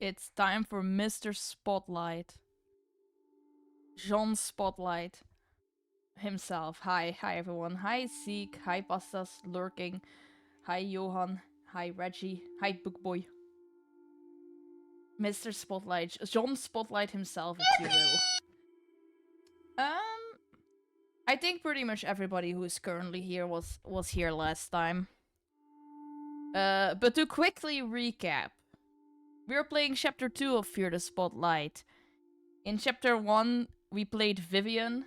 It's time for Mr. Spotlight. Jean Spotlight himself. Hi everyone. Hi Zeke. Hi Pastas lurking. Hi Johan. Hi Reggie. Hi Bookboy. Mr. Spotlight. Jean Spotlight himself, if you will. I think pretty much everybody who is currently here was here last time. But to quickly recap, we are playing Chapter 2 of Fear the Spotlight. In Chapter 1, we played Vivian,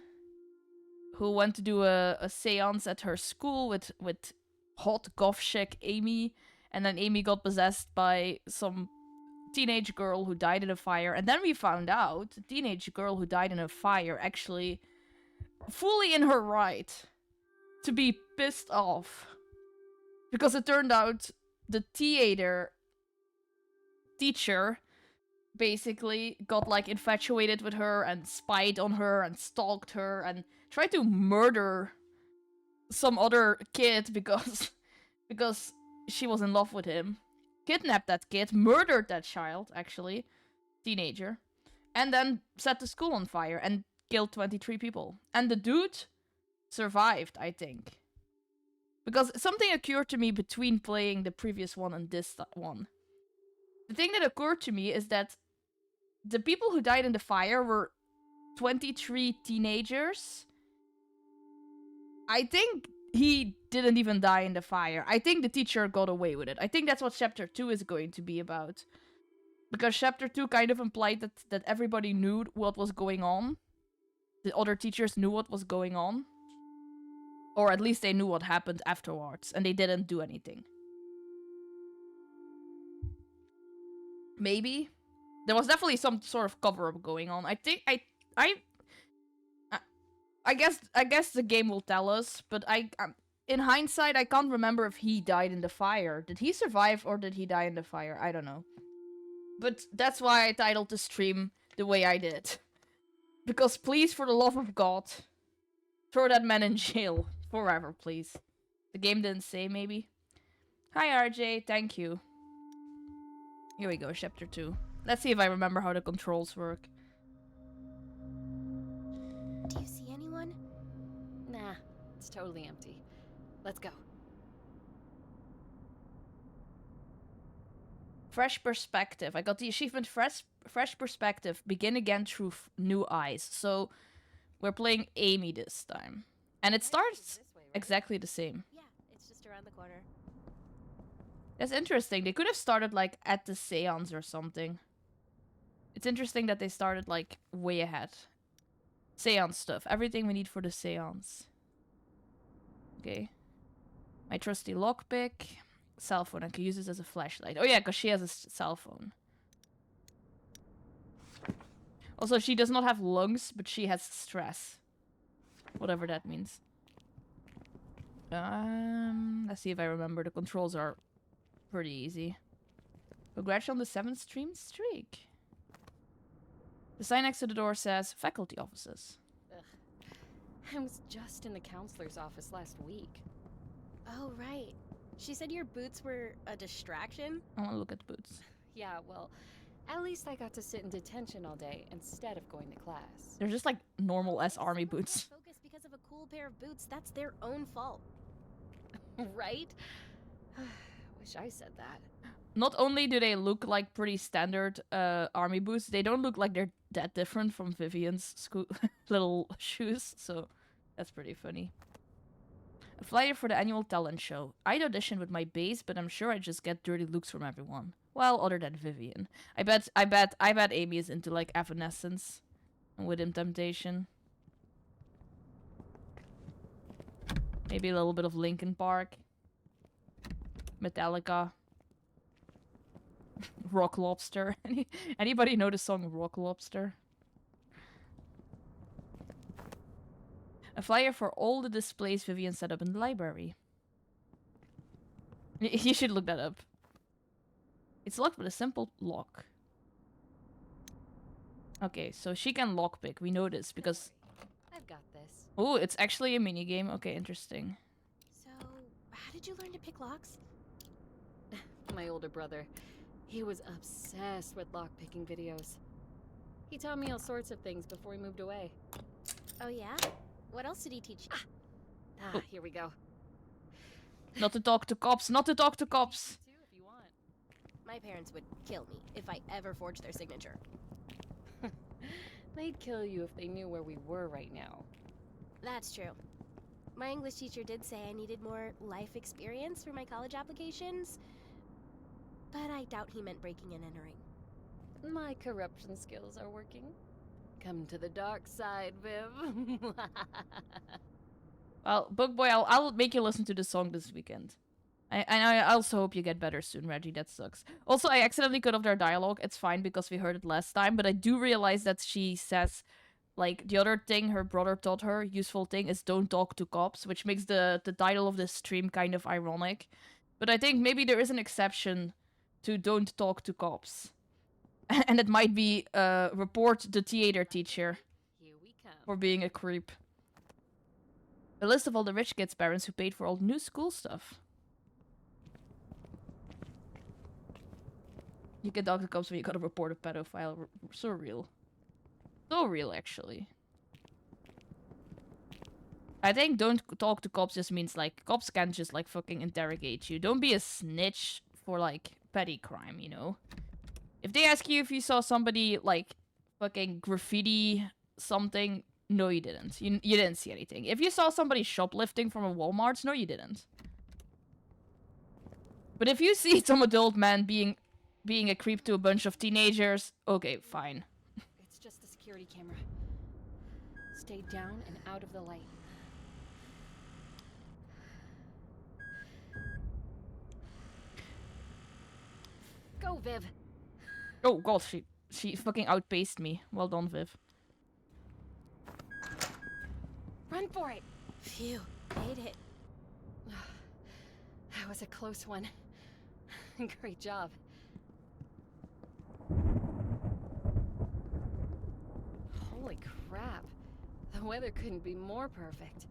who went to do a seance at her school with hot goth chick Amy, and then Amy got possessed by some teenage girl who died in a fire, and then we found out the teenage girl who died in a fire actually fully in her right to be pissed off, because it turned out the theater teacher basically got like infatuated with her and spied on her and stalked her and tried to murder some other kid because she was in love with him. Kidnapped that kid, murdered that child, actually, teenager, and then set the school on fire and killed 23 people. And the dude survived, I think. Because something occurred to me between playing the previous one and this one. The thing that occurred to me is that the people who died in the fire were 23 teenagers. I think he didn't even die in the fire. I think the teacher got away with it. I think that's what Chapter 2 is going to be about. Because Chapter 2 kind of implied that everybody knew what was going on. The other teachers knew what was going on. Or at least they knew what happened afterwards, and they didn't do anything. Maybe? There was definitely some sort of cover-up going on. I think I guess the game will tell us, but in hindsight, I can't remember if he died in the fire. Did he survive or did he die in the fire? I don't know. But that's why I titled the stream the way I did. Because please, for the love of God, throw that man in jail forever, please. The game didn't say, maybe. Hi, RJ. Thank you. Here we go, Chapter 2. Let's see if I remember how the controls work. Do you see anyone? Nah, it's totally empty. Let's go. Fresh perspective. I got the achievement fresh perspective. Begin again through new eyes. So we're playing Amy this time. And it starts exactly the same. Yeah, it's just around the corner. That's interesting. They could have started like at the seance or something. It's interesting that they started like way ahead. Seance stuff. Everything we need for the seance. Okay. My trusty lockpick. Cell phone. I can use this as a flashlight. Oh yeah, because she has a cell phone. Also, she does not have lungs, but she has stress. Whatever that means. Let's see if I remember. The controls are pretty easy. Congrats on the 7th stream streak. The sign next to the door says faculty offices. Ugh. I was just in the counselor's office last week. Oh, right. She said your boots were a distraction? I want to look at the boots. Yeah, well, at least I got to sit in detention all day instead of going to class. They're just like normal S army boots. Focus because of a cool pair of boots. That's their own fault. Right? Wish I said that. Not only do they look like pretty standard army boots, they don't look like they're that different from Vivian's little shoes, so that's pretty funny. A flyer for the annual talent show. I'd audition with my bass, but I'm sure I'd just get dirty looks from everyone. Well, other than Vivian. I bet Amy is into like Evanescence and Within Temptation. Maybe a little bit of Linkin Park. Metallica. Rock Lobster. Anybody know the song Rock Lobster? A flyer for all the displays Vivian set up in the library. You should look that up. It's locked with a simple lock. Okay, so she can lockpick. We know this because... I've got this. Oh, it's actually a minigame. Okay, interesting. So, how did you learn to pick locks? My older brother. He was obsessed with lockpicking videos. He taught me all sorts of things before he moved away. Oh yeah? What else did he teach you? Here we go. Not to talk to cops, not to talk to cops! Too, if you want. My parents would kill me if I ever forged their signature. They'd kill you if they knew where we were right now. That's true. My English teacher did say I needed more life experience for my college applications, but I doubt he meant breaking and entering. My corruption skills are working. Come to the dark side, Viv. Well, Book Boy, I'll make you listen to the song this weekend. I also hope you get better soon, Reggie. That sucks. Also, I accidentally cut off their dialogue. It's fine because we heard it last time, but I do realize that she says, like, the other thing her brother taught her, useful thing, is don't talk to cops, which makes the title of this stream kind of ironic. But I think maybe there is an exception to don't talk to cops. And it might be report the theater teacher Here we come. for being a creep. A list of all the rich kids' parents who paid for all the new school stuff. You can talk to cops when you gotta report a pedophile. So real. So real, actually. I think don't talk to cops just means, like, cops can't just, like, fucking interrogate you. Don't be a snitch for, like, petty crime, you know? If they ask you if you saw somebody, like, fucking graffiti something, no you didn't. You didn't see anything. If you saw somebody shoplifting from a Walmart, no you didn't. But if you see some adult man being a creep to a bunch of teenagers, okay, fine. It's just the security camera. Stay down and out of the light. Go, Viv. Oh god, she fucking outpaced me. Well done, Viv. Run for it. Phew, made it. That was a close one. Great job. Holy crap. The weather couldn't be more perfect.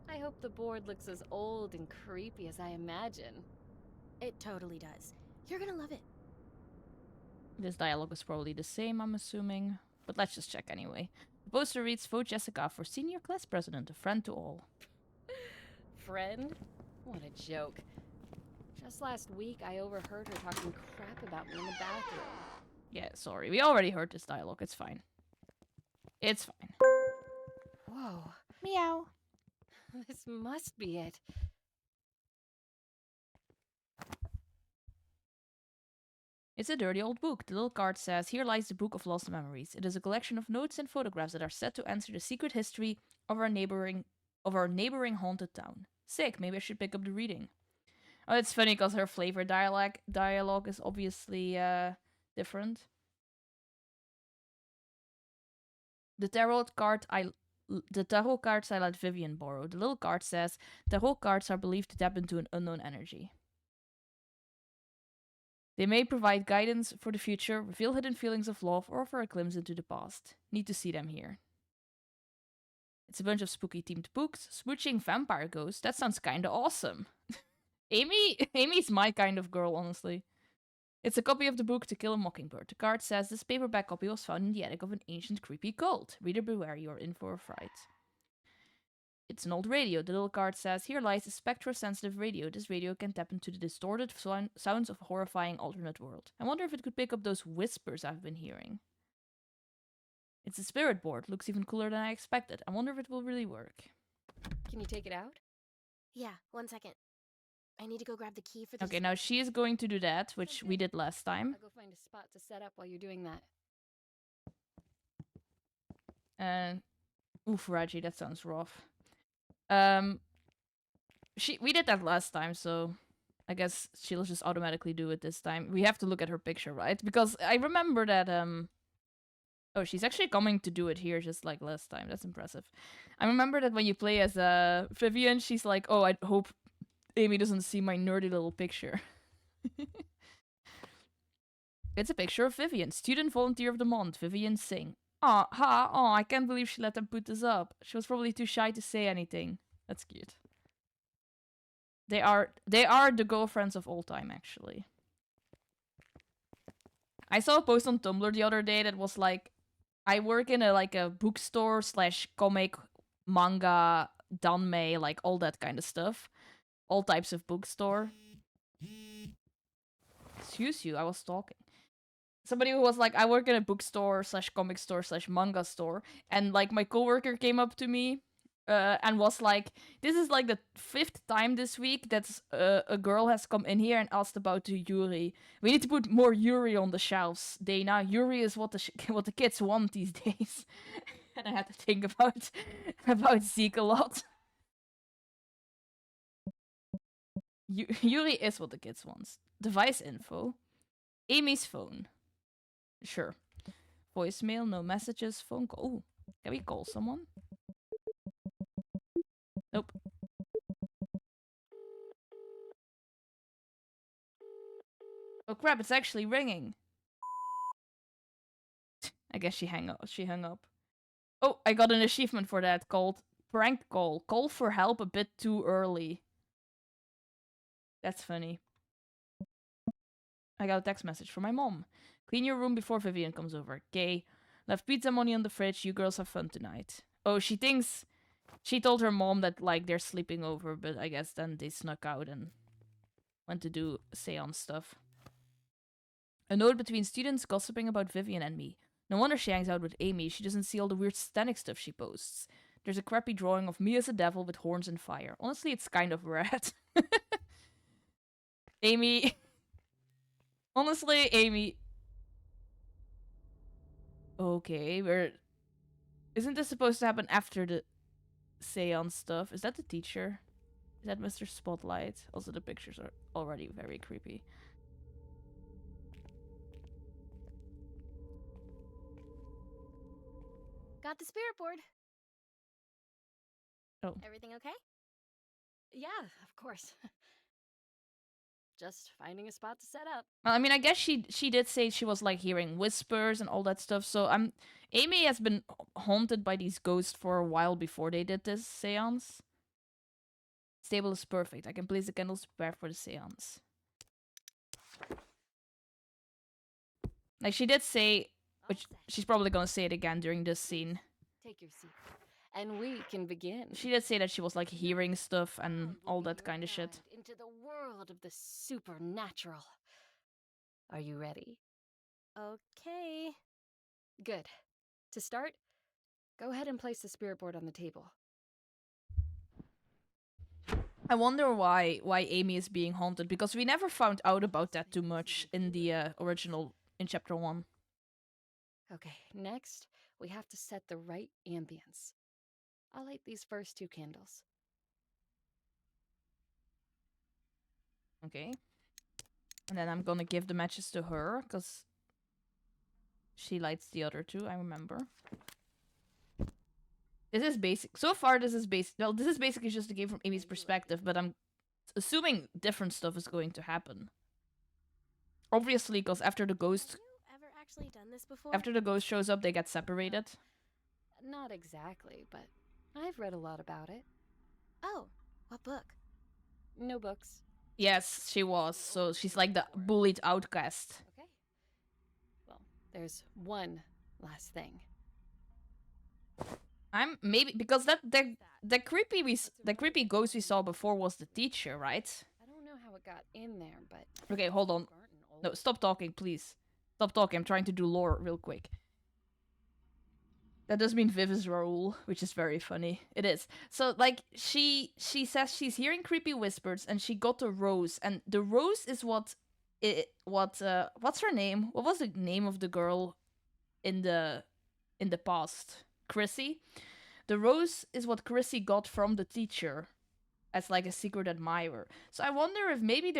I hope the board looks as old and creepy as I imagine. It totally does. You're gonna love it. This dialogue is probably the same, I'm assuming. But let's just check anyway. The poster reads, vote Jessica for senior class president, a friend to all. Friend? What a joke. Just last week, I overheard her talking crap about me in the bathroom. Yeah, sorry. We already heard this dialogue. It's fine. It's fine. Whoa. Meow. This must be it. It's a dirty old book. The little card says, here lies the Book of Lost Memories. It is a collection of notes and photographs that are set to answer the secret history of our neighboring haunted town. Sick, maybe I should pick up the reading. Oh, it's funny because her flavor dialogue is obviously different. The tarot cards I let Vivian borrow. The little card says, tarot cards are believed to tap into an unknown energy. They may provide guidance for the future, reveal hidden feelings of love, or offer a glimpse into the past. Need to see them here. It's a bunch of spooky themed books. Smooching vampire ghosts. That sounds kinda awesome. Amy's my kind of girl, honestly. It's a copy of the book To Kill a Mockingbird. The card says this paperback copy was found in the attic of an ancient creepy cult. Reader beware, you are in for a fright. It's an old radio. The little card says, here lies a spectro-sensitive radio. This radio can tap into the distorted sounds of a horrifying alternate world. I wonder if it could pick up those whispers I've been hearing. It's a spirit board. Looks even cooler than I expected. I wonder if it will really work. Can you take it out? Yeah, 1 second. I need to go grab the key for the... Okay, now she is going to do that, which we did last time. I'll go find a spot to set up while you're doing that. Oof, Reggie, that sounds rough. We did that last time, so I guess she'll just automatically do it this time. We have to look at her picture, right? Because I remember that, oh, she's actually coming to do it here just like last time. That's impressive. I remember that when you play as Vivian, she's like, oh, I hope Amy doesn't see my nerdy little picture. It's a picture of Vivian, student volunteer of the month, Vivian Singh. Aw, I can't believe she let them put this up. She was probably too shy to say anything. That's cute. They are the girlfriends of all time, actually. I saw a post on Tumblr the other day that was like, I work in a bookstore slash comic, manga, danmei, like all that kind of stuff. All types of bookstore. Excuse you, I was talking. Somebody who was like, I work in a bookstore slash comic store slash manga store, and like my coworker came up to me and was like, this is like the 5th time this week that a girl has come in here and asked about the Yuri. We need to put more Yuri on the shelves, Dana. Yuri is what what the kids want these days. And I had to think about Zeke a lot. Yuri is what the kids want. Device info. Amy's phone. Sure. Voicemail, no messages, phone call. Ooh, can we call someone? Nope. Oh crap, it's actually ringing. I guess she hung up. Oh, I got an achievement for that called prank call. Call for help a bit too early. That's funny. I got a text message from my mom. Clean your room before Vivian comes over. Gay. Left pizza money on the fridge. You girls have fun tonight. Oh, she thinks... She told her mom that, like, they're sleeping over, but I guess then they snuck out and went to do seance stuff. A note between students gossiping about Vivian and me. No wonder she hangs out with Amy. She doesn't see all the weird satanic stuff she posts. There's a crappy drawing of me as a devil with horns and fire. Honestly, it's kind of rad. Amy... Honestly, Amy... Okay, isn't this supposed to happen after the seance stuff? Is that the teacher? Is that Mr. Spotlight? Also, the pictures are already very creepy. Got the spirit board. Oh. Everything okay? Yeah, of course. Just finding a spot to set up. Well, I mean, I guess she did say she was like hearing whispers and all that stuff. So Amy has been haunted by these ghosts for a while before they did this seance. Stable is perfect. I can place the candles prepared for the seance. Like she did say, which she's probably gonna say it again during this scene. Take your seat, and we can begin. She did say that she was like hearing stuff and all that kind of shit. Into the world of the supernatural. Are you ready? Okay. Good. To start, go ahead and place the spirit board on the table. I wonder why Amy is being haunted, because we never found out about that too much in the original, in chapter 1. Okay, next, we have to set the right ambience. I'll light these first 2 candles. Okay. And then I'm gonna give the matches to her, because she lights the other 2, I remember. This is basic. So far, this is basic. Well, this is basically just a game from Amy's perspective, but I'm assuming different stuff is going to happen. Obviously, because after the ghost... Have you ever actually done this before? After the ghost shows up, they get separated. Not exactly, but I've read a lot about it. Oh, what book? No books. Yes, she was. So she's like the bullied outcast. Okay. Well, there's one last thing. I'm maybe because the creepy ghost we saw before was the teacher, right? I don't know how it got in there, but Okay, hold on. No, stop talking, please. Stop talking. I'm trying to do lore real quick. That does mean Viv is Raoul, which is very funny. It is. So, like, she says she's hearing creepy whispers, and she got the rose, and the rose is what's her name? What was the name of the girl in the past? Chrissy. The rose is what Chrissy got from the teacher as like a secret admirer. So I wonder if maybe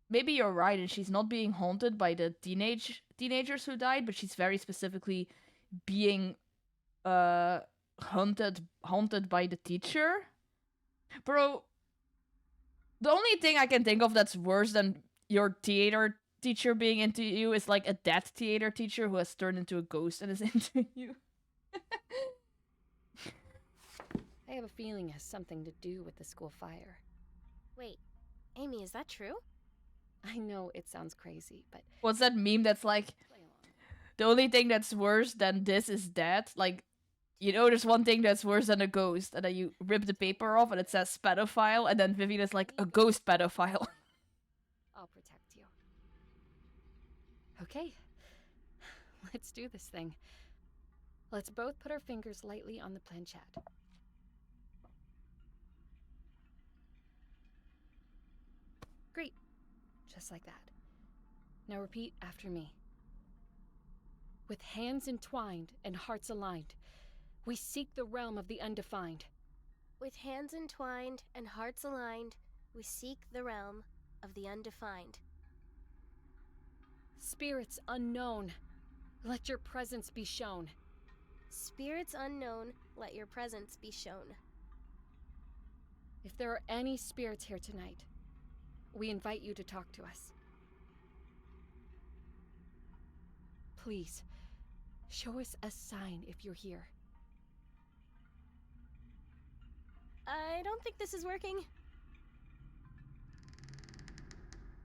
maybe you're right and she's not being haunted by the teenagers who died, but she's very specifically being haunted by the teacher. Bro, the only thing I can think of that's worse than your theater teacher being into you is like a dead theater teacher who has turned into a ghost and is into you. I have a feeling it has something to do with the school fire. Wait, Amy, is that true? I know it sounds crazy, but What's that meme that's like, play along. the only thing that's worse than this is that? Like, you know, there's one thing that's worse than a ghost, and then you rip the paper off and it says pedophile, and then Vivian is like, a ghost pedophile. I'll protect you. Okay. Let's do this thing. Let's both put our fingers lightly on the planchette. Great. Just like that. Now repeat after me. With hands entwined and hearts aligned, we seek the realm of the undefined. With hands entwined and hearts aligned, we seek the realm of the undefined. Spirits unknown, let your presence be shown. Spirits unknown, let your presence be shown. If there are any spirits here tonight, we invite you to talk to us. Please, show us a sign if you're here. I don't think this is working.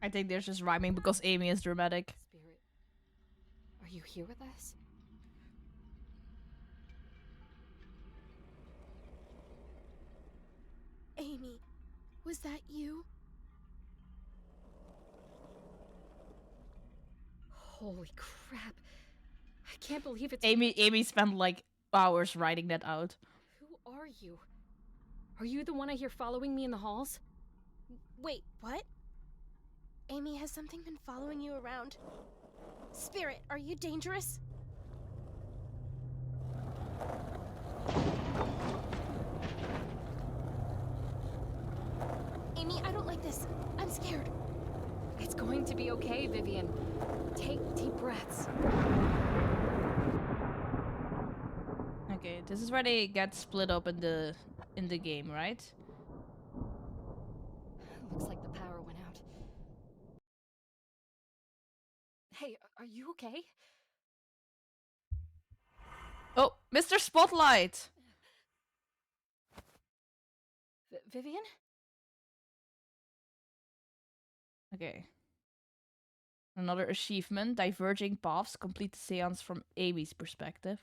I think they're just rhyming because Amy is dramatic. Spirit, are you here with us? Amy, was that you? Holy crap. I can't believe it's... Amy spent like hours writing that out. Who are you? Are you the one I hear following me in the halls? Wait, what? Amy, has something been following you around? Spirit, are you dangerous? Amy, I don't like this. I'm scared. It's going to be okay, Vivian. Take deep breaths. Okay, this is where they get split up in the game, right? Looks like the power went out. Hey, are you okay? Oh, Mr. Spotlight! Vivian? Okay. Another achievement, diverging paths, complete the seance from Amy's perspective.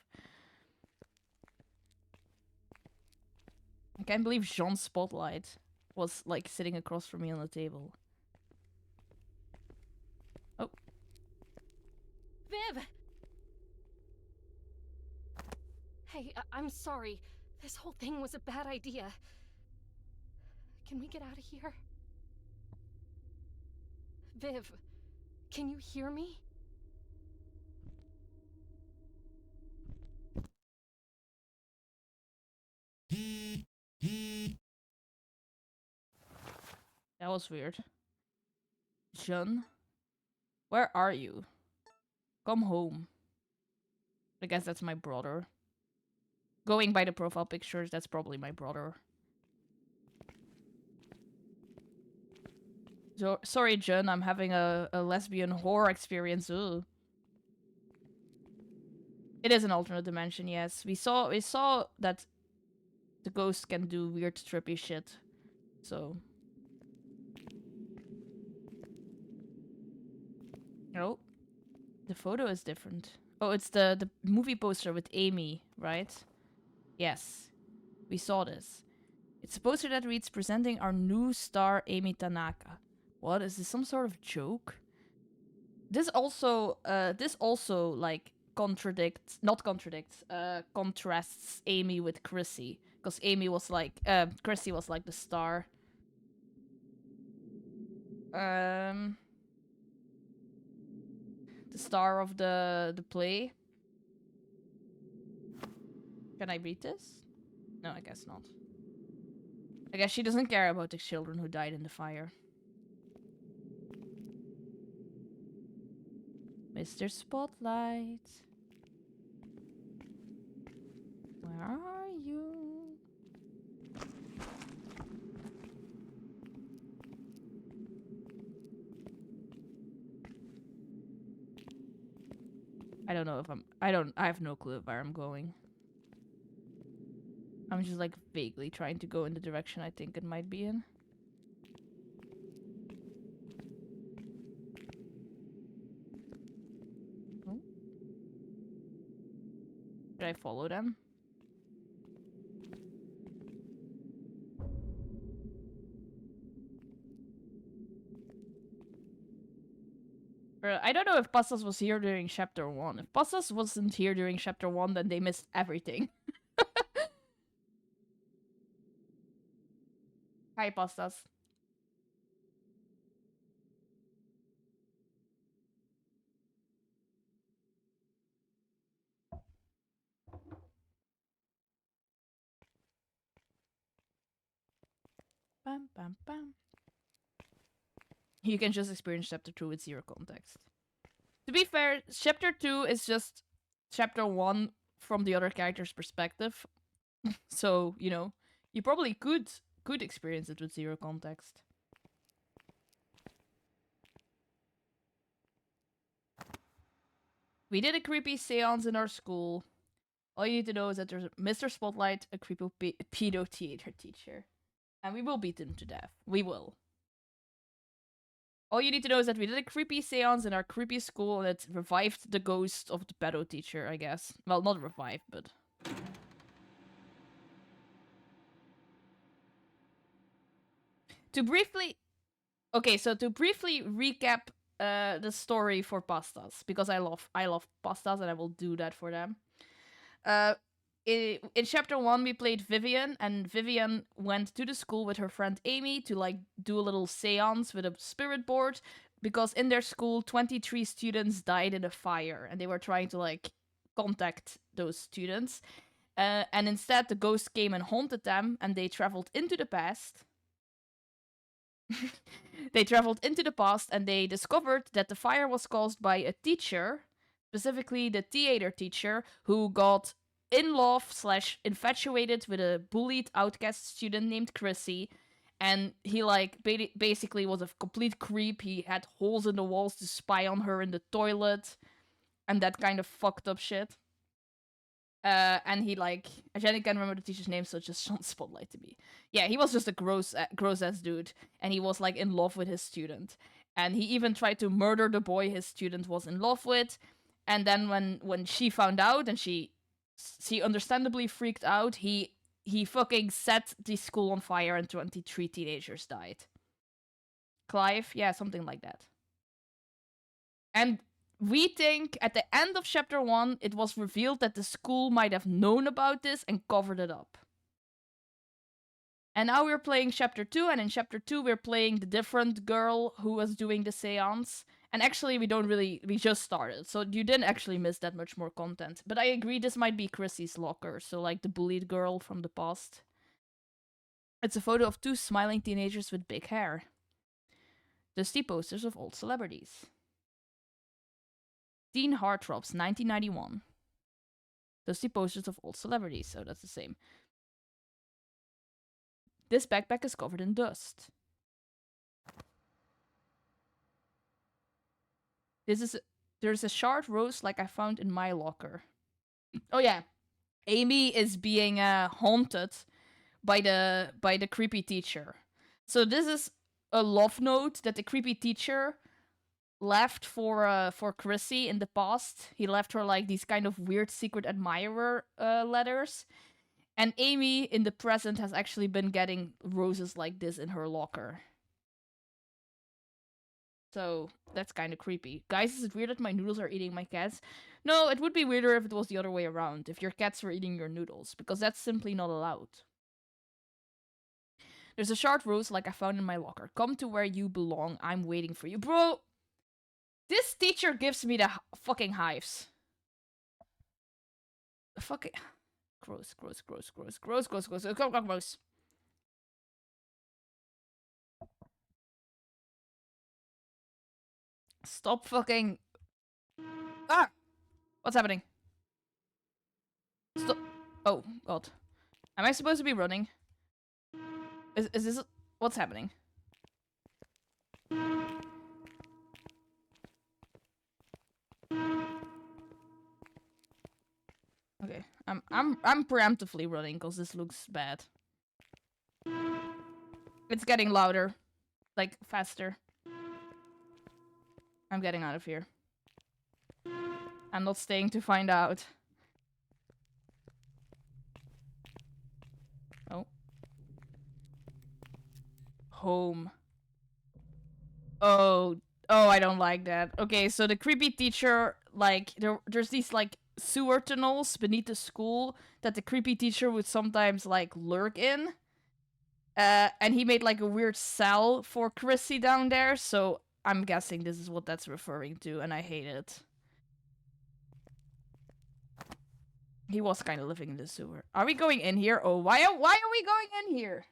I can't believe Jean Spotlight was like sitting across from me on the table. Oh. Viv! Hey, I'm sorry. This whole thing was a bad idea. Can we get out of here? Viv, can you hear me? That was weird. Jean? Where are you? Come home. I guess that's my brother. Going by the profile pictures, that's probably my brother. So, sorry, Jean, I'm having a lesbian horror experience. Ugh. It is an alternate dimension, yes. We saw that the ghost can do weird trippy shit. So. Oh. The photo is different. Oh, it's the movie poster with Amy, right? Yes. We saw this. It's a poster that reads, presenting our new star, Amy Tanaka. What? Is this some sort of joke? This also, like, contrasts Amy with Chrissy. Because Amy was like, Chrissy was like the star. The star of the play. Can I read this? No, I guess not. I guess she doesn't care about the children who died in the fire. Mr. Spotlight. Where are you? I don't know if I have no clue where I'm going. I'm just like vaguely trying to go in the direction I think it might be in. I follow them? I don't know if Pastas was here during chapter 1. If Pastas wasn't here during chapter 1, then they missed everything. Hi, Pastas. Bam, bam, bam. You can just experience chapter 2 with zero context. To be fair, chapter 2 is just chapter 1 from the other character's perspective. So, you know, you probably could experience it with zero context. We did a creepy seance in our school. All you need to know is that there's Mr. Spotlight, a creepy pedo theater teacher. And we will beat him to death. We will. All you need to know is that we did a creepy seance in our creepy school and it revived the ghost of the pedo teacher, I guess. Well, not revived, but... To briefly... Okay, so to briefly recap the story for Pastas, because I love Pastas and I will do that for them. In chapter 1 we played Vivian, and Vivian went to the school with her friend Amy to like do a little seance with a spirit board, because in their school 23 students died in a fire and they were trying to like contact those students, and instead the ghost came and haunted them, and they traveled into the past. They traveled into the past and they discovered that the fire was caused by a teacher, specifically the theater teacher, who got in love / infatuated with a bullied outcast student named Chrissy, and he like basically was a complete creep. He had holes in the walls to spy on her in the toilet and that kind of fucked up shit. And he like, I can't remember the teacher's name, so just shone Spotlight to me. Yeah, he was just a gross ass dude, and he was like in love with his student, and he even tried to murder the boy his student was in love with. And then when she found out and she understandably freaked out, he fucking set the school on fire and 23 teenagers died. Clive, yeah, something like that. And we think at the end of chapter 1, it was revealed that the school might have known about this and covered it up. And now we're playing chapter 2, and in chapter 2 we're playing the different girl who was doing the seance. And actually we just started, so you didn't actually miss that much more content. But I agree, this might be Chrissy's locker, so like the bullied girl from the past. It's a photo of 2 smiling teenagers with big hair. Dusty posters of old celebrities. Teen Heartthrobs, 1991. Dusty posters of old celebrities, so that's the same. This backpack is covered in dust. There's a shard rose like I found in my locker. Oh yeah, Amy is being haunted by the creepy teacher. So this is a love note that the creepy teacher left for Chrissy in the past. He left her like these kind of weird secret admirer letters. And Amy in the present has actually been getting roses like this in her locker. So that's kind of creepy. Guys, is it weird that my noodles are eating my cats? No, it would be weirder if it was the other way around. If your cats were eating your noodles. Because that's simply not allowed. There's a shard rose like I found in my locker. Come to where you belong. I'm waiting for you. Bro! This teacher gives me the fucking hives. Fucking... Gross. Stop fucking... Ah! What's happening? Stop... Oh, God. Am I supposed to be running? Is this... What's happening? Okay, I'm preemptively running because this looks bad. It's getting louder, like faster. I'm getting out of here. I'm not staying to find out. home. Oh, I don't like that. Okay, so the creepy teacher, like, there's these, like, sewer tunnels beneath the school that the creepy teacher would sometimes, like, lurk in. And he made, like, a weird cell for Chrissy down there, so I'm guessing this is what that's referring to, and I hate it. He was kind of living in the sewer. Are we going in here? Oh, why are we going in here?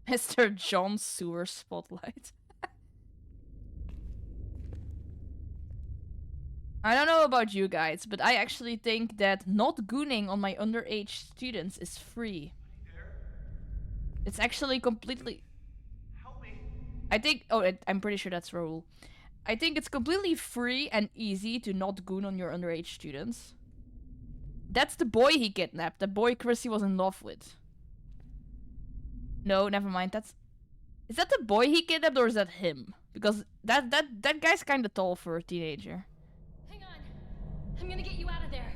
Mr. John Sewer Spotlight. I don't know about you guys, but I actually think that not gooning on my underage students is free. It's actually completely... Help me. I think... Oh, I'm pretty sure that's Raoul. I think it's completely free and easy to not goon on your underage students. That's the boy he kidnapped. The boy Chrissy was in love with. No, never mind. That's... Is that the boy he kidnapped or is that him? Because that guy's kind of tall for a teenager. Hang on. I'm gonna get you out of there.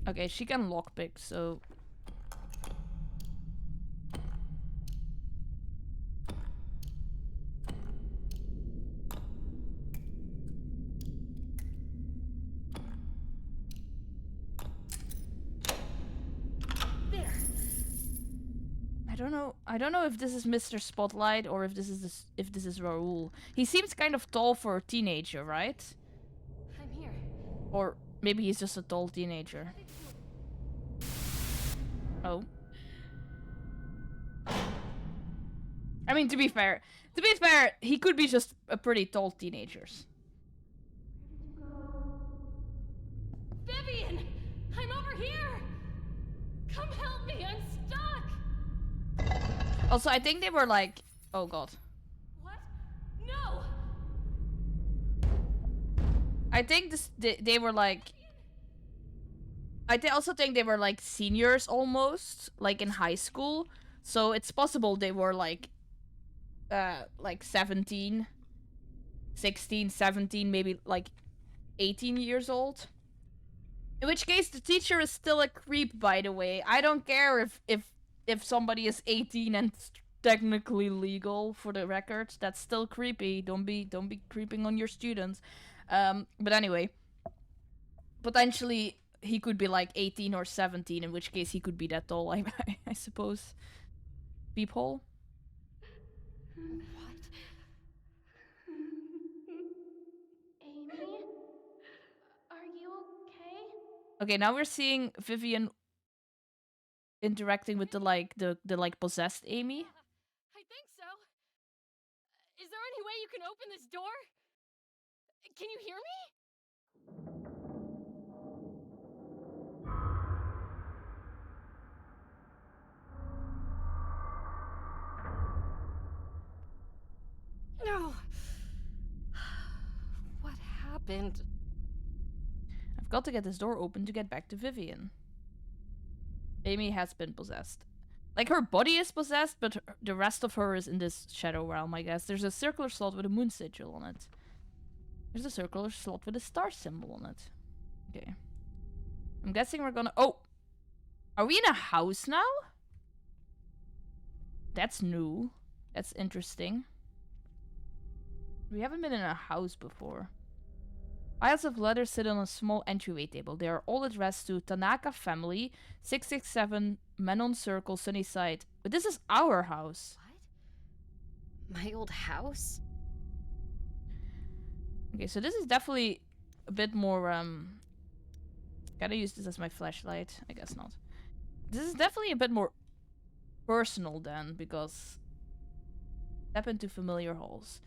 Okay, she can lockpick, so... There. I don't know if this is Mr. Spotlight or if this is Raoul. He seems kind of tall for a teenager, right? I'm here. Or maybe he's just a tall teenager. Oh. I mean, to be fair, he could be just a pretty tall teenager. Vivian! I'm over here! Come help me, I'm stuck! Also, I think they were like... Oh god. What? No! I think they were like... also think they were like seniors almost, like in high school. So it's possible they were like 17, 16, 17, maybe like 18 years old. In which case the teacher is still a creep, by the way. I don't care if somebody is 18 and technically legal, for the record. That's still creepy. Don't be creeping on your students. But anyway, potentially he could be like 18 or 17, in which case he could be that tall, I suppose. Peephole? What? Amy? Are you okay? Okay, now we're seeing Vivian interacting with the possessed Amy. I think so. Is there any way you can open this door? Can you hear me? No. What happened? I've got to get this door open to get back to Vivian. Amy has been possessed. Like, her body is possessed, but the rest of her is in this shadow realm, I guess. There's a circular slot with a moon sigil on it. There's a circular slot with a star symbol on it. Okay. I'm guessing we're gonna... Oh! Are we in a house now? That's new. That's interesting. We haven't been in a house before. Piles of letters sit on a small entryway table. They are all addressed to Tanaka family, 667 Menon Circle, Sunnyside. But this is our house. What? My old house? Okay, so this is definitely a bit more, Gotta use this as my flashlight. I guess not. This is definitely a bit more personal then, because... Step into familiar halls.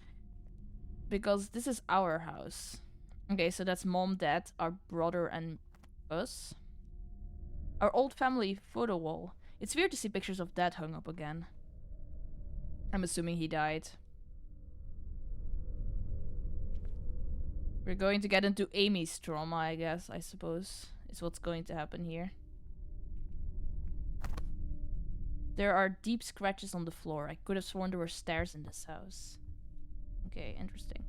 Because this is our house. Okay, so that's mom, dad, our brother, and us. Our old family photo wall. It's weird to see pictures of dad hung up again. I'm assuming he died. We're going to get into Amy's trauma, I guess, I suppose, is what's going to happen here. There are deep scratches on the floor. I could have sworn there were stairs in this house. Okay, interesting.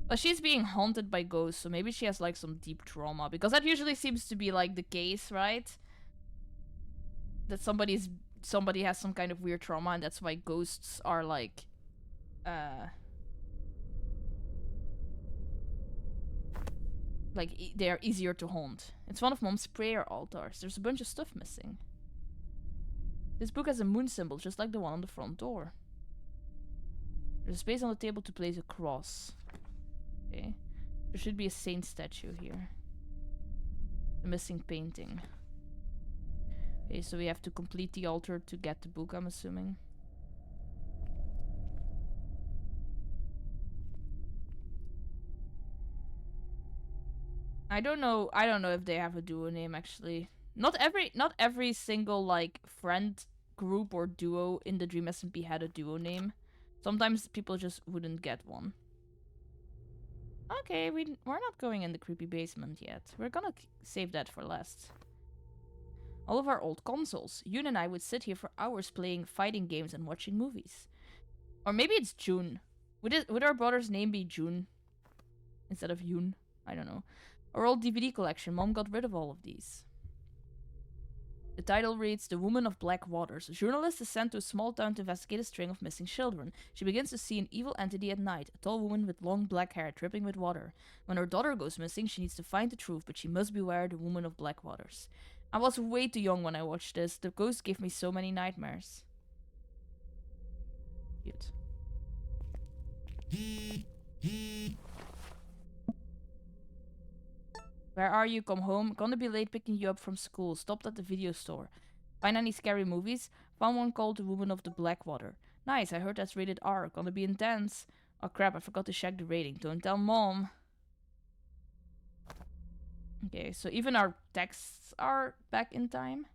But she's being haunted by ghosts, so maybe she has like some deep trauma. Because that usually seems to be like the case, right? That somebody has some kind of weird trauma, and that's why ghosts are like they are easier to haunt. It's one of Mom's prayer altars. There's a bunch of stuff missing. This book has a moon symbol, just like the one on the front door. There's a space on the table to place a cross. Okay. There should be a saint statue here. The missing painting. Okay, so we have to complete the altar to get the book, I'm assuming. I don't know if they have a duo name actually. Not every single like friend group or duo in the Dream SMP had a duo name. Sometimes people just wouldn't get one. Okay, we're not going in the creepy basement yet. We're gonna save that for last. All of our old consoles. Yoon and I would sit here for hours playing fighting games and watching movies. Or maybe it's June. Would our brother's name be June instead of Yoon? I don't know. Our old DVD collection. Mom got rid of all of these. The title reads, The Woman of Black Waters. A journalist is sent to a small town to investigate a string of missing children. She begins to see an evil entity at night, a tall woman with long black hair dripping with water. When her daughter goes missing, she needs to find the truth, but she must beware the Woman of Black Waters. I was way too young when I watched this. The ghost gave me so many nightmares. Cute. Where are you? Come home. Gonna be late picking you up from school. Stopped at the video store. Find any scary movies? Found one called The Woman of the Blackwater. Nice, I heard that's rated R. Gonna be intense. Oh crap, I forgot to check the rating. Don't tell Mom. Okay, so even our texts are back in time.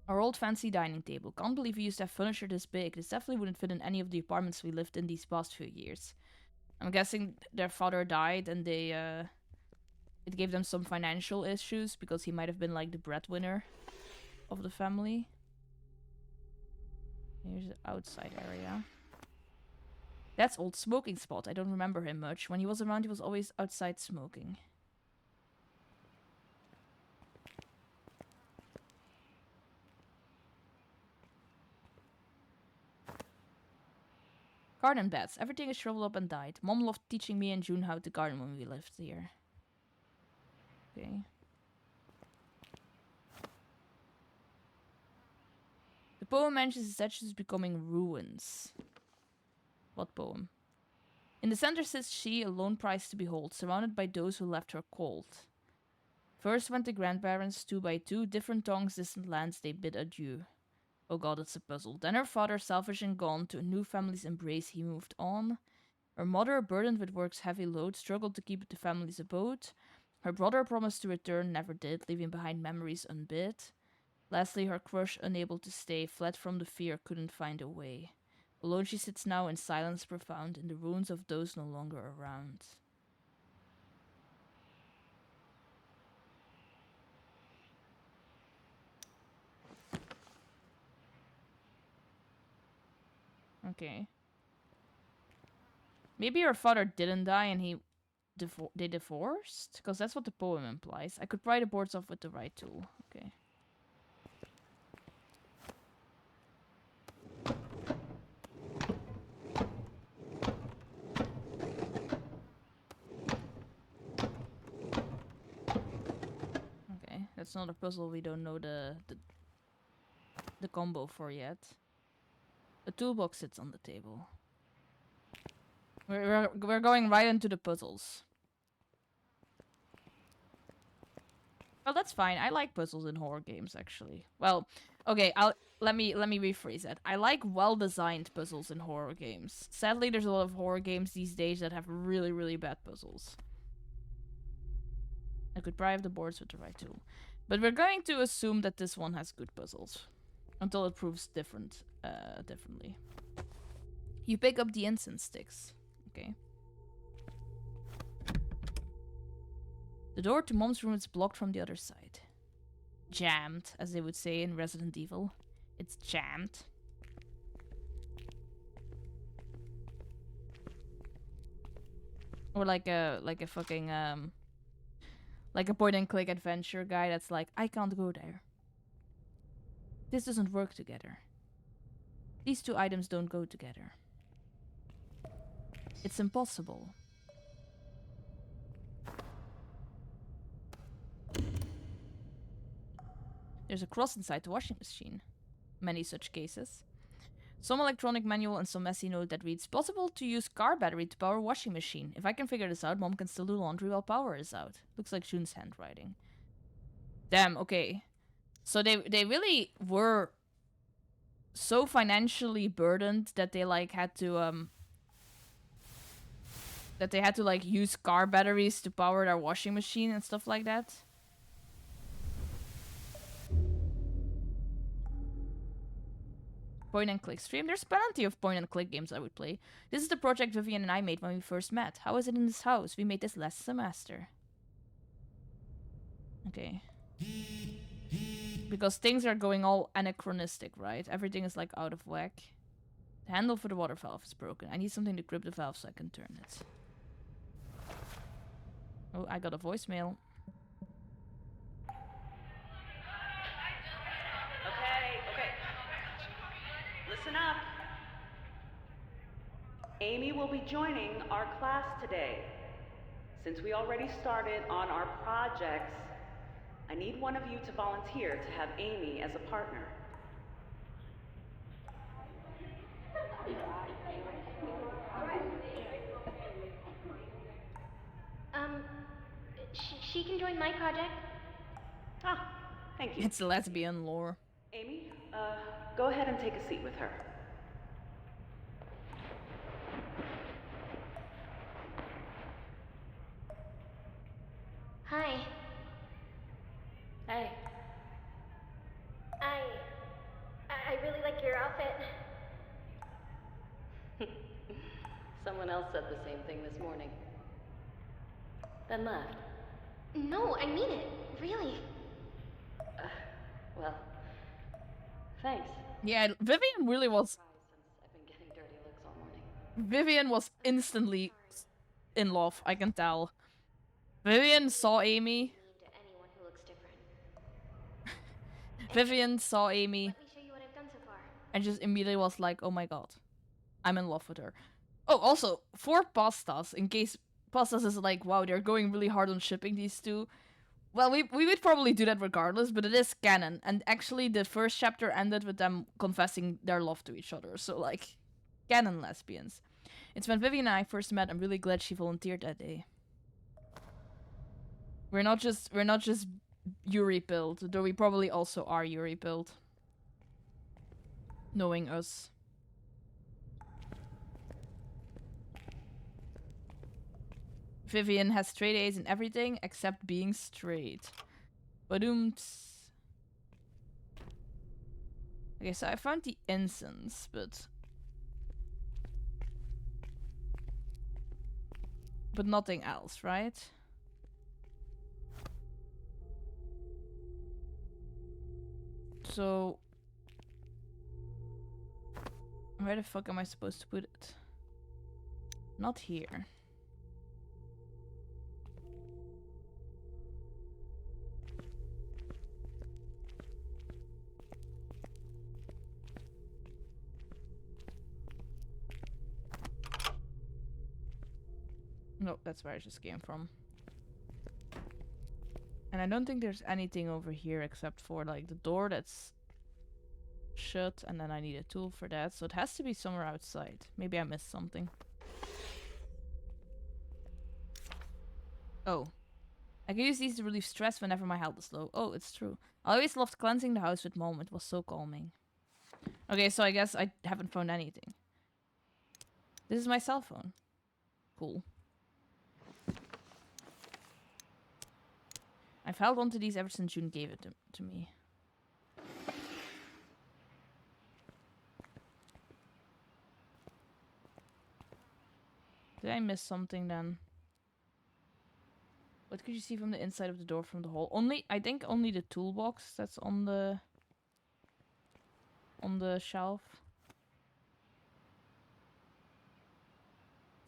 Our old fancy dining table. Can't believe we used to have furniture this big. This definitely wouldn't fit in any of the apartments we lived in these past few years. I'm guessing their father died and they, it gave them some financial issues because he might have been like the breadwinner of the family. Here's the outside area. That's old smoking spot. I don't remember him much. When he was around, he was always outside smoking. Garden beds. Everything is shriveled up and died. Mom loved teaching me and June how to garden when we lived here. Okay. The poem mentions the statues becoming ruins. What poem? In the center sits she, a lone prize to behold, surrounded by those who left her cold. First went the grandparents, 2 by 2, different tongues, distant lands, they bid adieu. Oh god, it's a puzzle. Then her father, selfish and gone, to a new family's embrace he moved on. Her mother, burdened with work's heavy load, struggled to keep the family's abode. Her brother promised to return, never did, leaving behind memories unbid. Lastly, her crush, unable to stay, fled from the fear, couldn't find a way. Alone she sits now in silence profound, in the ruins of those no longer around. Okay. Maybe her father didn't die and they divorced? Because that's what the poem implies. I could pry the boards off with the right tool. Okay. Okay, that's not a puzzle we don't know the combo for yet. A toolbox sits on the table. We're going right into the puzzles. Well, that's fine. I like puzzles in horror games, actually. Well, okay. Let me rephrase that. I like well-designed puzzles in horror games. Sadly, there's a lot of horror games these days that have really, really bad puzzles. I could pry the boards with the right tool, but we're going to assume that this one has good puzzles until it proves differently. You pick up the incense sticks. Okay. The door to Mom's room is blocked from the other side. Jammed, as they would say in Resident Evil. It's jammed. Or like a fucking like a point and click adventure guy that's like, I can't go there. This doesn't work together. These two items don't go together. It's impossible. There's a cross inside the washing machine. Many such cases. Some electronic manual and some messy note that reads, possible to use car battery to power washing machine. If I can figure this out, Mom can still do laundry while power is out. Looks like June's handwriting. Damn, okay. So they really were so financially burdened that they like had to like use car batteries to power their washing machine and stuff like that. Point and click stream. There's plenty of point and click games I would play. This is the project Vivian and I made when we first met. How is it in this house? We made this last semester. Okay. Because things are going all anachronistic, right? Everything is like out of whack. The handle for the water valve is broken. I need something to grip the valve so I can turn it. Oh, I got a voicemail. Okay. Listen up. Amy will be joining our class today. Since we already started on our projects, I need one of you to volunteer to have Amy as a partner. She can join my project. Ah, thank you. It's lesbian lore. Amy, go ahead and take a seat with her. Hi. Hey. I really like your outfit. Someone else said the same thing this morning. Then left. No, I mean it. Really. Well, thanks. Yeah, Vivian really was. Since I've been getting dirty looks all morning. Vivian was instantly in love, I can tell. Vivian saw Amy. Mean to anyone who looks different. Vivian saw Amy Let me show you what I've done so far. and just immediately was like, oh my god, I'm in love with her. Oh, also, for Pastas, in case Pastas is like, wow, they're going really hard on shipping these two. Well, we would probably do that regardless, but it is canon. And actually, the first chapter ended with them confessing their love to each other. So, like, canon lesbians. It's when Vivian and I first met. I'm really glad she volunteered that day. We're not just Yuri build, though we probably also are Yuri build. Knowing us. Vivian has straight A's in everything except being straight. Badoomts. Okay, so I found the incense, but nothing else, right? So where the fuck am I supposed to put it? Not here. No, that's where I just came from. And I don't think there's anything over here except for like the door that's shut, and then I need a tool for that. So it has to be somewhere outside. Maybe I missed something. Oh. I can use these to relieve stress whenever my health is low. Oh, it's true. I always loved cleansing the house with Mom. It was so calming. Okay, so I guess I haven't found anything. This is my cell phone. Cool. I've held onto these ever since June gave it to me. Did I miss something then? What could you see from the inside of the door from the hall? I think only the toolbox that's on the shelf.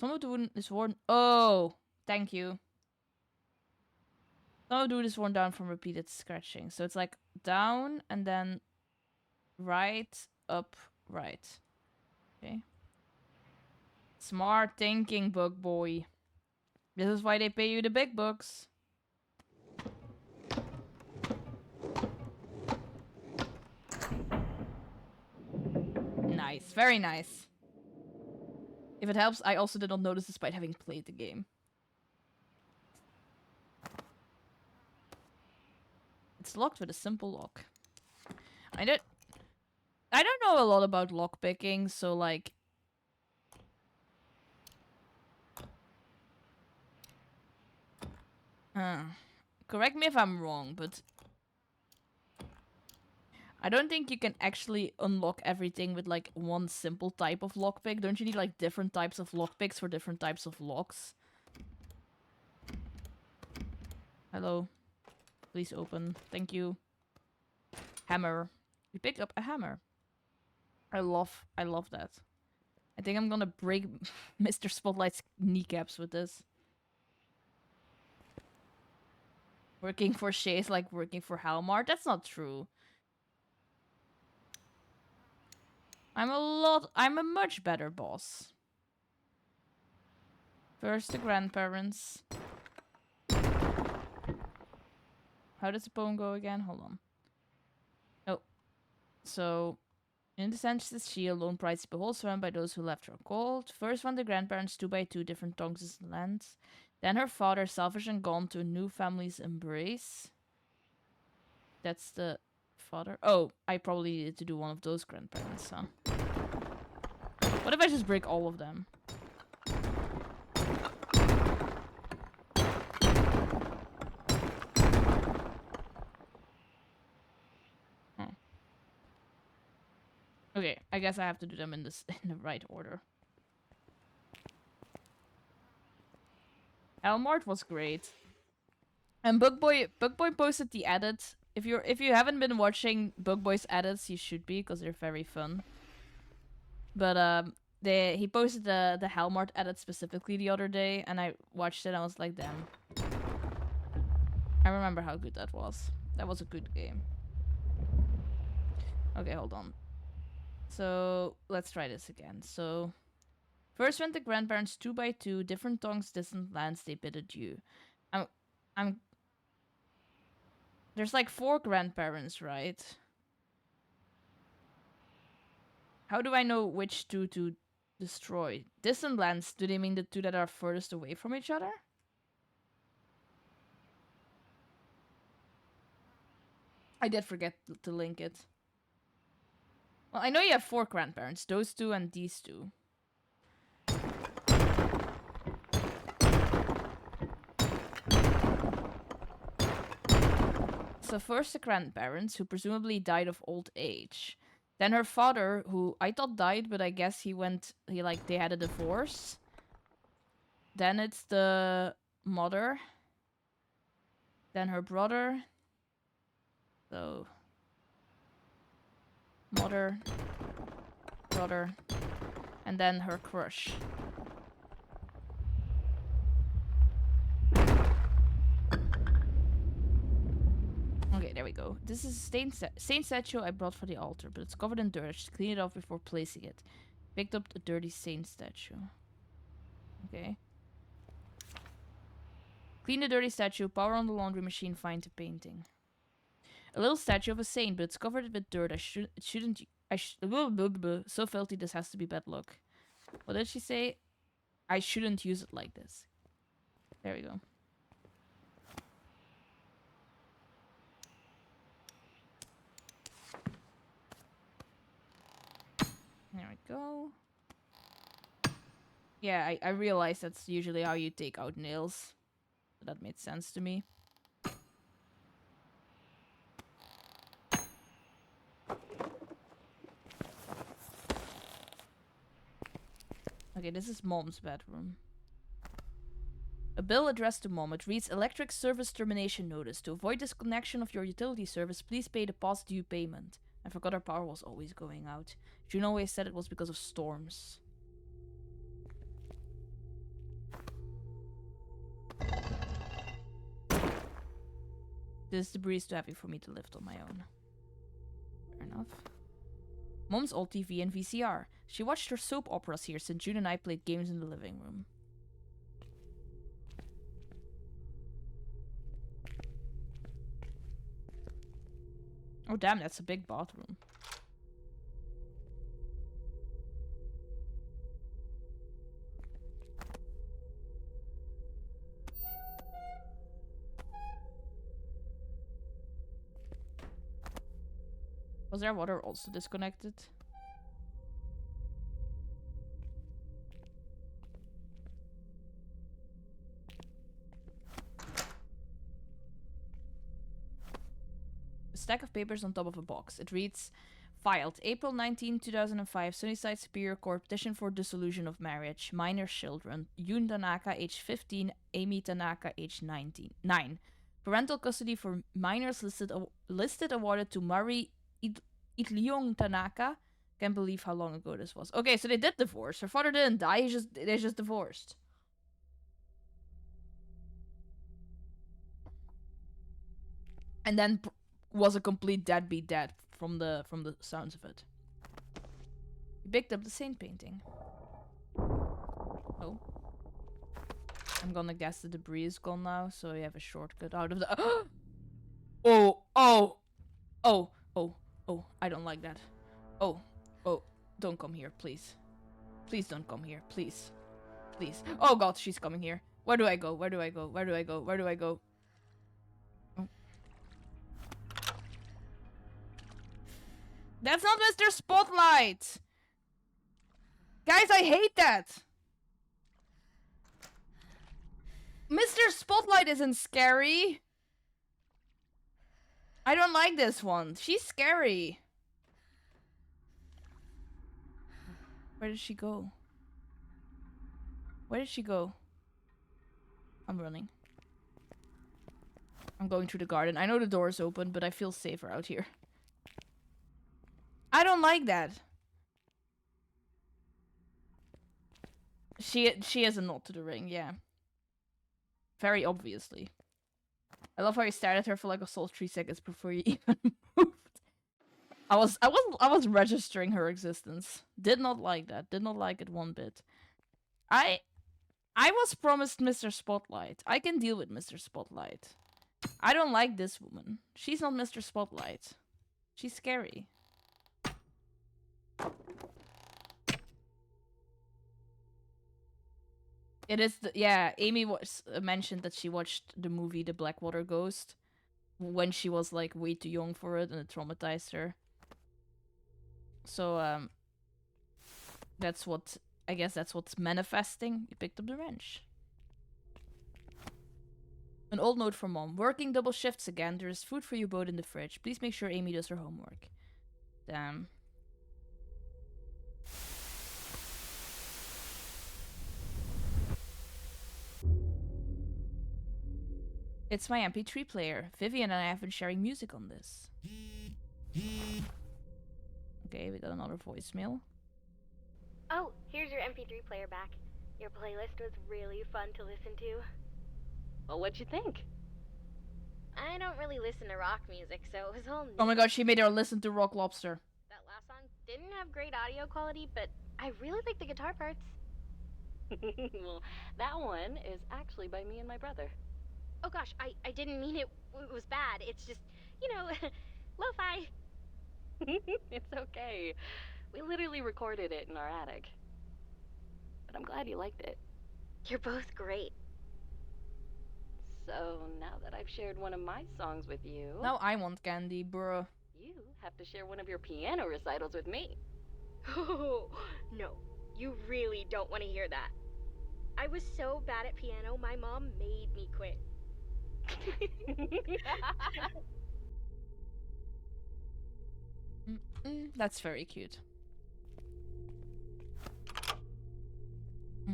Some of the wood is worn. Oh, thank you. Some of the wood is worn down from repeated scratching. So it's like down and then right, up, right. Okay. Smart thinking, bug boy. This is why they pay you the big bucks. Nice. Very nice. If it helps, I also did not notice despite having played the game. It's locked with a simple lock. I don't know a lot about lockpicking, so like... correct me if I'm wrong, but... I don't think you can actually unlock everything with like one simple type of lockpick. Don't you need like different types of lockpicks for different types of locks? Hello. Please open. Thank you. Hammer. We picked up a hammer. I love that. I think I'm gonna break Mr. Spotlight's kneecaps with this. Working for Shay is like working for Halmar. That's not true. I'm a much better boss. First the grandparents. How does the poem go again? Hold on. Oh. So, in the senses, she alone prides the whole surrounded by those who left her cold. First one the grandparents, 2 by 2, different tongues and lands. Then her father, selfish and gone to a new family's embrace. That's the father. Oh, I probably needed to do one of those grandparents, huh? What if I just break all of them? Okay, I guess I have to do them in this in the right order. Elmart was great. And Bugboy posted the edit. If you haven't been watching Bugboy's edits, you should be, because they're very fun. But he posted the Helmart edit specifically the other day, and I watched it and I was like, damn. I remember how good that was. That was a good game. Okay, hold on. So let's try this again. So first went the grandparents 2 by 2, different tongues, distant lands, they bid adieu. There's like 4 grandparents, right? How do I know which 2 to destroy? Distant lands, do they mean the 2 that are furthest away from each other? I did forget to link it. Well, I know you have 4 grandparents. Those 2 and these 2. So first the grandparents, who presumably died of old age. Then her father, who I thought died, but I guess they had a divorce. Then it's the mother. Then her brother. So... mother, brother, and then her crush. Okay, there we go. This is a saint statue I brought for the altar, but it's covered in dirt. I should clean it off before placing it. Picked up the dirty saint statue. Okay. Clean the dirty statue, power on the laundry machine, find the painting. A little statue of a saint, but it's covered with dirt. So filthy, this has to be bad luck. What did she say? I shouldn't use it like this. There we go. There we go. Yeah, I realize that's usually how you take out nails. So that made sense to me. Okay, this is Mom's bedroom. A bill addressed to Mom. It reads, Electric Service Termination Notice. To avoid disconnection of your utility service, please pay the past due payment. I forgot our power was always going out. June always said it was because of storms. This debris is too heavy for me to lift on my own. Fair enough. Mom's old TV and VCR. She watched her soap operas here since June and I played games in the living room. Oh damn, that's a big bathroom. Was their water also disconnected? A stack of papers on top of a box. It reads, filed April 19, 2005, Sunnyside Superior Court petition for dissolution of marriage. Minor children. Yoon Tanaka, age 15. Amy Tanaka, age 9. Parental custody for minors listed awarded to Mari Itliong Tanaka. Can't believe how long ago this was. Okay, so they did divorce. Her father didn't die, they just divorced. And then was a complete deadbeat dad from the sounds of it. He picked up the saint painting. Oh. I'm gonna guess the debris is gone now, so you have a shortcut out of the Oh, I don't like that. Oh, don't come here, please. Please don't come here, please. Please. Oh god, she's coming here. Where do I go? Where do I go? Where do I go? Where do I go? Oh. That's not Mr. Spotlight! Guys, I hate that! Mr. Spotlight isn't scary. I don't like this one. She's scary. Where did she go? Where did she go? I'm running. I'm going through the garden. I know the door is open, but I feel safer out here. I don't like that. She has a nod to the ring, yeah. Very obviously. I love how you stared at her for like a solid 3 seconds before you even moved. I was registering her existence. Did not like that. Did not like it one bit. I was promised Mr. Spotlight. I can deal with Mr. Spotlight. I don't like this woman. She's not Mr. Spotlight. She's scary. It is the, yeah, Amy was mentioned that she watched the movie The Blackwater Ghost when she was like way too young for it and it traumatized her. So that's what, I guess that's what's manifesting. You picked up the wrench. An old note from Mom. Working double shifts again. There is food for you both in the fridge. Please make sure Amy does her homework. Damn. It's my MP3 player. Vivian and I have been sharing music on this. Okay, we got another voicemail. Oh, here's your MP3 player back. Your playlist was really fun to listen to. Well, what'd you think? I don't really listen to rock music, so it was all new. Oh my god, she made her listen to Rock Lobster. That last song didn't have great audio quality, but I really like the guitar parts. Well, that one is actually by me and my brother. Oh gosh, I didn't mean it was bad. It's just, you know, lo-fi. It's okay. We literally recorded it in our attic. But I'm glad you liked it. You're both great. So, now that I've shared one of my songs with you... Now I want candy, bruh. You have to share one of your piano recitals with me. Oh, no. You really don't want to hear that. I was so bad at piano, my mom made me quit. That's very cute.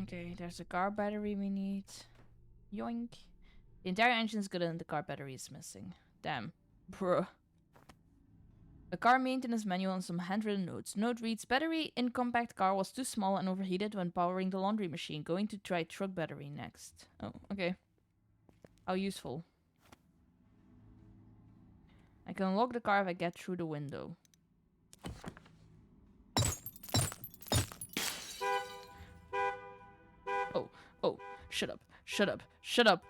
Okay, there's a car battery we need. Yoink. The entire engine's good and the car battery is missing. Damn. Bruh. A car maintenance manual and some handwritten notes. Note reads, battery in compact car was too small and overheated when powering the laundry machine. Going to try truck battery next. Oh, okay. How useful. I can unlock the car if I get through the window. Oh, oh, shut up, shut up, shut up,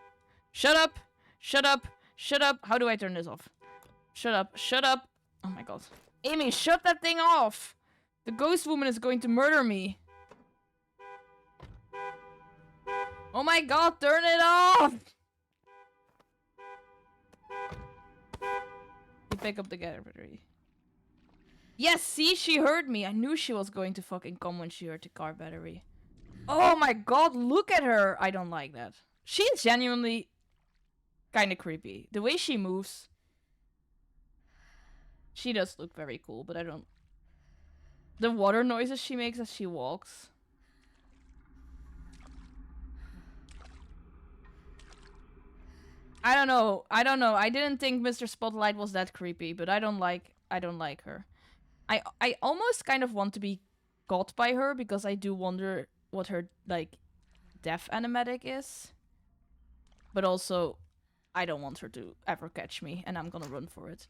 shut up, shut up, shut up. How do I turn this off? Shut up, shut up. Oh my god. Amy, shut that thing off! The ghost woman is going to murder me. Oh my god, turn it off! You pick up the battery. Yes, see, she heard me. I knew she was going to fucking come when she heard the car battery. Oh my god, look at her! I don't like that. She's genuinely kind of creepy. The way she moves. She does look very cool, but I don't... The water noises she makes as she walks. I don't know. I don't know. I didn't think Mr. Spotlight was that creepy, but I don't like her. I almost kind of want to be got by her because I do wonder what her like death animatic is. But also I don't want her to ever catch me and I'm gonna run for it.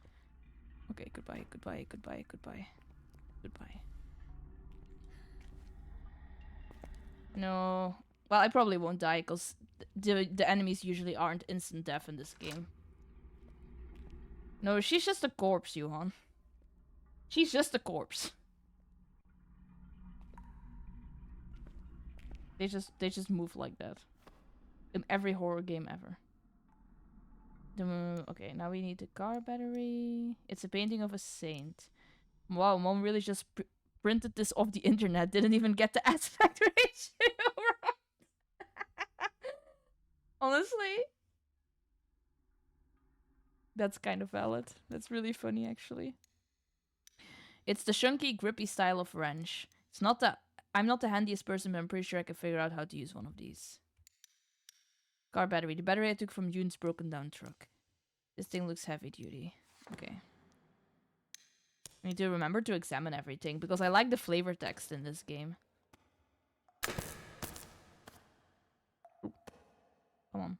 Okay, goodbye, goodbye, goodbye, goodbye. Goodbye. No. Well, I probably won't die because the enemies usually aren't instant death in this game. No, she's just a corpse, Johan. She's just a corpse. They just move like that. In every horror game ever. Okay, now we need the car battery. It's a painting of a saint. Wow, mom really just printed this off the internet. Didn't even get the aspect ratio right. Honestly. That's kind of valid. That's really funny, actually. It's the chunky, grippy style of wrench. It's not that... I'm not the handiest person, but I'm pretty sure I can figure out how to use one of these. Car battery. The battery I took from Yoon's broken down truck. This thing looks heavy duty. Okay. I need to remember to examine everything, because I like the flavor text in this game. Ooh. Come on.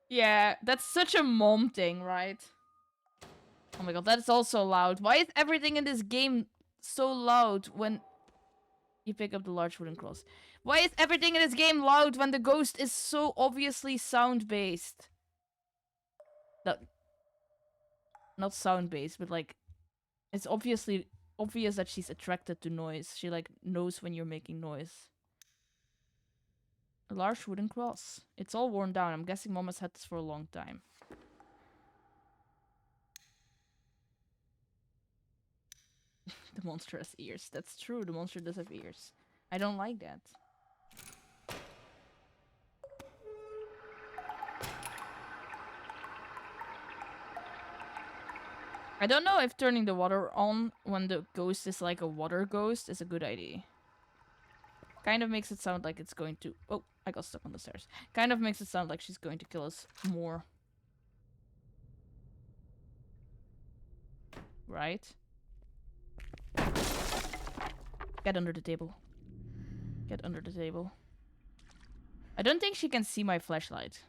Yeah, that's such a mom thing, right? Oh my god, that is also loud. Why is everything in this game so loud when you pick up the large wooden cross? Why is everything in this game loud when the ghost is so obviously sound-based? Not sound-based, but like... It's obviously obvious that she's attracted to noise. She like knows when you're making noise. A large wooden cross. It's all worn down. I'm guessing Mom has had this for a long time. The monster has ears. That's true. The monster does have ears. I don't like that. I don't know if turning the water on when the ghost is like a water ghost is a good idea. Kind of makes it sound like it's going to... Oh, I got stuck on the stairs. Kind of makes it sound like she's going to kill us more. Right? Get under the table. Get under the table. I don't think she can see my flashlight.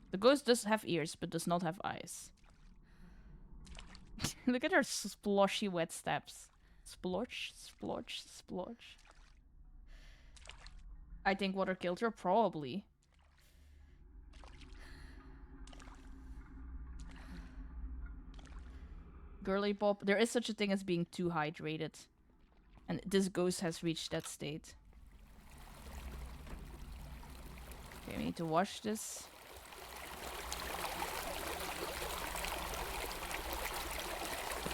The ghost does have ears, but does not have eyes. Look at her sploshy wet steps. Splotch, splotch, splotch. I think water killed her, probably. Girly pop. There is such a thing as being too hydrated. And this ghost has reached that state. Okay, we need to wash this.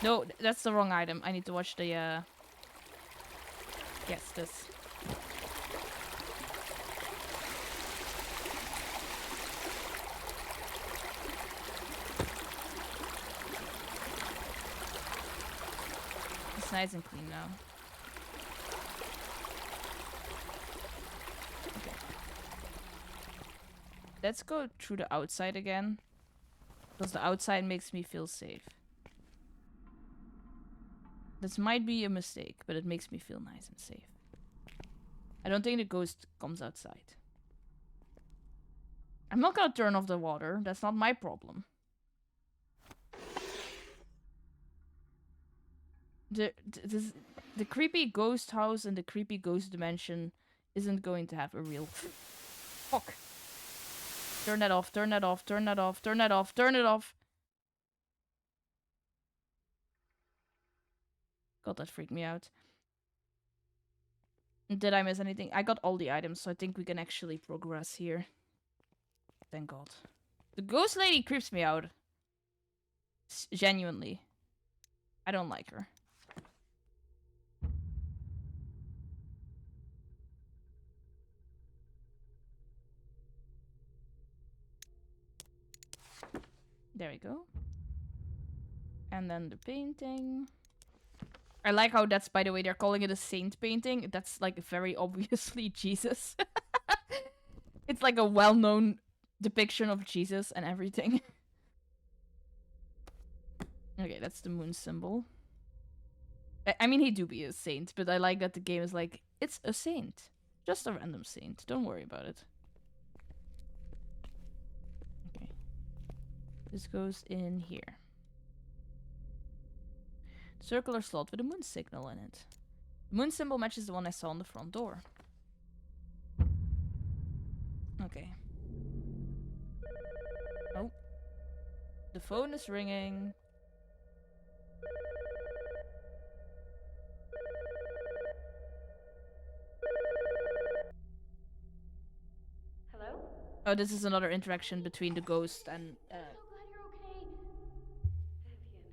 No, that's the wrong item. I need to watch the, Yes, this. It's nice and clean now. Okay. Let's go through the outside again. Because the outside makes me feel safe. This might be a mistake, but it makes me feel nice and safe. I don't think the ghost comes outside. I'm not gonna turn off the water. That's not my problem. the creepy ghost house and the creepy ghost dimension isn't going to have a real fuck. Turn that off, turn that off, turn that off, turn that off, turn it off. God, that freaked me out. Did I miss anything? I got all the items, so I think we can actually progress here. Thank God. The ghost lady creeps me out. Genuinely. I don't like her. There we go. And then the painting. I like how that's, by the way, they're calling it a saint painting. That's like very obviously Jesus. It's like a well-known depiction of Jesus and everything. Okay, that's the moon symbol. I mean, he do be a saint, but I like that the game is like, it's a saint. Just a random saint. Don't worry about it. Okay. This goes in here. Circular slot with a moon signal in it. The moon symbol matches the one I saw on the front door. Okay. Oh. The phone is ringing. Hello? Oh, this is another interaction between the ghost and So glad you're okay. Vivian,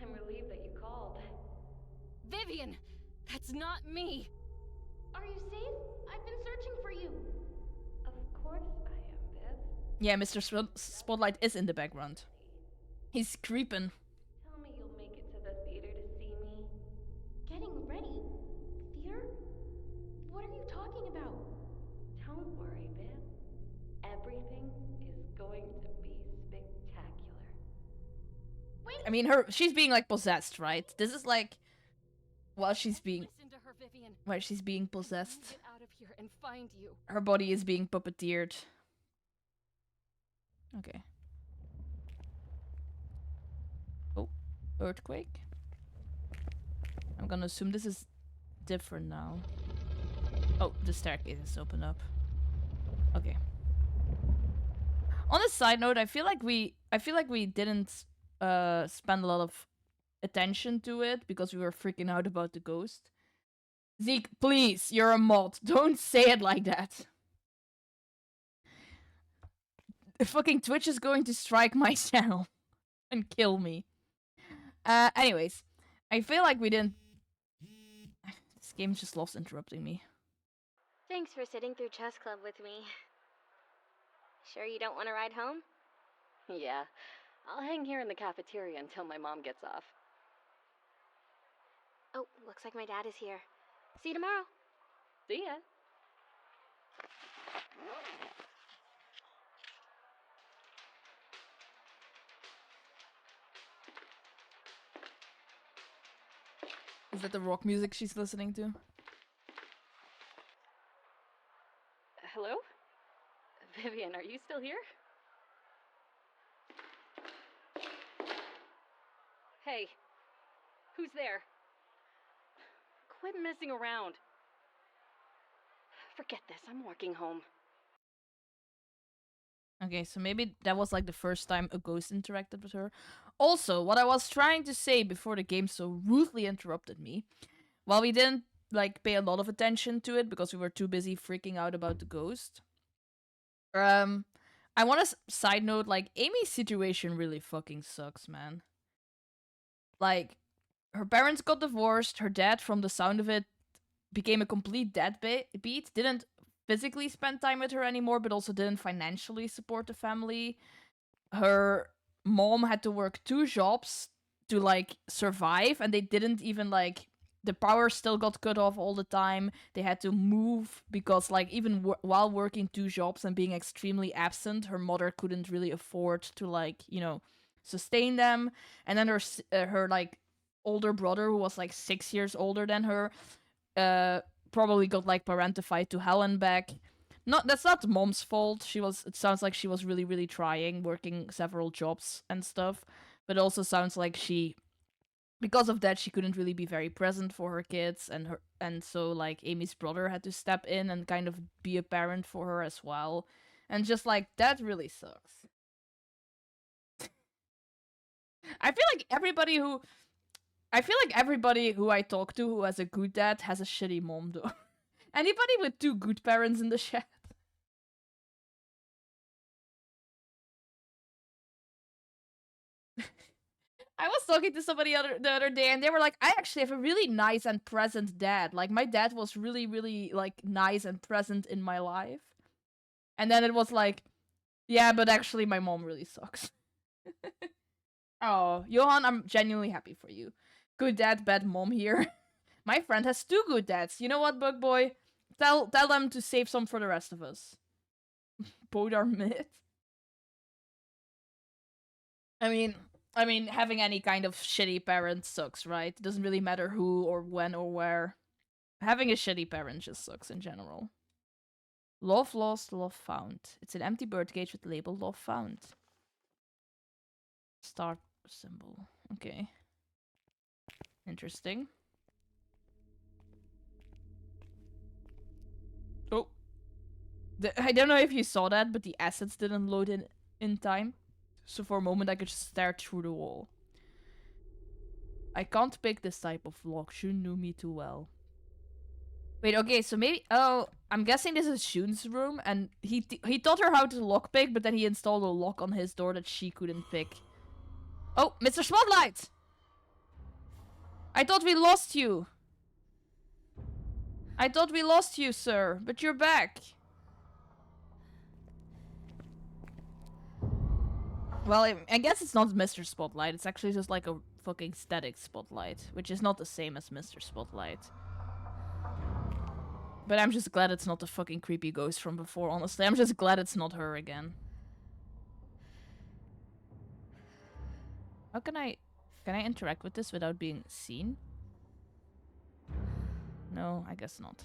I'm relieved that you called. Vivian! That's not me! Are you safe? I've been searching for you. Of course I am, Viv. yeah, Mr. Spotlight is in the background. He's creeping. Tell me you'll make it to the theater to see me. Getting ready? Theater? What are you talking about? Don't worry, Viv. Everything is going to be spectacular. Wait! I mean, she's being like possessed, right? This is like while she's being Listen to her, Vivian. possessed. Get out of here and find you. Her body is being puppeteered. Okay. Oh, earthquake. I'm gonna assume this is different now. Oh, the staircase is open up. Okay. On a side note, I feel like we didn't spend a lot of attention to it because we were freaking out about the ghost. Zeke, please, you're a mod. Don't say it like that. Fucking Twitch is going to strike my channel and kill me. Anyways, I feel like we didn't. This game just loves interrupting me. Thanks for sitting through chess club with me. Sure you don't want to ride home? Yeah, I'll hang here in the cafeteria until my mom gets off. Oh, looks like my dad is here. See you tomorrow. See ya. Is that the rock music she's listening to? Hello? Vivian, are you still here? Hey, who's there? Quit messing around. Forget this, I'm walking home. Okay, so maybe that was like the first time a ghost interacted with her. Also, what I was trying to say before the game so rudely interrupted me, while we didn't like pay a lot of attention to it because we were too busy freaking out about the ghost. I want to side note, like, Amy's situation really fucking sucks, man. Like, her parents got divorced, her dad, from the sound of it, became a complete deadbeat, didn't physically spend time with her anymore, but also didn't financially support the family. Her mom had to work 2 jobs to, like, survive, and they didn't even, like, the power still got cut off all the time. They had to move because, like, even while working 2 jobs and being extremely absent, her mother couldn't really afford to, like, you know, sustain them. And then her like, older brother, who was, like, 6 years older than her, probably got, like, parentified to hell and back. That's not mom's fault. It sounds like she was really, really trying, working several jobs and stuff. But it also sounds like she because of that, she couldn't really be very present for her kids, and so like Amy's brother had to step in and kind of be a parent for her as well, and just like that really sucks. I feel like everybody who I talk to who has a good dad has a shitty mom though. Anybody with 2 good parents in the chat? I was talking to somebody the other day, and they were like, I actually have a really nice and present dad. Like, my dad was really, really, like, nice and present in my life. And then it was like, yeah, but actually my mom really sucks. Oh, Johan, I'm genuinely happy for you. Good dad, bad mom here. My friend has 2 good dads. You know what, Bug Boy? Tell them to save some for the rest of us. Both are mid. I mean, having any kind of shitty parent sucks, right? It doesn't really matter who or when or where. Having a shitty parent just sucks in general. Love lost, love found. It's an empty birdcage with the label love found. Star symbol. Okay. Interesting. Oh. I don't know if you saw that, but the assets didn't load in time. So for a moment I could just stare through the wall. I can't pick this type of lock. Shun knew me too well. Wait, okay, so maybe... Oh, I'm guessing this is Shun's room, and he taught her how to lockpick, but then he installed a lock on his door that she couldn't pick. Oh, Mr. Spotlight! I thought we lost you. I thought we lost you, sir, but you're back. Well, I guess it's not Mr. Spotlight. It's actually just like a fucking static spotlight, which is not the same as Mr. Spotlight. But I'm just glad it's not the fucking creepy ghost from before, honestly. I'm just glad it's not her again. How can I interact with this without being seen? No, I guess not.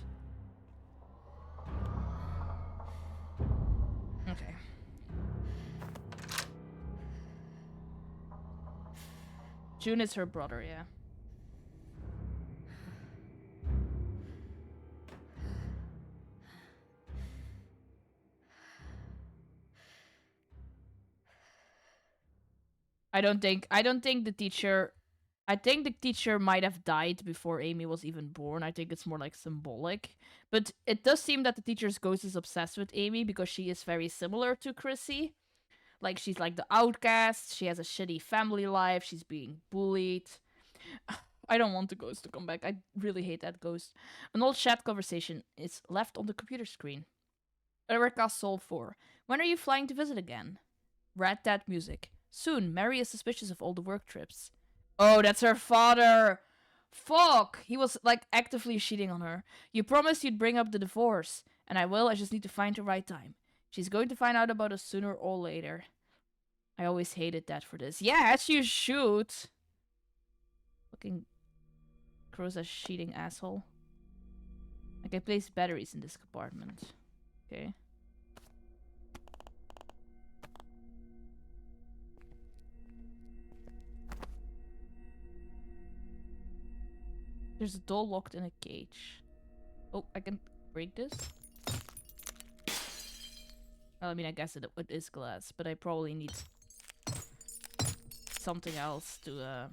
Okay. June is her brother, yeah. I don't think the teacher... I think the teacher might have died before Amy was even born. I think it's more like symbolic. But it does seem that the teacher's ghost is obsessed with Amy because she is very similar to Chrissy. Like, she's like the outcast, she has a shitty family life, she's being bullied. I don't want the ghost to come back. I really hate that ghost. An old chat conversation is left on the computer screen. Erica Soul 4. When are you flying to visit again? Rat Dad music. Soon, Mary is suspicious of all the work trips. Oh, that's her father! Fuck! He was, like, actively cheating on her. You promised you'd bring up the divorce. And I will, I just need to find the right time. She's going to find out about us sooner or later. I always hated that for this. Yeah, as you should! Fucking... Crow's a cheating asshole. I can place batteries in this compartment. Okay. There's a doll locked in a cage. Oh, I can break this? Well, I mean, I guess it is glass, but I probably need something else to,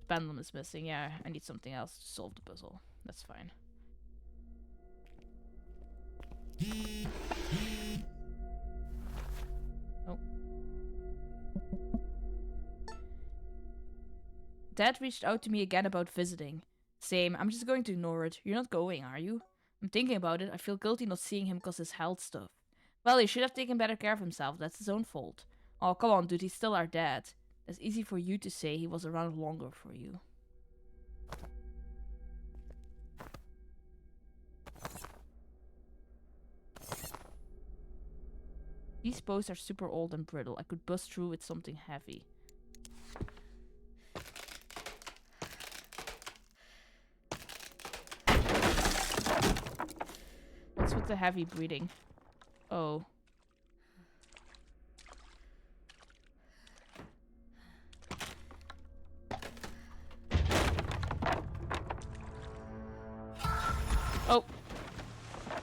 pendulum is missing. Yeah, I need something else to solve the puzzle. That's fine. Oh. Dad reached out to me again about visiting. Same, I'm just going to ignore it. You're not going, are you? I'm thinking about it. I feel guilty not seeing him because his health stuff. Well, he should have taken better care of himself. That's his own fault. Oh, come on, dude. He's still our dad. It's easy for you to say. He was around longer for you. These posts are super old and brittle. I could bust through with something heavy. What's with the heavy breathing? Oh. Oh.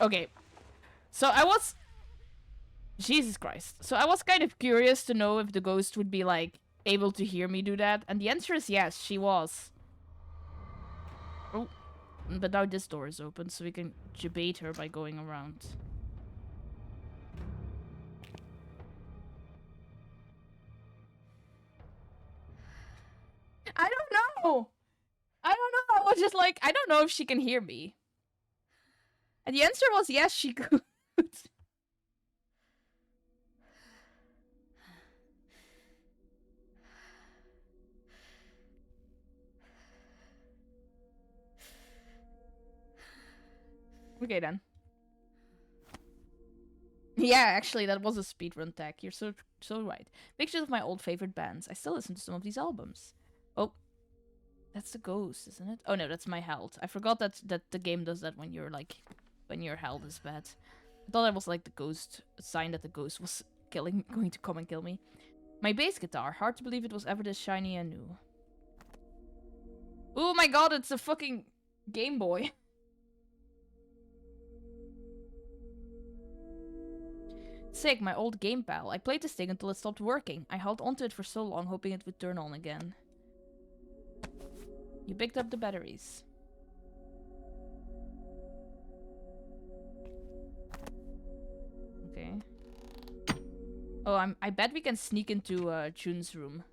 Okay. So I was... Jesus Christ. So I was kind of curious to know if the ghost would be, like, able to hear me do that. And the answer is yes, she was. Oh. But now this door is open, so we can debate her by going around. I don't know! I don't know! I was just like, I don't know if she can hear me. And the answer was yes, she could. Okay then. Yeah, actually, that was a speedrun tag. You're so right. Pictures of my old favorite bands. I still listen to some of these albums. Oh, that's the ghost, isn't it? Oh no, that's my health. I forgot that the game does that when you're like, when your health is bad. I thought that was like the ghost, a sign that the ghost was going to come and kill me. My bass guitar. Hard to believe it was ever this shiny and new. Oh my god, it's a fucking Game Boy. Sick, my old game pal. I played this thing until it stopped working. I held onto it for so long, hoping it would turn on again. You picked up the batteries. Okay. Oh, I bet we can sneak into June's room.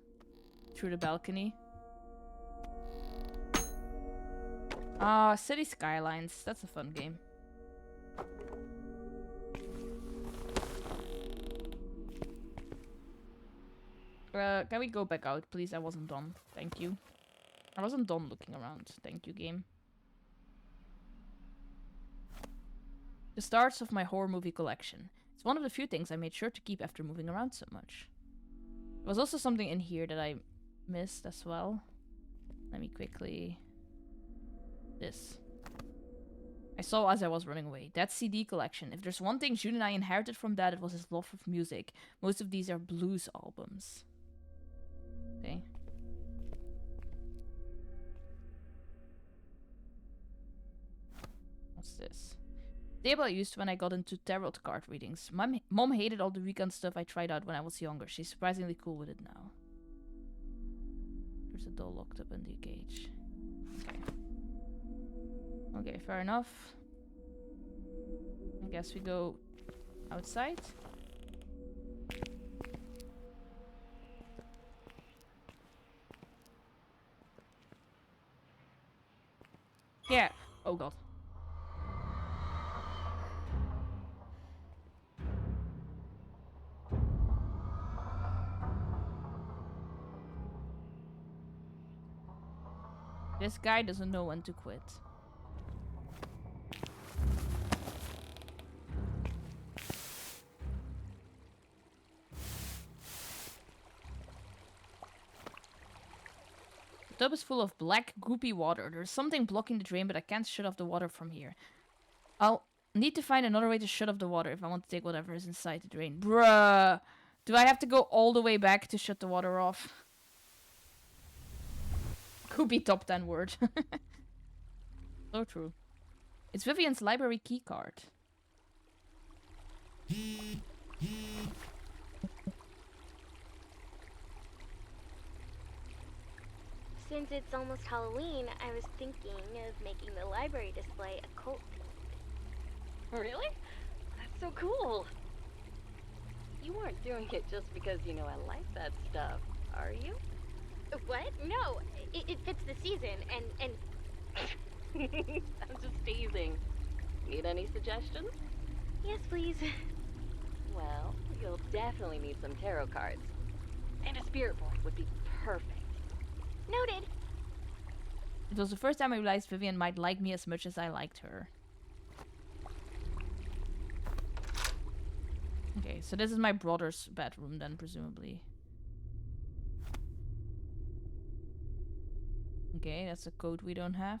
Through the balcony. Ah, City Skylines. That's a fun game. Can we go back out, please? I wasn't done. Thank you. I wasn't done looking around. Thank you, game. The starts of my horror movie collection. It's one of the few things I made sure to keep after moving around so much. There was also something in here that I missed as well. Let me quickly... This. I saw as I was running away. That CD collection. If there's one thing June and I inherited from that, it was his love of music. Most of these are blues albums. Okay. What's this? Table I used when I got into tarot card readings. Mom hated all the weekend stuff I tried out when I was younger. She's surprisingly cool with it now. There's a doll locked up in the cage. Okay. Okay, fair enough. I guess we go outside. Yeah. Oh god. This guy doesn't know when to quit. The tub is full of black, goopy water. There's something blocking the drain, but I can't shut off the water from here. I'll need to find another way to shut off the water if I want to take whatever is inside the drain. Bruh! Do I have to go all the way back to shut the water off? Could be top 10 word. So true. It's Vivian's library keycard. Since it's almost Halloween, I was thinking of making the library display a cult. Really? That's so cool. You aren't doing it just because you know I like that stuff, are you? What? No, it fits the season, and I'm just teasing. Need any suggestions? yes, please. Well, you'll definitely need some tarot cards. And a spirit board would be perfect. Noted. It was the first time I realized Vivian might like me as much as I liked her. Okay, so this is my brother's bedroom then, presumably. Okay, that's a code we don't have.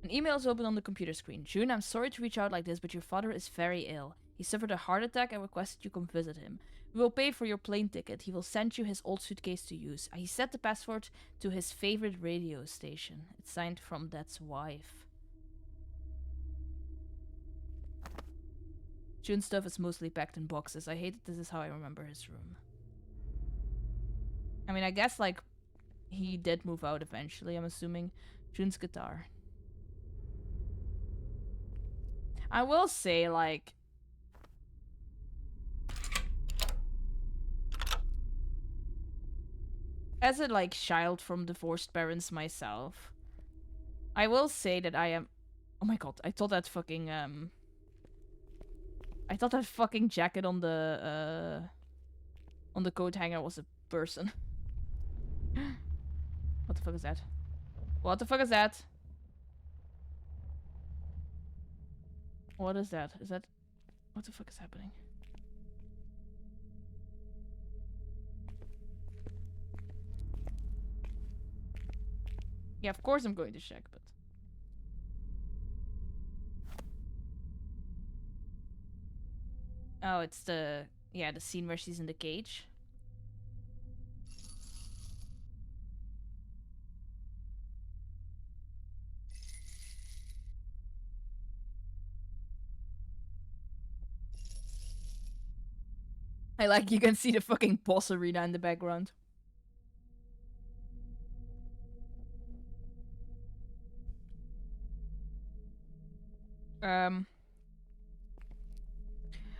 An email is open on the computer screen. June, I'm sorry to reach out like this, but your father is very ill. He suffered a heart attack and requested you come visit him. We will pay for your plane ticket. He will send you his old suitcase to use. He set the password to his favorite radio station. It's signed from Dad's wife. June's stuff is mostly packed in boxes. I hate that this is how I remember his room. I mean, I guess, like, he did move out eventually, I'm assuming. June's guitar. I will say, like... as a, like, child from divorced parents myself, I will say that I am... oh my god, I thought that fucking, I thought that fucking jacket on the coat hanger was a person. What the fuck is that? What the fuck is that? What is that? Is that... what the fuck is happening? Yeah, of course I'm going to check, but... oh, it's the... yeah, the scene where she's in the cage. I like you can see the fucking boss arena in the background.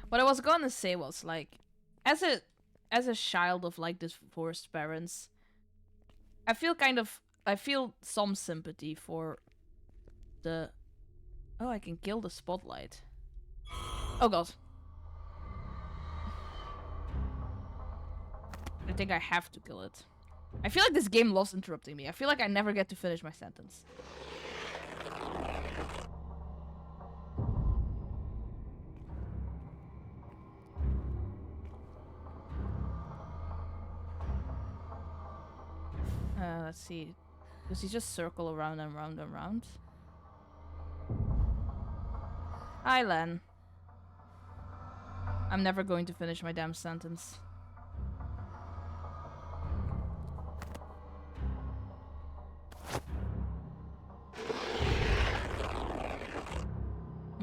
What I was gonna say was, like, as a child of, like, divorced parents, I feel some sympathy for the... oh, I can kill the spotlight. Oh god. I think I have to kill it. I feel like this game loves interrupting me. I feel like I never get to finish my sentence. Let's see. Does he just circle around and round and round? Hi, Len. I'm never going to finish my damn sentence.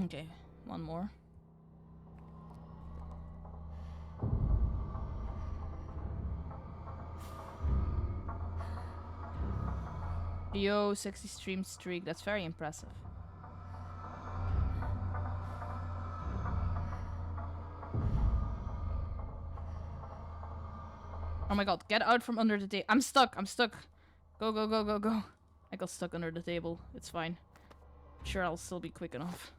Okay, one more. Yo, 60 stream streak. That's very impressive. Oh my god, get out from under the table. I'm stuck. I'm stuck. Go, go, go, go, go. I got stuck under the table. It's fine. Sure, I'll still be quick enough.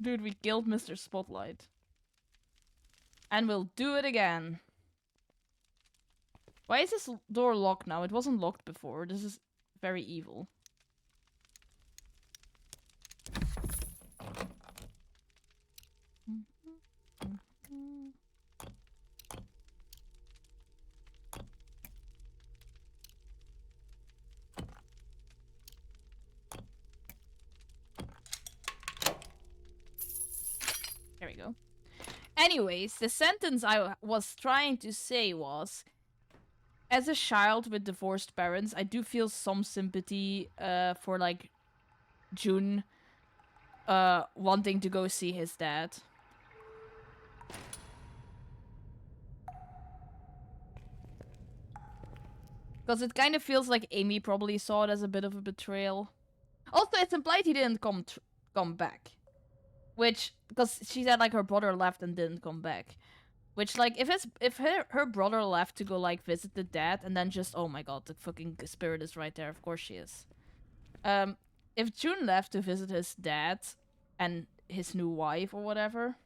Dude, we killed Mr. Spotlight. And we'll do it again. Why is this door locked now? It wasn't locked before. This is very evil. There we go. Anyways, the sentence I was trying to say was, as a child with divorced parents, I do feel some sympathy for, like, June wanting to go see his dad. Because it kind of feels like Amy probably saw it as a bit of a betrayal. Also, it's implied he didn't come back. Which, because she said, like, her brother left and didn't come back. Which, like, if her brother left to go, like, visit the dad and then just, oh my god, the fucking spirit is right there, of course she is. If June left to visit his dad and his new wife or whatever,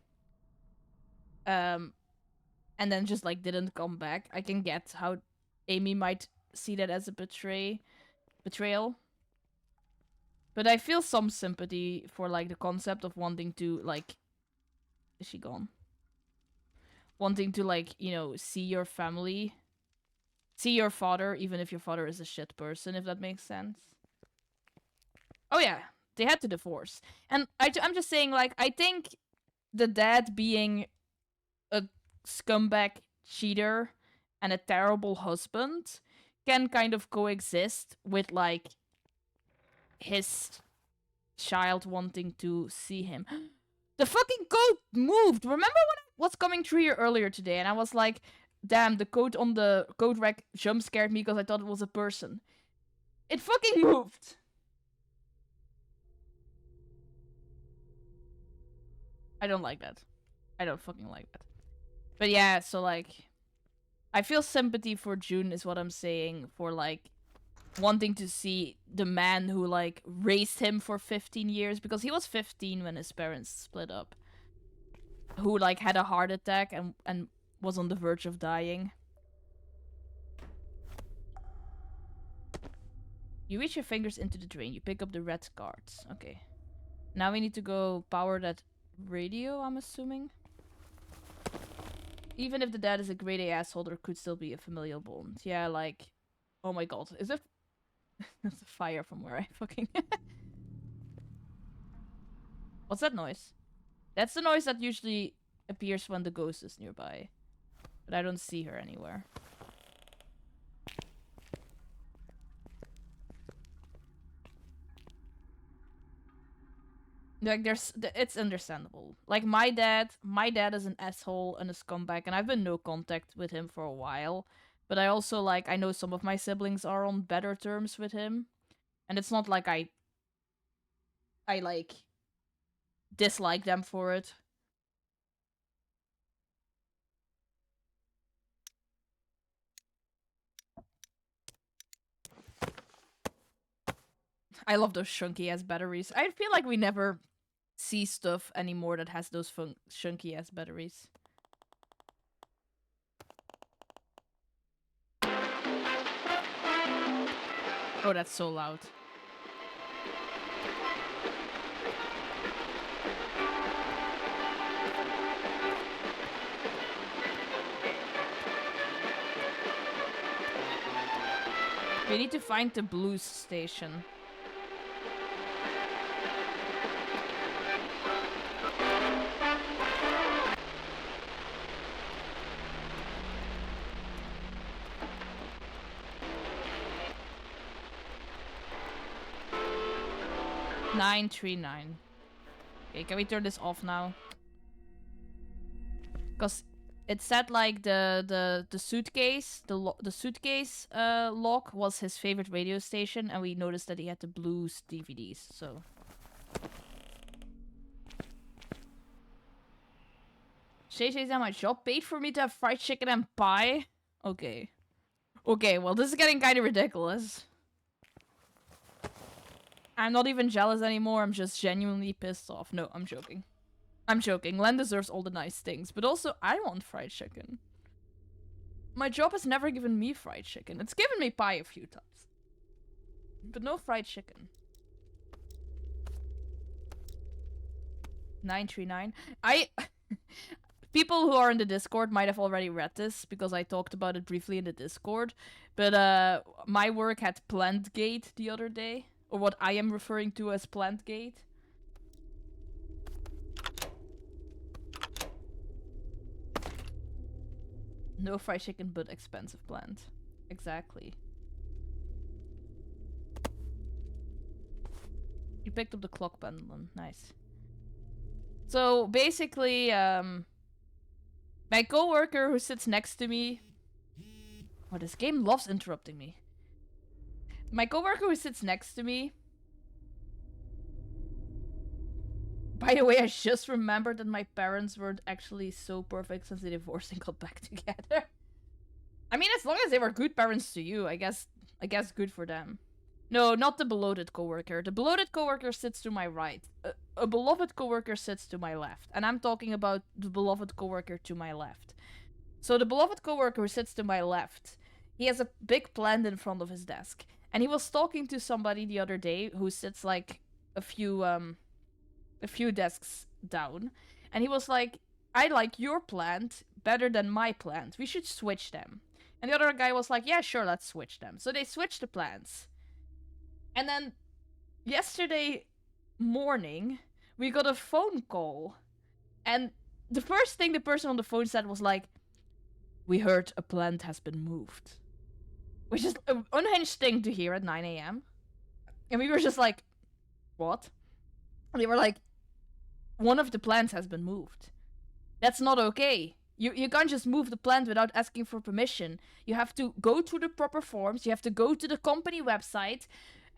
and then just, like, didn't come back, I can get how Amy might see that as a betrayal. But I feel some sympathy for, like, the concept of wanting to, like... Is she gone? Wanting to, like, you know, see your family. See your father, even if your father is a shit person, if that makes sense. Oh yeah, they had to divorce. And I'm just saying, like, I think the dad being a scumbag cheater and a terrible husband can kind of coexist with, like, his child wanting to see him. The fucking code moved! Remember when I was coming through here earlier today and I was like, damn, the code on the code rec jump scared me because I thought it was a person. It fucking moved! I don't like that. I don't fucking like that. But yeah, so like, I feel sympathy for June is what I'm saying, for like wanting to see the man who like raised him for 15 years, because he was 15 when his parents split up, who like had a heart attack and was on the verge of dying. You reach your fingers into the drain. You pick up the red cards. Okay. Now we need to go power that radio, I'm assuming. Even if the dad is a grade A asshole, there could still be a familial bond. Yeah, like... Oh my god. Is it... There's a fire from where I fucking... What's that noise? That's the noise that usually appears when the ghost is nearby. But I don't see her anywhere. Like, it's understandable. Like, my dad is an asshole and a scumbag, and I've been no contact with him for a while. But I also, like, I know some of my siblings are on better terms with him. And it's not like I like, dislike them for it. I love those chunky-ass batteries. I feel like we never see stuff anymore that has those chunky-ass batteries. Oh, that's so loud. We need to find the blues station. $939. Okay, can we turn this off now? Because it said like the suitcase, the suitcase lock was his favorite radio station, and we noticed that he had the blues DVDs. So Shay says that my job paid for me to have fried chicken and pie. Okay. Okay, well this is getting kind of ridiculous. I'm not even jealous anymore, I'm just genuinely pissed off. No, I'm joking. I'm joking. Len deserves all the nice things, but also I want fried chicken. My job has never given me fried chicken. It's given me pie a few times. But no fried chicken. 939. People who are in the Discord might have already read this, because I talked about it briefly in the Discord. But my work had Plantgate the other day. Or what I am referring to as Plantgate. No fried chicken, but expensive plant. Exactly. You picked up the clock pendulum. Nice. So, basically, my coworker who sits next to me... Oh, this game loves interrupting me. My coworker who sits next to me... By the way, I just remembered that my parents weren't actually so perfect since they divorced and got back together. I mean, as long as they were good parents to you, I guess good for them. No, not the bloated coworker. The bloated coworker sits to my right. A beloved coworker sits to my left. And I'm talking about the beloved coworker to my left. So the beloved coworker who sits to my left, he has a big plant in front of his desk. And he was talking to somebody the other day who sits like a few desks down. And he was like, I like your plant better than my plant. We should switch them. And the other guy was like, yeah, sure, let's switch them. So they switched the plants. And then yesterday morning, we got a phone call. And the first thing the person on the phone said was like, we heard a plant has been moved. Which is an unhinged thing to hear at 9 a.m. And we were just like, what? And they were like, one of the plants has been moved. That's not okay. You can't just move the plant without asking for permission. You have to go through the proper forms. You have to go to the company website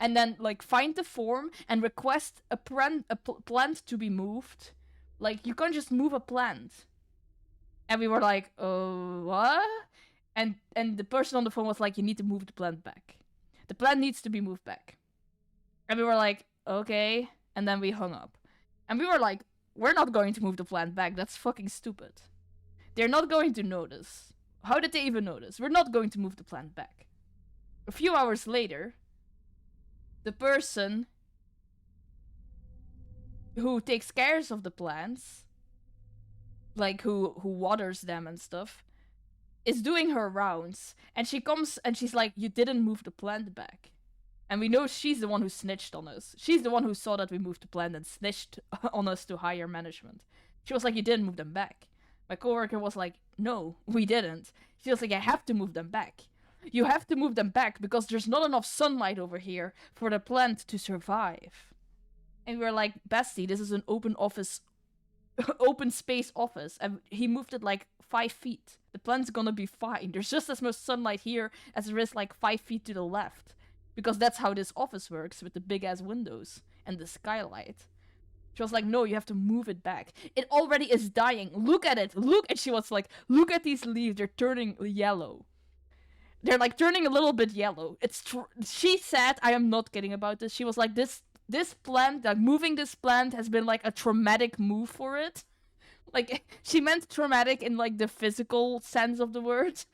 and then like find the form and request a plant to be moved. Like, you can't just move a plant. And we were like, oh, what? And the person on the phone was like, you need to move the plant back. The plant needs to be moved back. And we were like, okay. And then we hung up. And we were like, we're not going to move the plant back. That's fucking stupid. They're not going to notice. How did they even notice? We're not going to move the plant back. A few hours later, the person who takes care of the plants, like who waters them and stuff, is doing her rounds. And she comes and she's like, you didn't move the plant back. And we know she's the one who snitched on us. She's the one who saw that we moved the plant and snitched on us to higher management. She was like, you didn't move them back. My coworker was like, no, we didn't. She was like, I have to move them back. You have to move them back because there's not enough sunlight over here for the plant to survive. And we were like, bestie, this is an open office, open space office. And he moved it like 5 feet. The plant's gonna be fine. There's just as much sunlight here as there is like 5 feet to the left. Because that's how this office works with the big ass windows and the skylight. She was like, no, you have to move it back. It already is dying. Look at it. Look. And she was like, look at these leaves. They're turning yellow. They're like turning a little bit yellow. She said, I am not kidding about this. She was like, this plant, like moving this plant has been like a traumatic move for it. Like, she meant traumatic in like the physical sense of the word.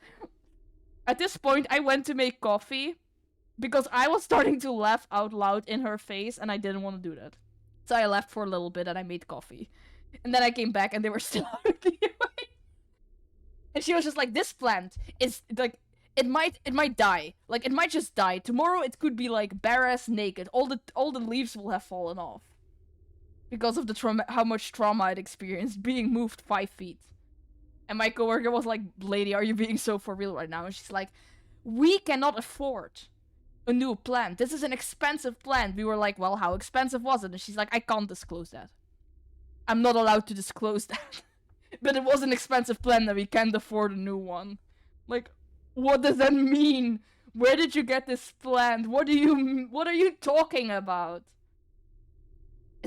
At this point, I went to make coffee because I was starting to laugh out loud in her face and I didn't want to do that. So I left for a little bit and I made coffee. And then I came back and they were still arguing. And she was just like, this plant is like, it might die. Like, it might just die. Tomorrow it could be like bare ass naked. All the leaves will have fallen off. Because of the trauma, how much trauma it experienced being moved 5 feet. And my coworker was like, lady, are you being so for real right now? And she's like, we cannot afford a new plant. This is an expensive plant. We were like, well, how expensive was it? And she's like, I can't disclose that. I'm not allowed to disclose that. But it was an expensive plant and we can't afford a new one. Like, what does that mean? Where did you get this plant? What are you talking about?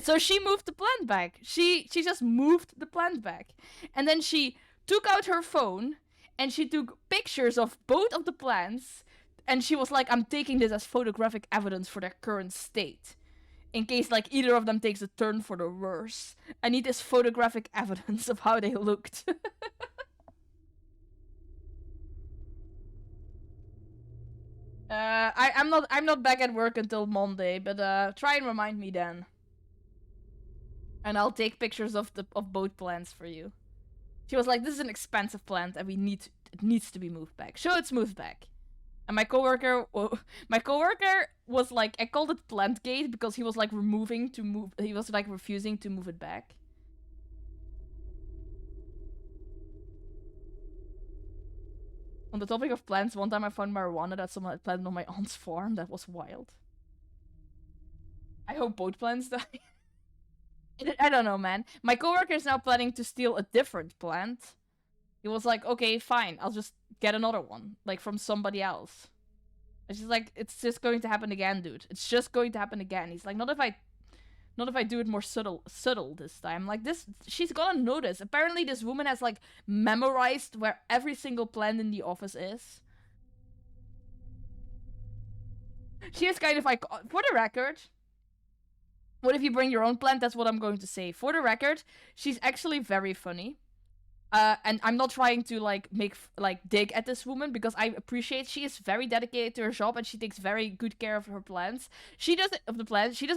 So she moved the plant back. She just moved the plant back. And then she took out her phone and she took pictures of both of the plants. And she was like, I'm taking this as photographic evidence for their current state. In case, like, either of them takes a turn for the worse. I need this photographic evidence of how they looked. I'm not back at work until Monday, but try and remind me then. And I'll take pictures of both plants for you. She was like, this is an expensive plant and it needs to be moved back. So it's moved back. And my coworker was like, I called it Plantgate because he was like he was like refusing to move it back. On the topic of plants, one time I found marijuana that someone had planted on my aunt's farm. That was wild. I hope both plants die. I don't know, man. My coworker is now planning to steal a different plant. He was like, okay, fine, I'll just get another one, like from somebody else. It's just like, it's just going to happen again, dude. It's just going to happen again. He's like, not if I do it more subtle this time. Like, she's gonna notice. Apparently this woman has like memorized where every single plant in the office is. She is kind of like, for the record, what if you bring your own plant? That's what I'm going to say. For the record, she's actually very funny. And I'm not trying to like dig at this woman because I appreciate she is very dedicated to her job and she takes very good care of her plants. She doesn't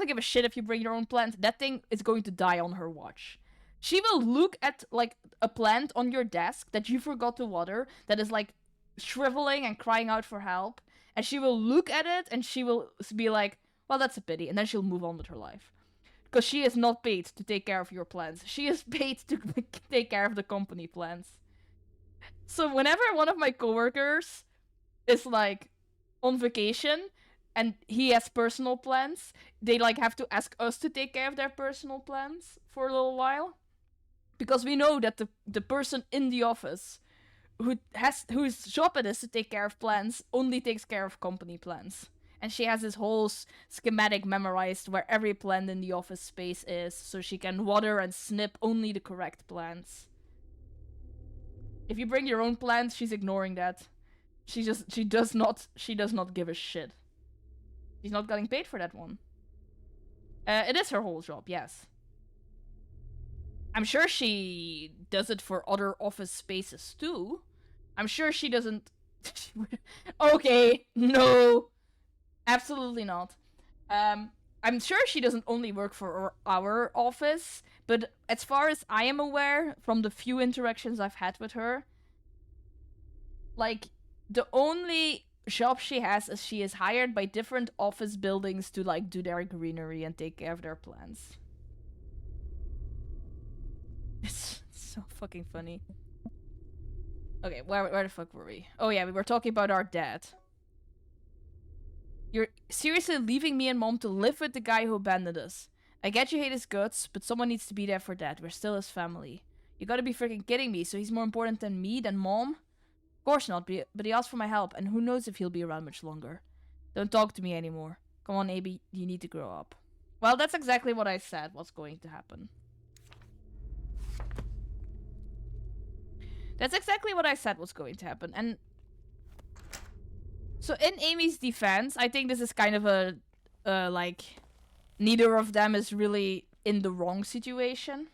give a shit if you bring your own plant. That thing is going to die on her watch. She will look at like a plant on your desk that you forgot to water that is like shriveling and crying out for help, and she will look at it and she will be like, well, that's a pity, and then she'll move on with her life. Because she is not paid to take care of your plants. She is paid to take care of the company plants. So whenever one of my coworkers is like on vacation and he has personal plans, they like have to ask us to take care of their personal plans for a little while. Because we know that the person in the office whose job it is to take care of plans only takes care of company plans. And she has this whole schematic memorized where every plant in the office space is, so she can water and snip only the correct plants. If you bring your own plants, she's ignoring that. She does not give a shit. She's not getting paid for that one. It is her whole job, yes. I'm sure she does it for other office spaces too. I'm sure she doesn't... Okay, no. Absolutely not. I'm sure she doesn't only work for our office, but as far as I am aware, from the few interactions I've had with her, like, the only job she has is she is hired by different office buildings to, like, do their greenery and take care of their plants. It's so fucking funny. Okay, where the fuck were we? Oh yeah, we were talking about our dad. You're seriously leaving me and Mom to live with the guy who abandoned us. I get you hate his guts, but someone needs to be there for Dad. We're still his family. You gotta be freaking kidding me, so he's more important than me, than Mom? Of course not, but he asked for my help, and who knows if he'll be around much longer. Don't talk to me anymore. Come on, Abby, you need to grow up. Well, that's exactly what I said was going to happen. That's exactly what I said was going to happen, and... So in Amy's defense, I think this is kind of a, like, neither of them is really in the wrong situation.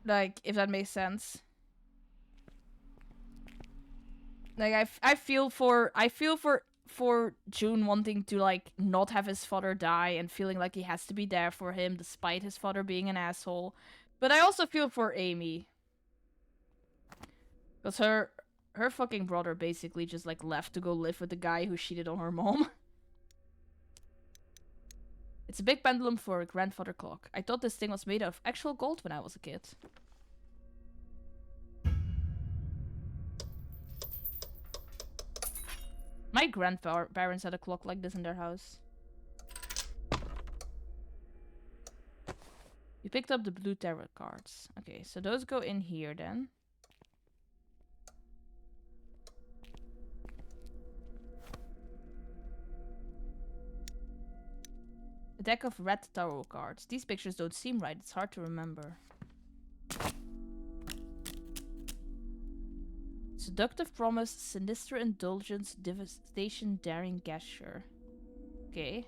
Like, if that makes sense. Like, I feel for June wanting to, like, not have his father die and feeling like he has to be there for him despite his father being an asshole. But I also feel for Amy. Because her fucking brother basically just, like, left to go live with the guy who cheated on her mom. It's a big pendulum for a grandfather clock. I thought this thing was made out of actual gold when I was a kid. My grandparents had a clock like this in their house. You picked up the blue tarot cards. Okay, so those go in here then. A deck of red tarot cards. These pictures don't seem right. It's hard to remember. Seductive promise, sinister indulgence, devastation, daring gesture. Okay.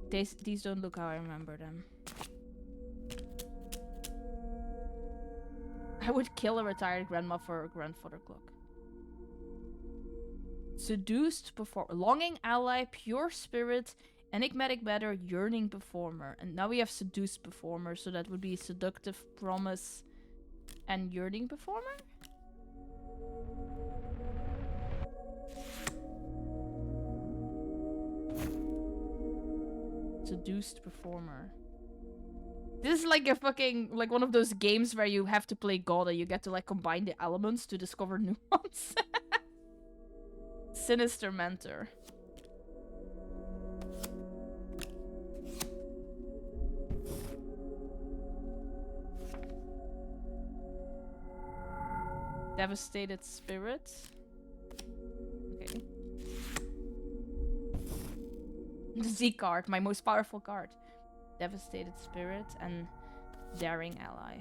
These don't look how I remember them. I would kill a retired grandma for a grandfather clock. Seduced performer, longing ally, pure spirit, enigmatic matter, yearning performer. And now we have seduced performer, so that would be seductive promise and yearning performer? Seduced performer. This is like a fucking, like one of those games where you have to play God and you get to like combine the elements to discover new ones. Sinister mentor. Devastated spirit. Okay. The Z card, my most powerful card. Devastated spirit and daring ally.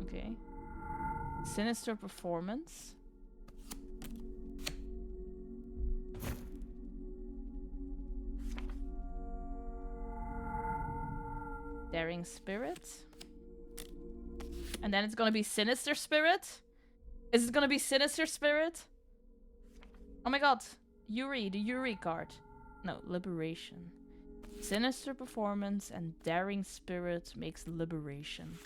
Okay. Sinister performance. Daring spirit. And then it's gonna be sinister spirit. Is it gonna be sinister spirit? Oh my god. Yuri, the Yuri card. No, liberation. Sinister performance and daring spirit makes liberation.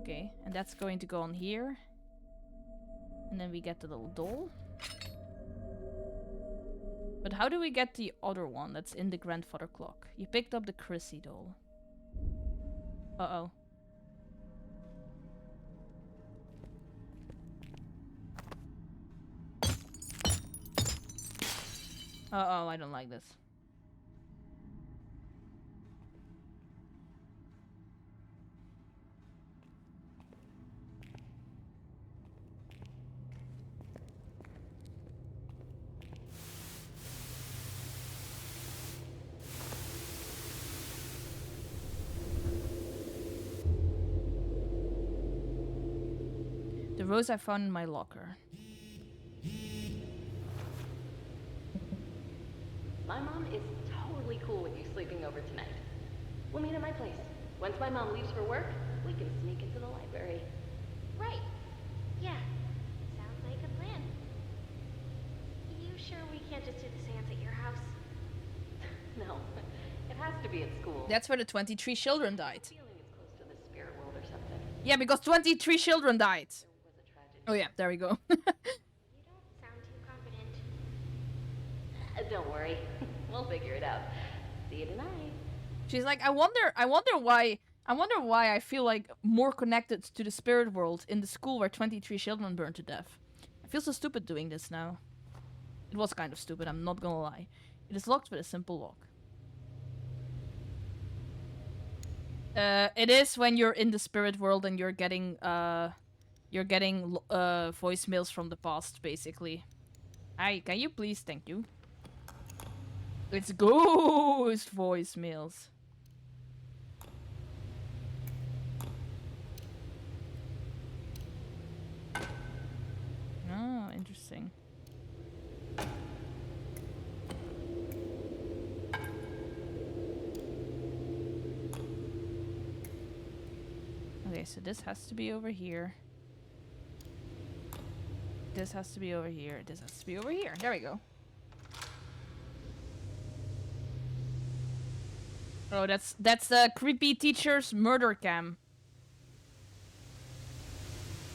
Okay, and that's going to go on here. And then we get the little doll. But how do we get the other one that's in the grandfather clock? You picked up the Chrissy doll. Uh-oh. Uh-oh, I don't like this. The rose I found in my locker. My mom is totally cool with you sleeping over tonight. We'll meet at my place. Once my mom leaves for work, we can sneak into the library. Right. Yeah. Sounds like a plan. You sure we can't just do the seance at your house? No, it has to be at school. That's where the 23 children died. Feeling it's close to the spirit world or something. Yeah, because 23 children died. There was a tragedy. Oh yeah, there we go. You don't sound too confident. Don't worry, we'll figure it out. See you tonight. She's like, I wonder why I feel like more connected to the spirit world in the school where 23 children burned to death. I feel so stupid doing this now. It was kind of stupid, I'm not gonna lie. It is locked with a simple lock. It is when you're in the spirit world and you're getting voicemails from the past, basically. Hi, can you please? Thank you. It's ghost voicemails. Oh, interesting. Okay, so this has to be over here. This has to be over here. This has to be over here. There we go. Oh, that's the creepy teacher's murder cam.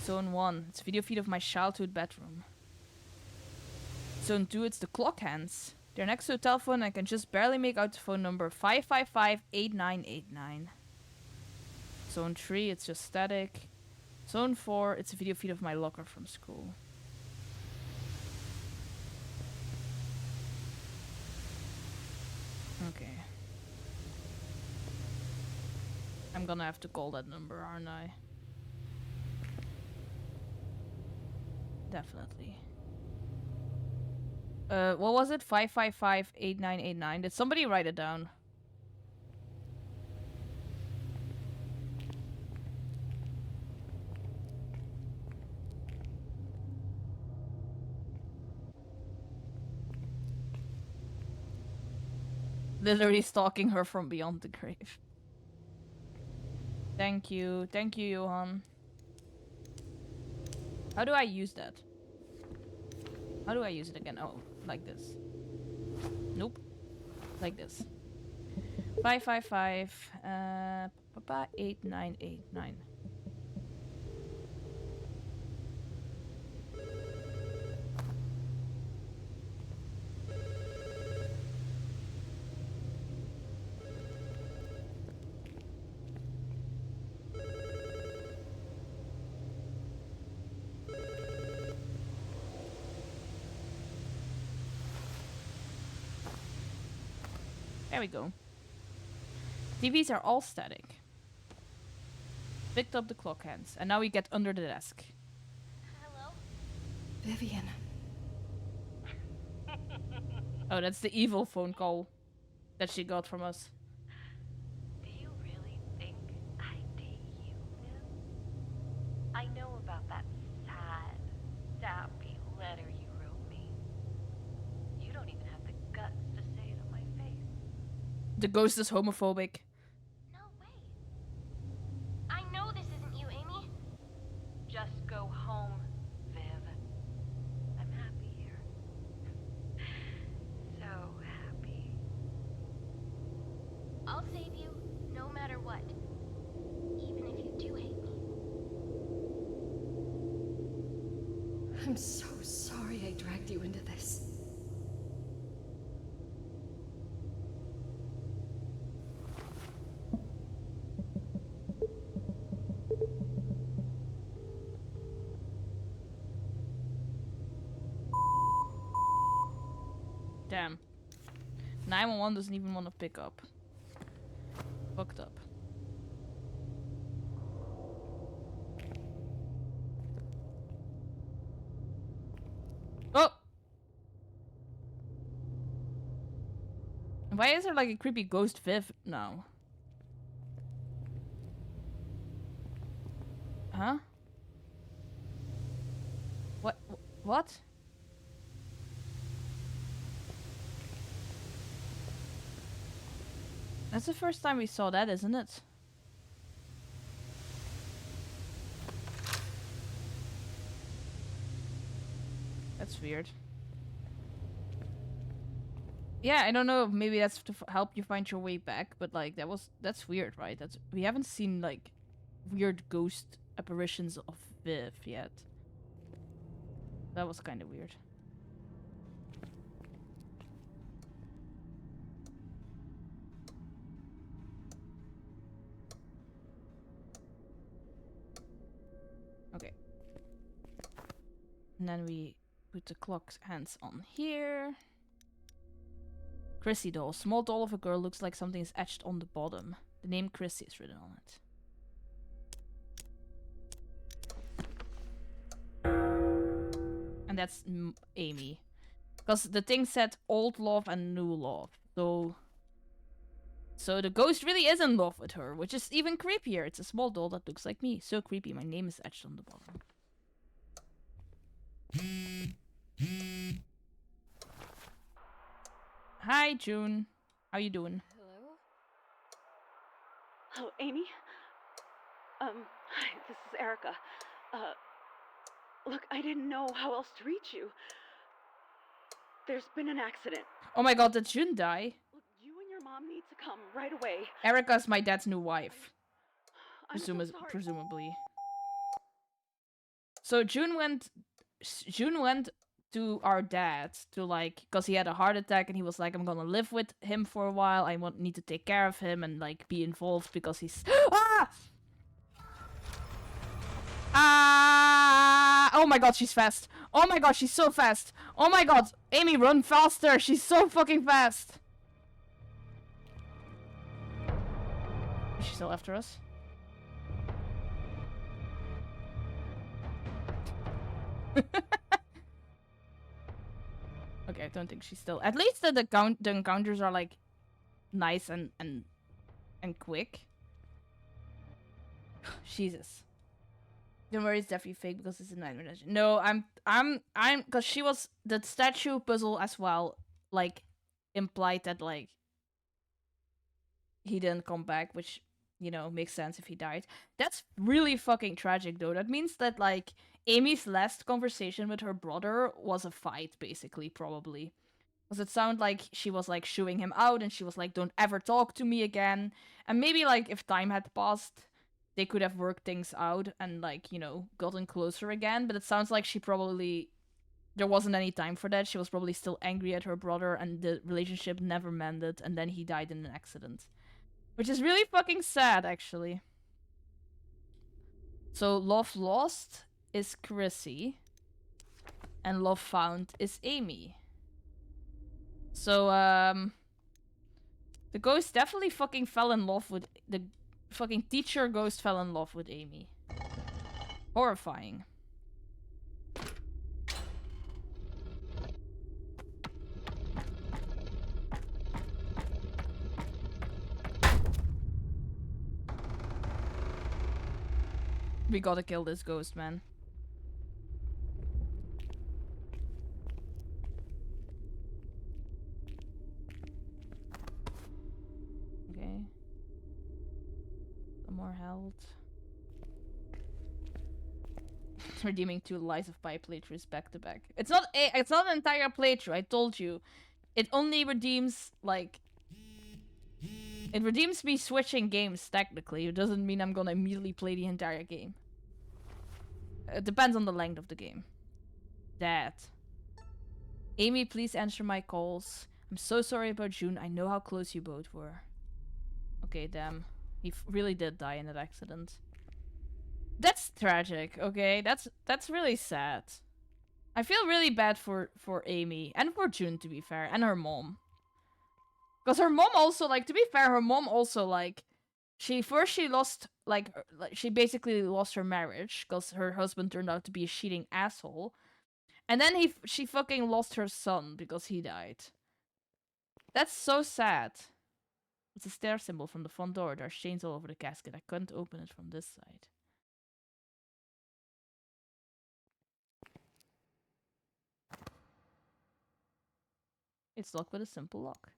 Zone 1. It's a video feed of my childhood bedroom. Zone 2, it's the clock hands. They're next to a telephone. I can just barely make out the phone number 555-8989. Zone 3, it's just static. Zone 4, it's a video feed of my locker from school. Okay. I'm gonna have to call that number, aren't I? Definitely. What was it? 555-8989. Did somebody write it down? Literally stalking her from beyond the grave. Thank you, Johan. How do I use that? How do I use it again? Oh, like this. Nope. Like this. 555-8989. There we go. TVs are all static. Picked up the clock hands, and now we get under the desk. Hello? Vivian. Oh, that's the evil phone call that she got from us. Do you really think I date you, Viv? I know about that sad, sappy letter you wrote me. You don't even have the guts to say it on my face. The ghost is homophobic. No way. I know this isn't you, Amy. Just go home, Viv. I'm happy here. So happy. I'll save you. I'm so sorry I dragged you into this. Damn. 911 doesn't even want to pick up. Fucked up. Oh! Why is there like a creepy ghost Viv now? Huh? What? What? That's the first time we saw that, isn't it? That's weird. Yeah, I don't know if maybe that's to help you find your way back, but like that's weird, right? We haven't seen like weird ghost apparitions of Viv yet. That was kind of weird. Okay. And then we put the clock's hands on here. Chrissy doll. Small doll of a girl, looks like something is etched on the bottom. The name Chrissy is written on it. And that's Amy. Because the thing said old love and new love. So the ghost really is in love with her, which is even creepier. It's a small doll that looks like me. So creepy. My name is etched on the bottom. Hi, June. How you doing? Hello? Oh, Amy? Hi, this is Erica. Look, I didn't know how else to reach you. There's been an accident. Oh my god, did June die? Look, you and your mom need to come right away. Erica's my dad's new wife. I'm so sorry. Presumably. So June went to our dad to like, because he had a heart attack and he was like, I'm gonna live with him for a while. I need to take care of him and like be involved because he's oh my god, she's fast. Oh my god, she's so fast. Oh my god, Amy, run faster. She's so fucking fast. Is she still after us? Okay, I don't think she's still. At least the encounters are like nice and quick. Jesus. Don't worry, it's definitely fake because it's a nightmare. No, I'm because she was the statue puzzle as well. Like implied that like he didn't come back, which you know makes sense if he died. That's really fucking tragic, though. That means that like Amy's last conversation with her brother was a fight, basically, probably. Because it sounded like she was like shooing him out and she was like, don't ever talk to me again. And maybe like if time had passed, they could have worked things out and like, you know, gotten closer again. But it sounds like she probably, there wasn't any time for that. She was probably still angry at her brother and the relationship never mended. And then he died in an accident. Which is really fucking sad, actually. So love lost is Chrissy. And love found is Amy. So, the ghost definitely fucking fell in love with... The fucking teacher ghost fell in love with Amy. Horrifying. We gotta kill this ghost, man. Okay. Some more health. Redeeming 2 Lies of Pi playthroughs back to back. It's not an entire playthrough, I told you. It only redeems like it redeems me switching games technically. It doesn't mean I'm gonna immediately play the entire game. It depends on the length of the game. Dad. Amy, please answer my calls. I'm so sorry about June. I know how close you both were. Okay, damn. He really did die in that accident. That's tragic, okay? That's really sad. I feel really bad for Amy. And for June, to be fair. And her mom. Because her mom also, like, to be fair, her mom also, like... She lost, like, she basically lost her marriage. Because her husband turned out to be a cheating asshole. And then she fucking lost her son because he died. That's so sad. It's a stair symbol from the front door. There's chains all over the casket. I couldn't open it from this side. It's locked with a simple lock.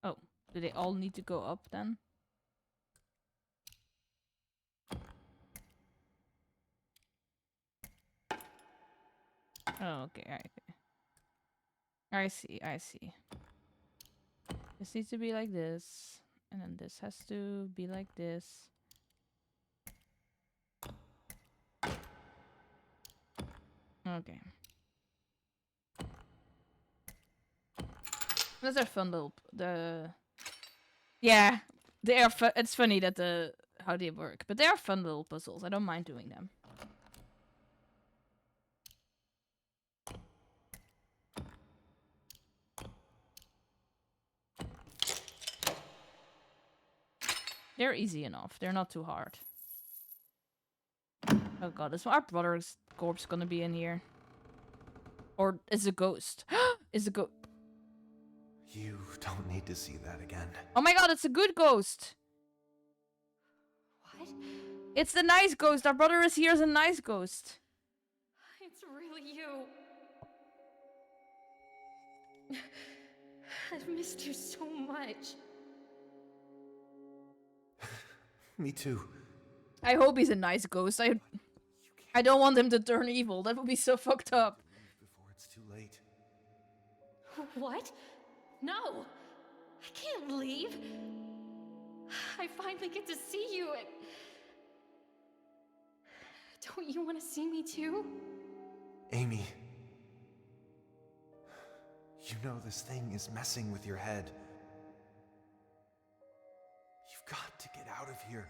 Oh, do they all need to go up then? Oh, okay, okay. I see, I see. This needs to be like this. And then this has to be like this. Okay. Those are fun little... Yeah, they are it's funny that how they work. But they are fun little puzzles. I don't mind doing them. They're easy enough. They're not too hard. Oh god, is our brother's corpse gonna be in here? Or is a ghost? Is a ghost? You don't need to see that again. Oh my god, it's a good ghost! What? It's the nice ghost! Our brother is here as a nice ghost! It's really you. I've missed you so much. Me too. I hope he's a nice ghost. I don't want him to turn evil. That would be so fucked up. Before it's too late. What? No! I can't leave! I finally get to see you and... Don't you want to see me too? Amy. You know this thing is messing with your head. You've got to get out of here.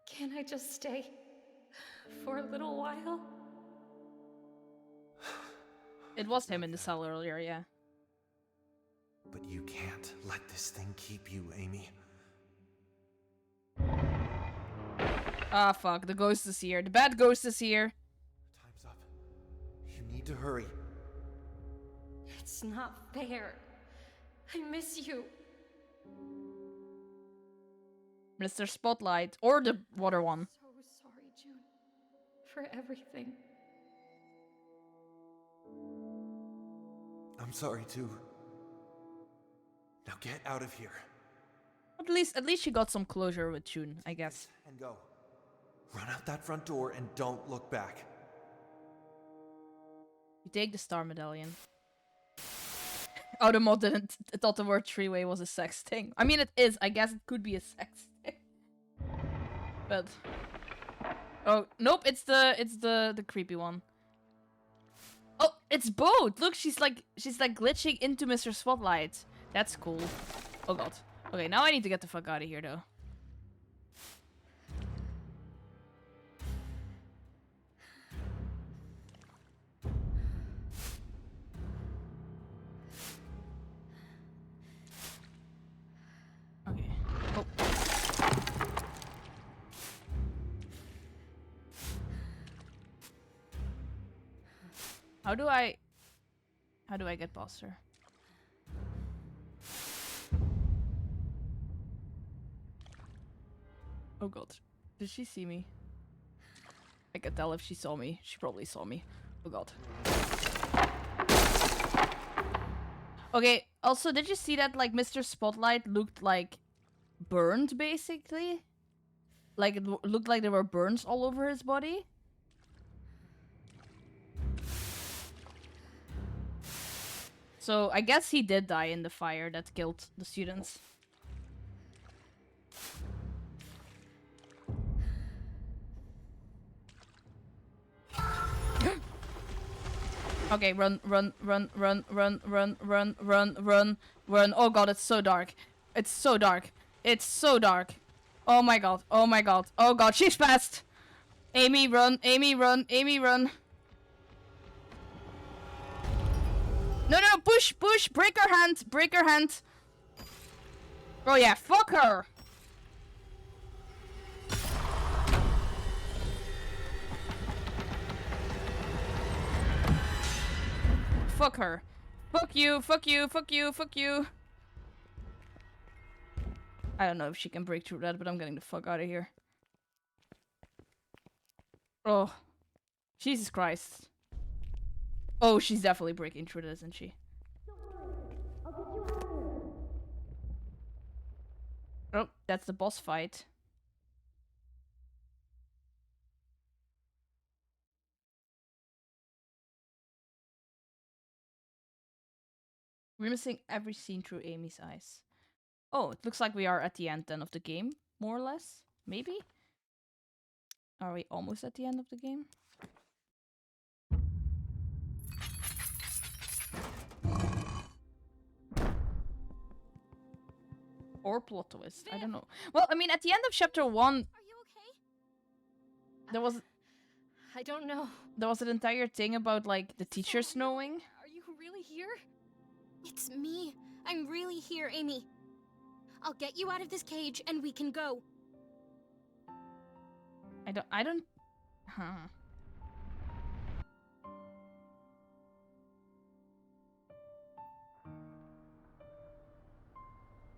Can I just stay? For a little while? It was him in the cell earlier, yeah. But you can't let this thing keep you, Amy. Ah, fuck. The ghost is here. The bad ghost is here. Time's up. You need to hurry. It's not fair. I miss you. Mr. Spotlight. Or the water one. So sorry, June. For everything. I'm sorry too. Now get out of here. At least she got some closure with June, I guess. And go. Run out that front door and don't look back. You take the star medallion. Oh, the mod didn't thought the word three-way was a sex thing. I mean, it is. I guess it could be a sex thing. But oh nope, it's the creepy one. Oh, it's both. Look, she's like glitching into Mr. Spotlight. That's cool. Oh god. Okay, now I need to get the fuck out of here though. Okay. Oh. How do I get past her? Oh god. Did she see me? I can tell if she saw me. She probably saw me. Oh god. Okay, also, did you see that, like, Mr. Spotlight looked, like, burned, basically? Like, it looked like there were burns all over his body? So I guess he did die in the fire that killed the students. Okay, run, run, run, run, run, run, run, run, run, run. Oh god, it's so dark. It's so dark. It's so dark. Oh my god, oh my god, oh god, she's fast! Amy, run, Amy, run, Amy, run. No, no, no, push, push, break her hand, break her hand. Oh yeah, fuck her! Fuck her. Fuck you, fuck you, fuck you, fuck you. I don't know if she can break through that, but I'm getting the fuck out of here. Oh. Jesus Christ. Oh, she's definitely breaking through that, isn't she? Oh, that's the boss fight. We're missing every scene through Amy's eyes. Oh, it looks like we are at the end then of the game, more or less. Maybe? Are we almost at the end of the game? Or plot twist, I don't know. Well, I mean, at the end of chapter 1, Are you okay? there was I don't know. an entire thing about, like, the teachers knowing. Are you really here? It's me. I'm really here, Amy. I'll get you out of this cage and we can go. I don't... Huh.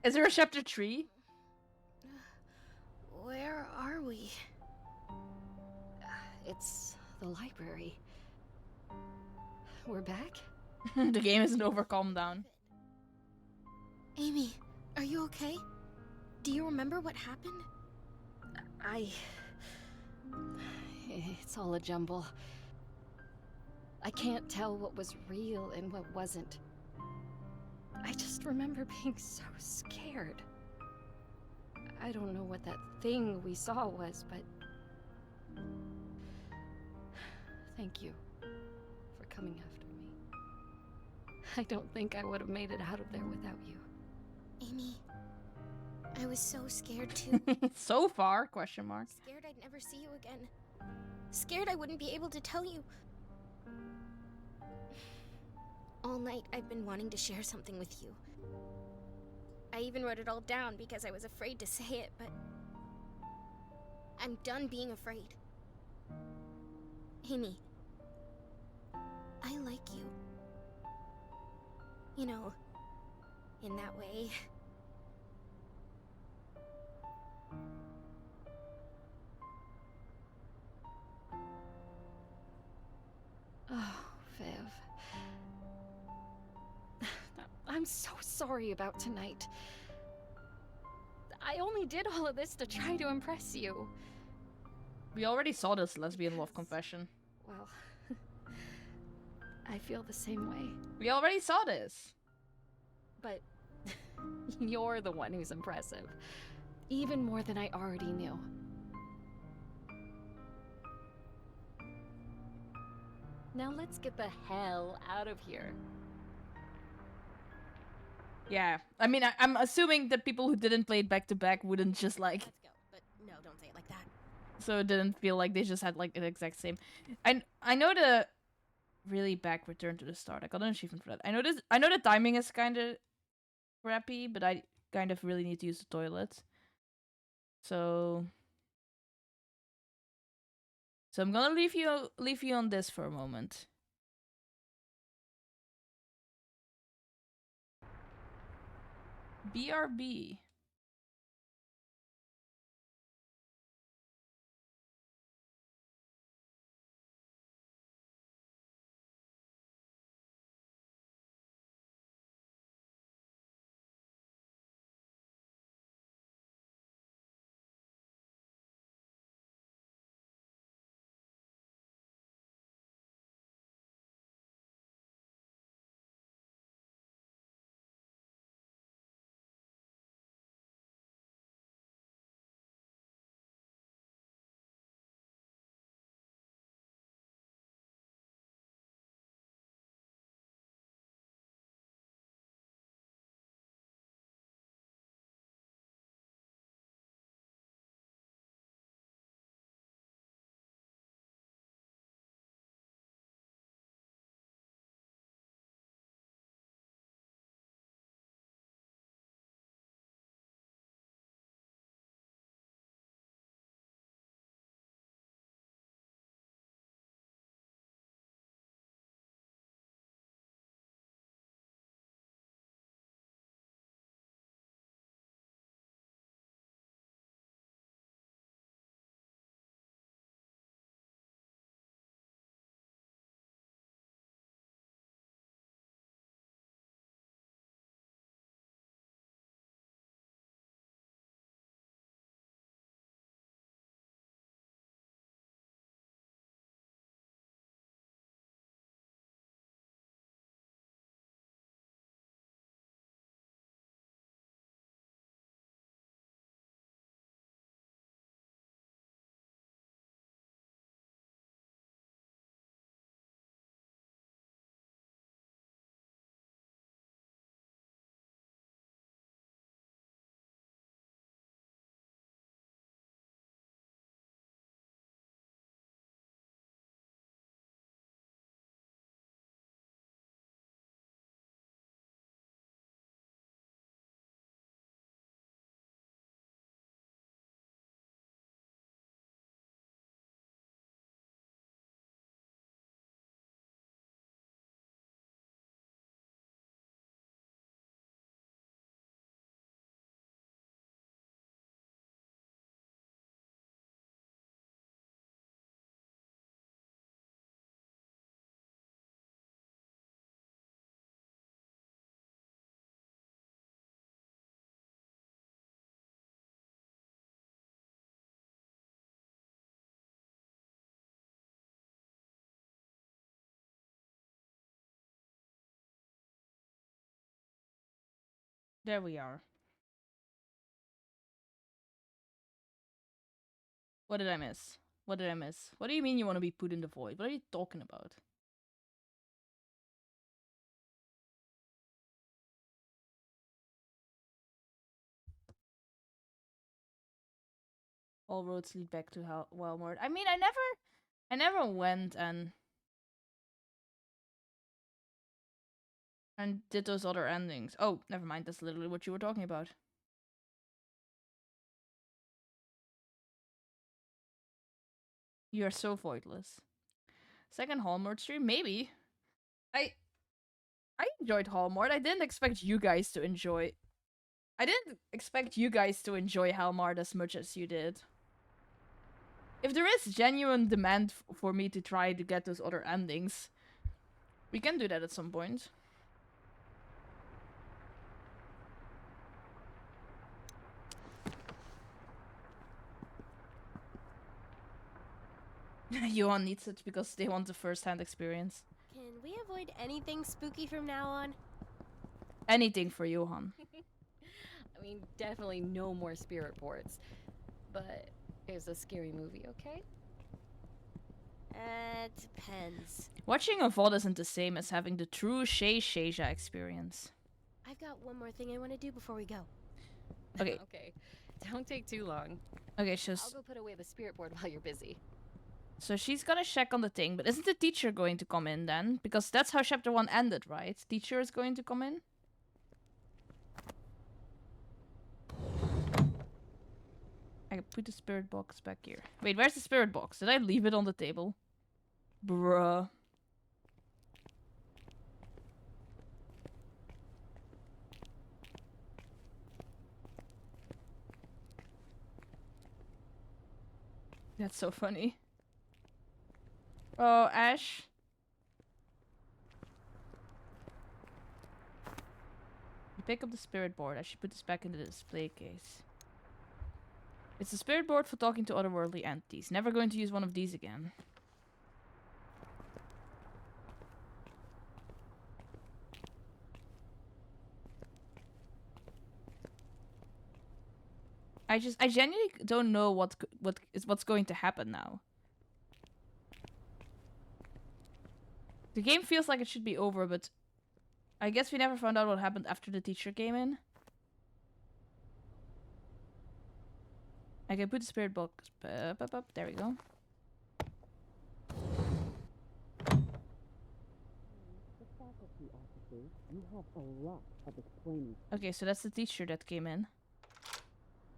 Is there a chapter 3? Where are we? It's the library. We're back? The game isn't over, calm down. Amy, are you okay? Do you remember what happened? It's all a jumble. I can't tell what was real and what wasn't. I just remember being so scared. I don't know what that thing we saw was, but... Thank you for coming after me. I don't think I would have made it out of there without you. Amy, I was so scared too. So far, question mark. Scared I'd never see you again. Scared I wouldn't be able to tell you. All night I've been wanting to share something with you. I even wrote it all down because I was afraid to say it, but... I'm done being afraid. Amy, I like you. You know, in that way. Oh, Viv. I'm so sorry about tonight. I only did all of this to try to impress you. We already saw this lesbian love confession. Well, I feel the same way. We already saw this. But you're the one who's impressive. Even more than I already knew. Now let's get the hell out of here. Yeah, I mean, I'm assuming that people who didn't play it back to back wouldn't just like, Let's go, but no, don't say it like that. so it didn't feel like they just had like the exact same. I know the really back return to the start. I got an achievement for that. I know the timing is kind of crappy, but I kind of really need to use the toilet. So I'm gonna leave you on this for a moment. BRB. There we are. What did I miss? What did I miss? What do you mean you want to be put in the void? What are you talking about? All roads lead back to Wellmore. I mean, I never went and did those other endings. Oh, never mind. That's literally what you were talking about. You are so voidless. Second Hallmord stream, maybe. I enjoyed Hallmord. I didn't expect you guys to enjoy. I didn't expect you guys to enjoy Hallmord as much as you did. If there is genuine demand for me to try to get those other endings, we can do that at some point. Johan needs it because they want the first-hand experience. Can we avoid anything spooky from now on? Anything for Johan. I mean, definitely no more spirit boards. But it's a scary movie, okay? Depends. Watching a VOD isn't the same as having the true Sheisha experience. I've got one more thing I want to do before we go. Okay. Okay. Don't take too long. Okay, so I'll go put away the spirit board while you're busy. so she's gonna check on the thing, but isn't the teacher going to come in then? Because that's how chapter 1 ended, right? Teacher is going to come in? I can put the spirit box back here. Wait, where's the spirit box? Did I leave it on the table? Bruh. That's so funny. Oh, Ash. You pick up the spirit board. I should put this back into the display case. It's a spirit board for talking to otherworldly entities. Never going to use one of these again. I genuinely don't know what's going to happen now. The game feels like it should be over, but I guess we never found out what happened after the teacher came in. I can put the spirit box up. There we go. Okay, so that's the teacher that came in.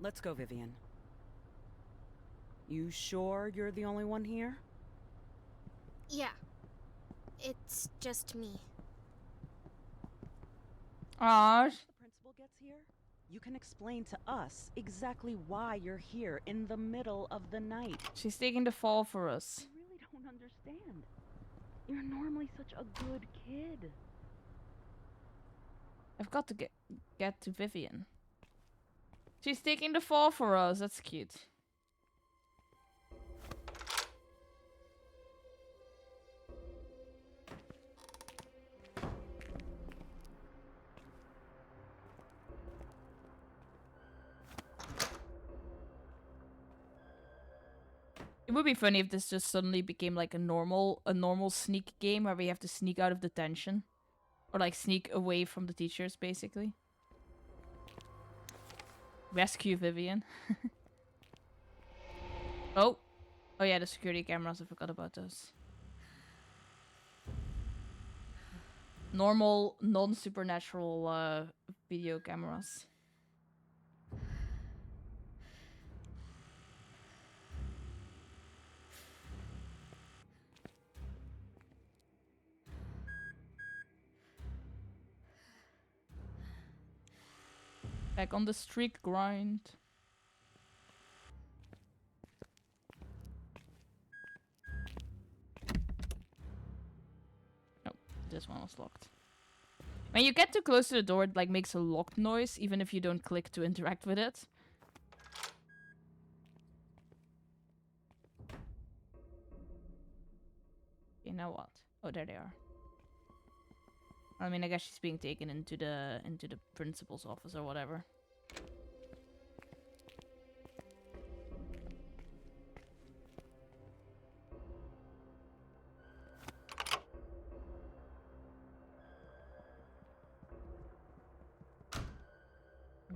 Let's go, Vivian. You sure you're the only one here? Yeah. It's just me. Aww. The principal gets here, you can explain to us exactly why you're here in the middle of the night. She's taking the fall for us. I really don't understand. You're normally such a good kid. I've got to get to Vivian. She's taking the fall for us. That's cute. It would be funny if this just suddenly became like a normal sneak game where we have to sneak out of detention. Or like sneak away from the teachers, basically. Rescue Vivian. Oh. Oh yeah, the security cameras, I forgot about those. Normal, non-supernatural video cameras. Back on the streak grind. Nope, this one was locked. When you get too close to the door, it like makes a locked noise, even if you don't click to interact with it. Okay, now what? Oh, there they are. I mean, I guess she's being taken into the principal's office or whatever.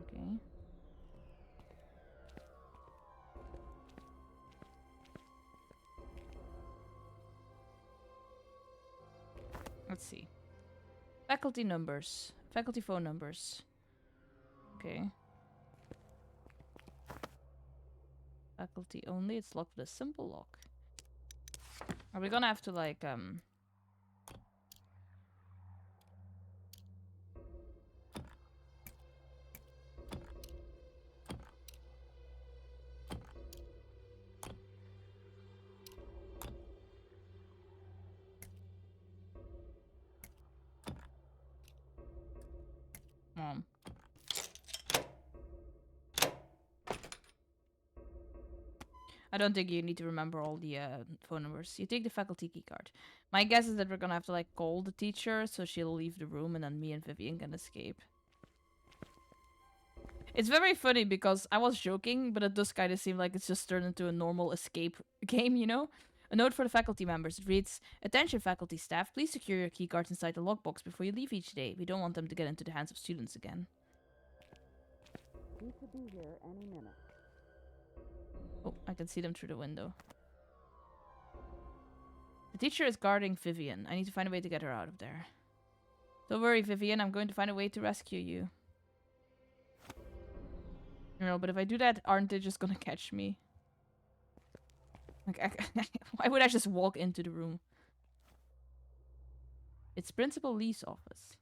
Okay. Let's see. Faculty numbers. Faculty phone numbers. Okay. Faculty only. It's locked with a simple lock. Are we gonna have to like Mom. I don't think you need to remember all the phone numbers. You take the faculty key card. My guess is that we're gonna have to like call the teacher so she'll leave the room and then me and Vivian can escape. It's very funny because I was joking, but it does kind of seem like it's just turned into a normal escape game, you know? A note for the faculty members. It reads, "Attention faculty staff, please secure your keycards inside the lockbox before you leave each day. We don't want them to get into the hands of students again." He should be here any minute. Oh, I can see them through the window. The teacher is guarding Vivian. I need to find a way to get her out of there. Don't worry, Vivian. I'm going to find a way to rescue you. You know, but if I do that, aren't they just gonna catch me? Like, why would I just walk into the room? It's Principal Lee's office.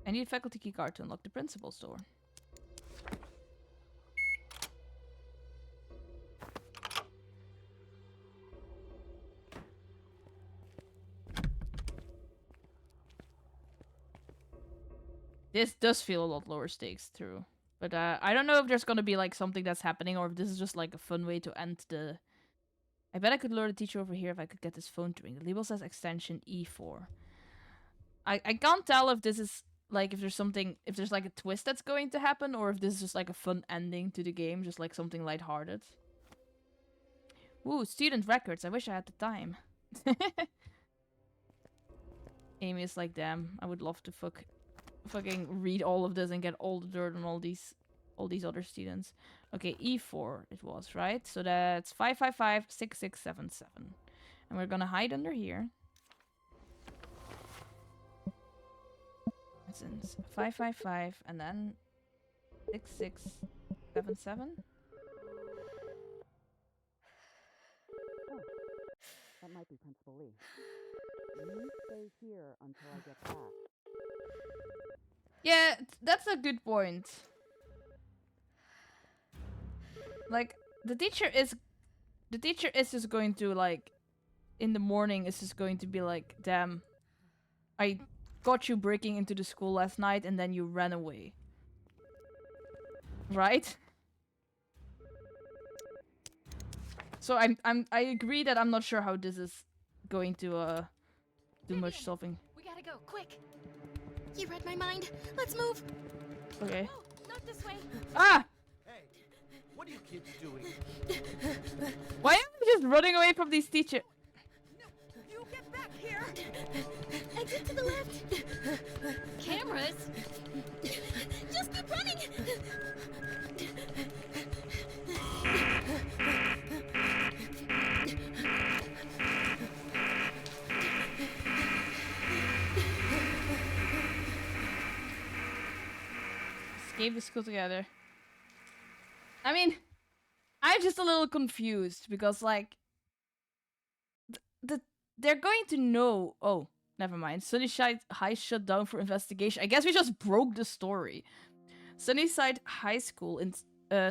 I need a faculty key card to unlock the principal's door. This does feel a lot lower stakes, true. But I don't know if there's gonna be like something that's happening or if this is just like a fun way to end the... I bet I could lure the teacher over here if I could get this phone to ring. The label says extension E4. I can't tell if this is like if there's something, if there's like a twist that's going to happen or if this is just like a fun ending to the game, just like something lighthearted. Ooh, student records. I wish I had the time. Amy is like, damn, I would love to fucking read all of this and get all the dirt on all these other students. Okay, E4 it was, right? So that's 555-6677. And we're gonna hide under here. Since 555 and then 6677. Oh, that might be Principal Lee. You stay here until I get back. Yeah, that's a good point. Like, the teacher is just going to, like, in the morning is just going to be like, damn, I got you breaking into the school last night and then you ran away. Right? So I agree that I'm not sure how this is going to do much solving. We gotta go, quick! You read my mind. Let's move. Okay. Oh, not this way. Ah! Hey, what are you kids doing? Why am I just running away from these teachers? You get back here. Exit to the left. Cameras? Just keep running. Escape the school together. I mean, I'm just a little confused because, like, they're going to know. Oh, never mind. Sunnyside High shut down for investigation. I guess we just broke the story. Sunnyside High School in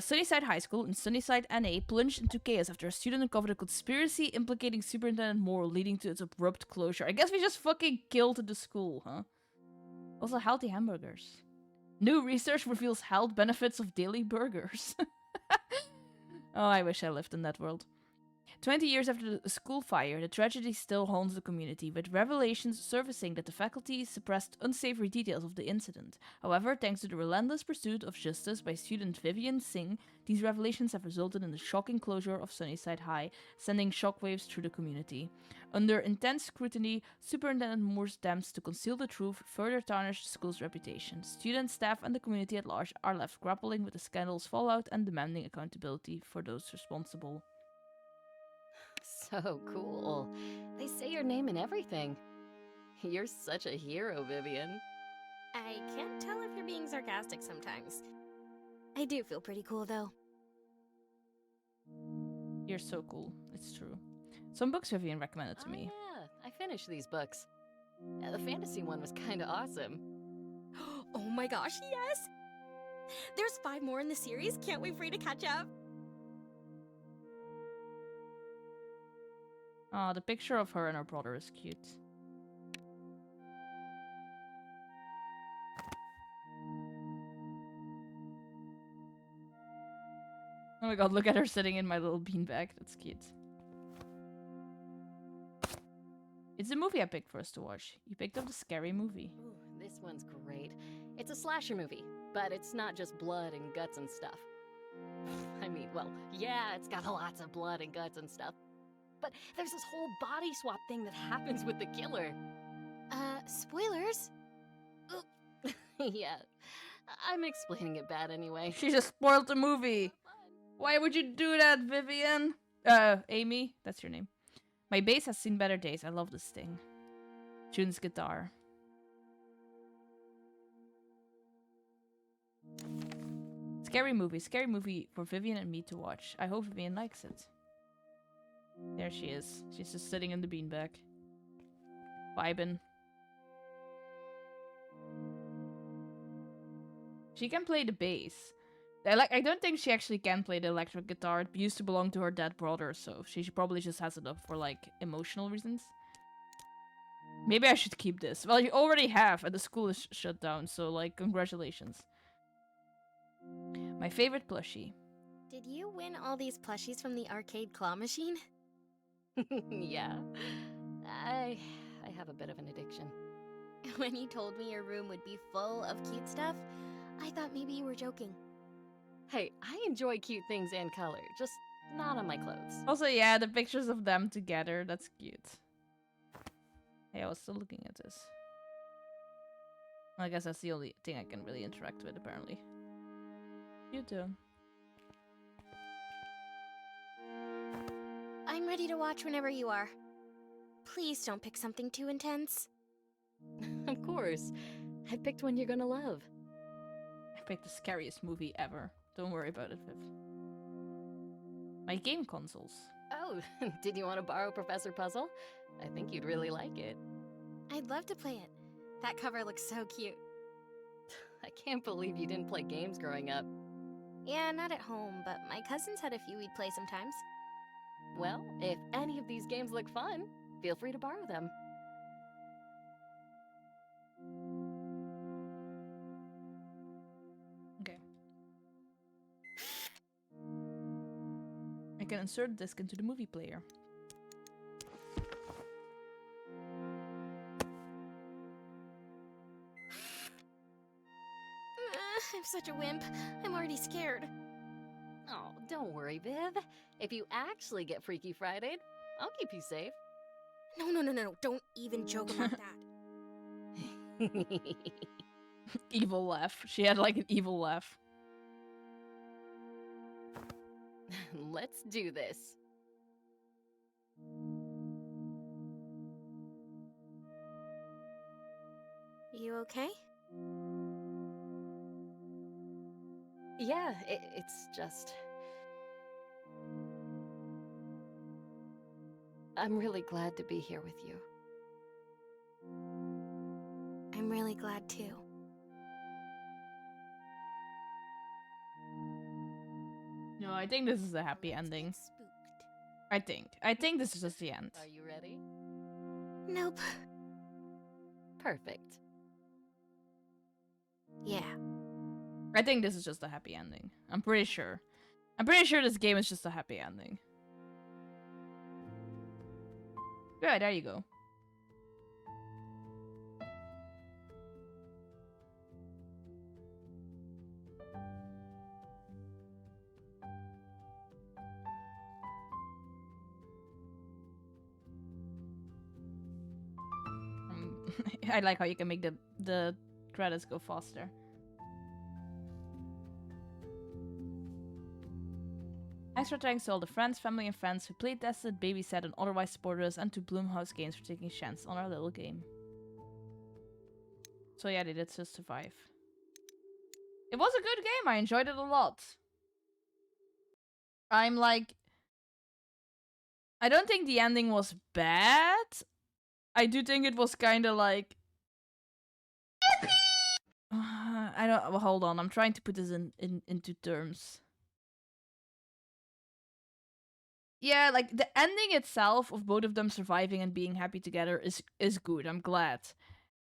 Sunnyside, NA plunged into chaos after a student uncovered a conspiracy implicating Superintendent Moore, leading to its abrupt closure. I guess we just fucking killed the school, huh? Also, healthy hamburgers. New research reveals health benefits of daily burgers. Oh, I wish I lived in that world. 20 years after the school fire, the tragedy still haunts the community, with revelations surfacing that the faculty suppressed unsavory details of the incident. However, thanks to the relentless pursuit of justice by student Vivian Singh, these revelations have resulted in the shocking closure of Sunnyside High, sending shockwaves through the community. Under intense scrutiny, Superintendent Moore's attempts to conceal the truth further tarnish the school's reputation. Students, staff, and the community at large are left grappling with the scandal's fallout and demanding accountability for those responsible. So cool. They say your name and everything. You're such a hero, Vivian. I can't tell if you're being sarcastic sometimes. I do feel pretty cool, though. You're so cool. It's true. Some books Vivian recommended to me. Yeah, I finished these books. The fantasy one was kinda awesome. Oh my gosh, yes! There's 5 more in the series. Can't wait for you to catch up. Oh, the picture of her and her brother is cute. Oh my god, look at her sitting in my little beanbag. That's cute. It's the movie I picked for us to watch. You picked up the Scary Movie. Ooh, this one's great. It's a slasher movie, but it's not just blood and guts and stuff. I mean, well, yeah, it's got lots of blood and guts and stuff. But there's this whole body swap thing that happens with the killer. Spoilers? Yeah, I'm explaining it bad anyway. She just spoiled the movie. Why would you do that, Vivian? Amy, that's your name. My bass has seen better days. I love this thing. June's guitar. Scary movie for Vivian and me to watch. I hope Vivian likes it. There she is. She's just sitting in the beanbag. Vibin'. She can play the bass. I don't think she actually can play the electric guitar. It used to belong to her dead brother, so she probably just has it up for, like, emotional reasons. Maybe I should keep this. Well, you already have, and the school is shut down, so, like, congratulations. My favorite plushie. Did you win all these plushies from the arcade claw machine? Yeah, I have a bit of an addiction. When you told me your room would be full of cute stuff, I thought maybe you were joking. Hey, I enjoy cute things and color, just not on my clothes. Also, yeah, the pictures of them together, that's cute. Hey, I was still looking at this. I guess that's the only thing I can really interact with, apparently. You too. I'm ready to watch whenever you are. Please don't pick something too intense. Of course. I picked one you're gonna love. I picked the scariest movie ever. Don't worry about it, Viv. My game consoles. Oh, did you want to borrow Professor Puzzle? I think you'd really like it. I'd love to play it. That cover looks so cute. I can't believe you didn't play games growing up. Yeah, not at home, but my cousins had a few we'd play sometimes. Well, if any of these games look fun, feel free to borrow them. Okay. I can insert the disc into the movie player. I'm such a wimp. I'm already scared. Oh, don't worry, Viv. If you actually get Freaky Friday'd, I'll keep you safe. No. Don't even joke about that. Evil laugh. She had like an evil laugh. Let's do this. You okay? Yeah, it's just... I'm really glad to be here with you. I'm really glad too. No, I think this is a happy ending. Spooked. I think this is just the end. Are you ready? Nope. Perfect. Yeah. I think this is just a happy ending. I'm pretty sure. I'm pretty sure this game is just a happy ending. Yeah, there you go. I like how you can make the credits go faster. Extra thanks to all the friends, family, and fans who played, tested, babysat, and otherwise supported us, and to Bloomhouse Games for taking a chance on our little game. So yeah, they did just survive. It was a good game. I enjoyed it a lot. I'm like, I don't think the ending was bad. I do think it was kind of like, I don't. Well, hold on. I'm trying to put this into terms. Yeah, like the ending itself of both of them surviving and being happy together is good. I'm glad.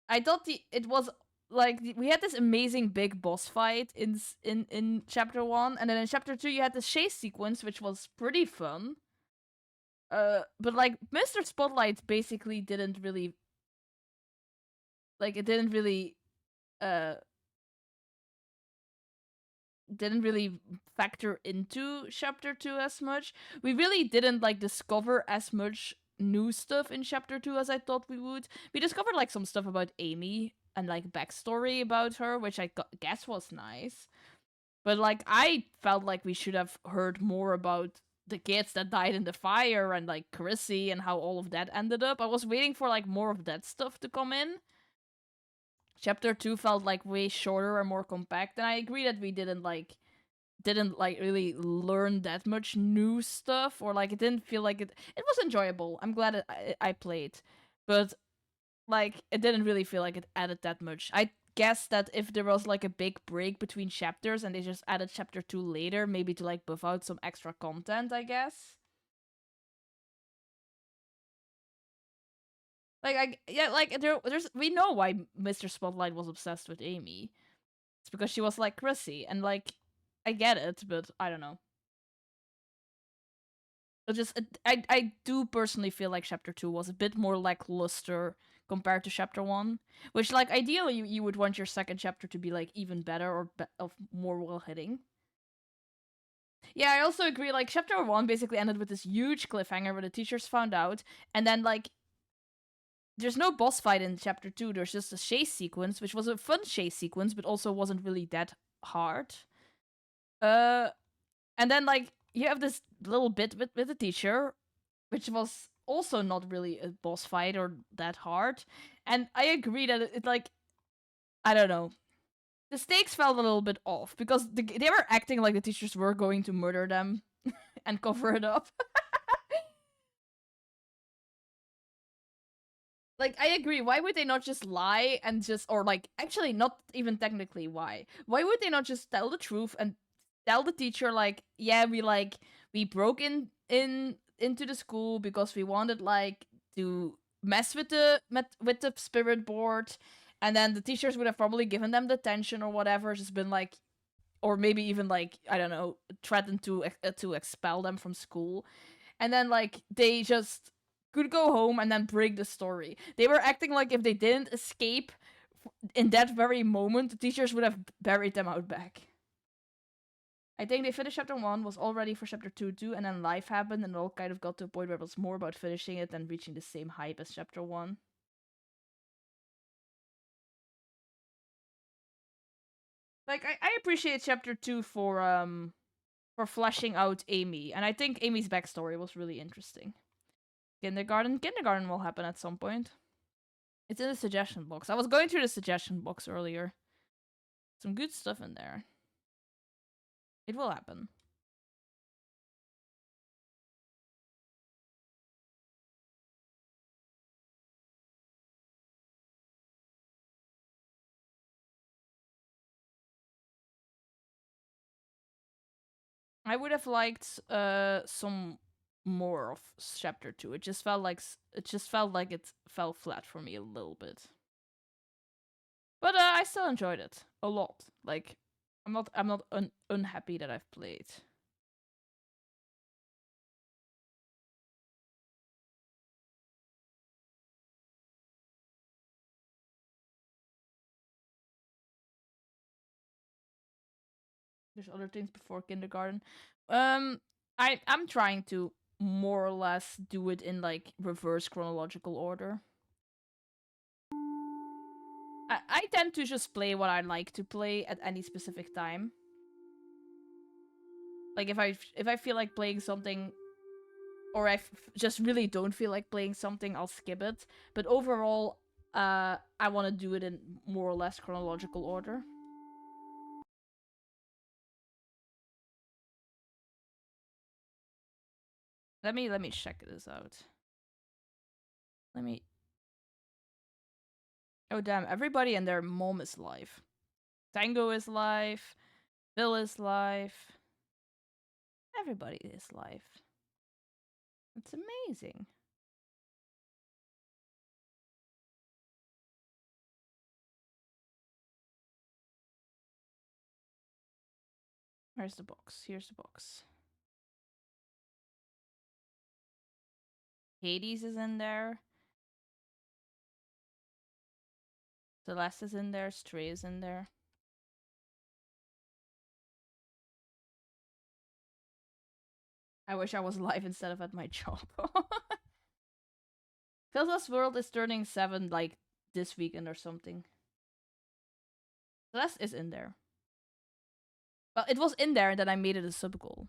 I thought it was like we had this amazing big boss fight in chapter 1, and then in chapter 2 you had this chase sequence which was pretty fun. But like Mr. Spotlight basically didn't really like it didn't really factor into chapter 2 as much. We really didn't like discover as much new stuff in chapter 2 as I thought we would. We discovered like some stuff about Amy and like backstory about her, which I guess was nice. But like I felt like we should have heard more about the kids that died in the fire and like Chrissy and how all of that ended up. I was waiting for like more of that stuff to come in. Chapter 2 felt like way shorter and more compact, and I agree that we didn't really learn that much new stuff, or like it didn't feel like it was enjoyable. I'm glad I played, but like it didn't really feel like it added that much. I guess that if there was like a big break between chapters and they just added chapter 2 later, maybe to like buff out some extra content, I guess. Like there's we know why Mr. Spotlight was obsessed with Amy. It's because she was like Chrissy, and like I get it, but I don't know. I do personally feel like chapter 2 was a bit more lackluster compared to chapter 1, which like ideally you would want your second chapter to be like even better or of more well hitting. Yeah, I also agree. Like chapter 1 basically ended with this huge cliffhanger where the teachers found out, and then like there's no boss fight in chapter 2. There's just a chase sequence, which was a fun chase sequence, but also wasn't really that hard. And then like you have this little bit with the teacher, which was also not really a boss fight or that hard. And I agree that it like, I don't know. The stakes felt a little bit off because they were acting like the teachers were going to murder them and cover it up. Like, I agree. Why would they not just lie and just, or like, actually, not even technically why. Why would they not just tell the truth and tell the teacher, like, yeah, we broke into the school because we wanted, like, to mess with the spirit board, and then the teachers would have probably given them detention or whatever, just been like, or maybe even, like, I don't know, threatened to expel them from school. And then, like, they just could go home and then break the story. They were acting like if they didn't escape in that very moment, the teachers would have buried them out back. I think they finished chapter 1, was all ready for chapter 2 too, and then life happened and it all kind of got to a point where it was more about finishing it than reaching the same hype as chapter 1. Like, I appreciate chapter 2 for fleshing out Amy, and I think Amy's backstory was really interesting. Kindergarten will happen at some point. It's in the suggestion box. I was going through the suggestion box earlier. Some good stuff in there. It will happen. I would have liked some more of chapter 2. It just felt like it fell flat for me a little bit. But I still enjoyed it a lot. Like, I'm not unhappy that I've played. There's other things before kindergarten. I'm trying to more or less do it in like reverse chronological order. I tend to just play what I like to play at any specific time. Like if I feel like playing something, or I just really don't feel like playing something, I'll skip it. But overall, I want to do it in more or less chronological order. Let me check this out. Let me. Oh damn! Everybody and their mom is live. Tango is live. Bill is live. Everybody is live. It's amazing. Where's the box? Here's the box. Hades is in there. Celeste is in there. Stray is in there. I wish I was live instead of at my job. Phil's World is turning 7 like this weekend or something. Celeste is in there. Well, it was in there and then I made it a sub goal.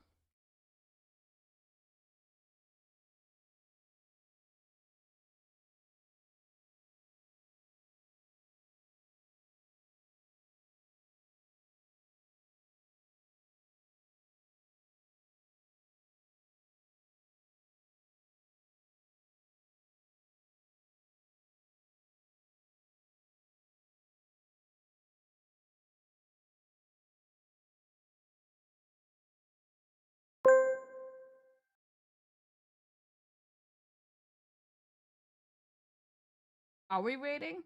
Are we rating?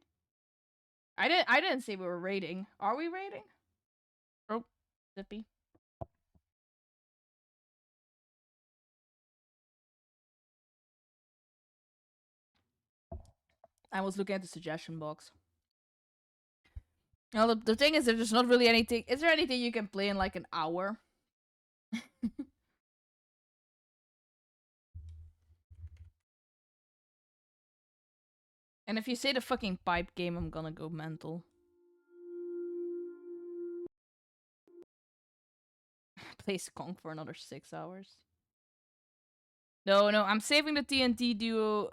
I didn't say we were rating. Are we rating? Oh, Zippy. I was looking at the suggestion box. Well, the thing is, there's not really anything. Is there anything you can play in like an hour? And if you say the fucking pipe game, I'm gonna go mental. Play Skunk for another 6 hours. No, I'm saving the TNT Duo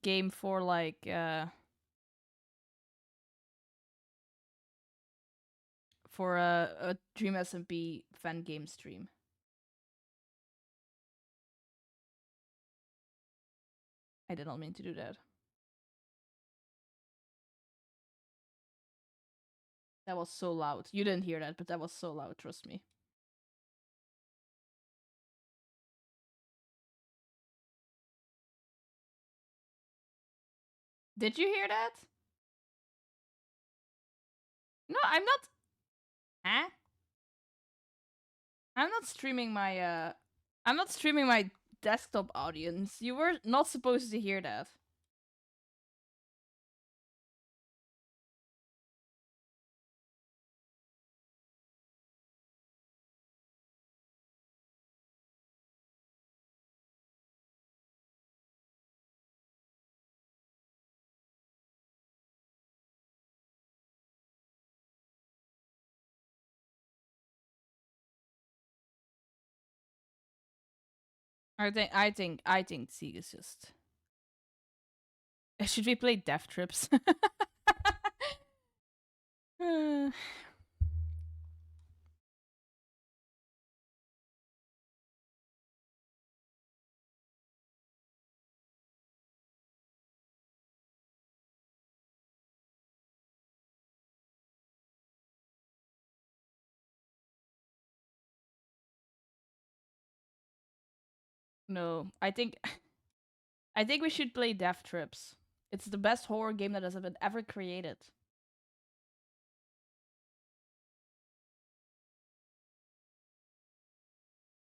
game for like for a Dream SMP fan game stream. I did not mean to do that. That was so loud. You didn't hear that, but that was so loud, trust me. Did you hear that? No, I'm not. Huh? I'm not streaming my I'm not streaming my desktop audience. You were not supposed to hear that. I think Sieg is just. Should we play Death Trips? No, I think we should play Death Trips. It's the best horror game that has been ever created.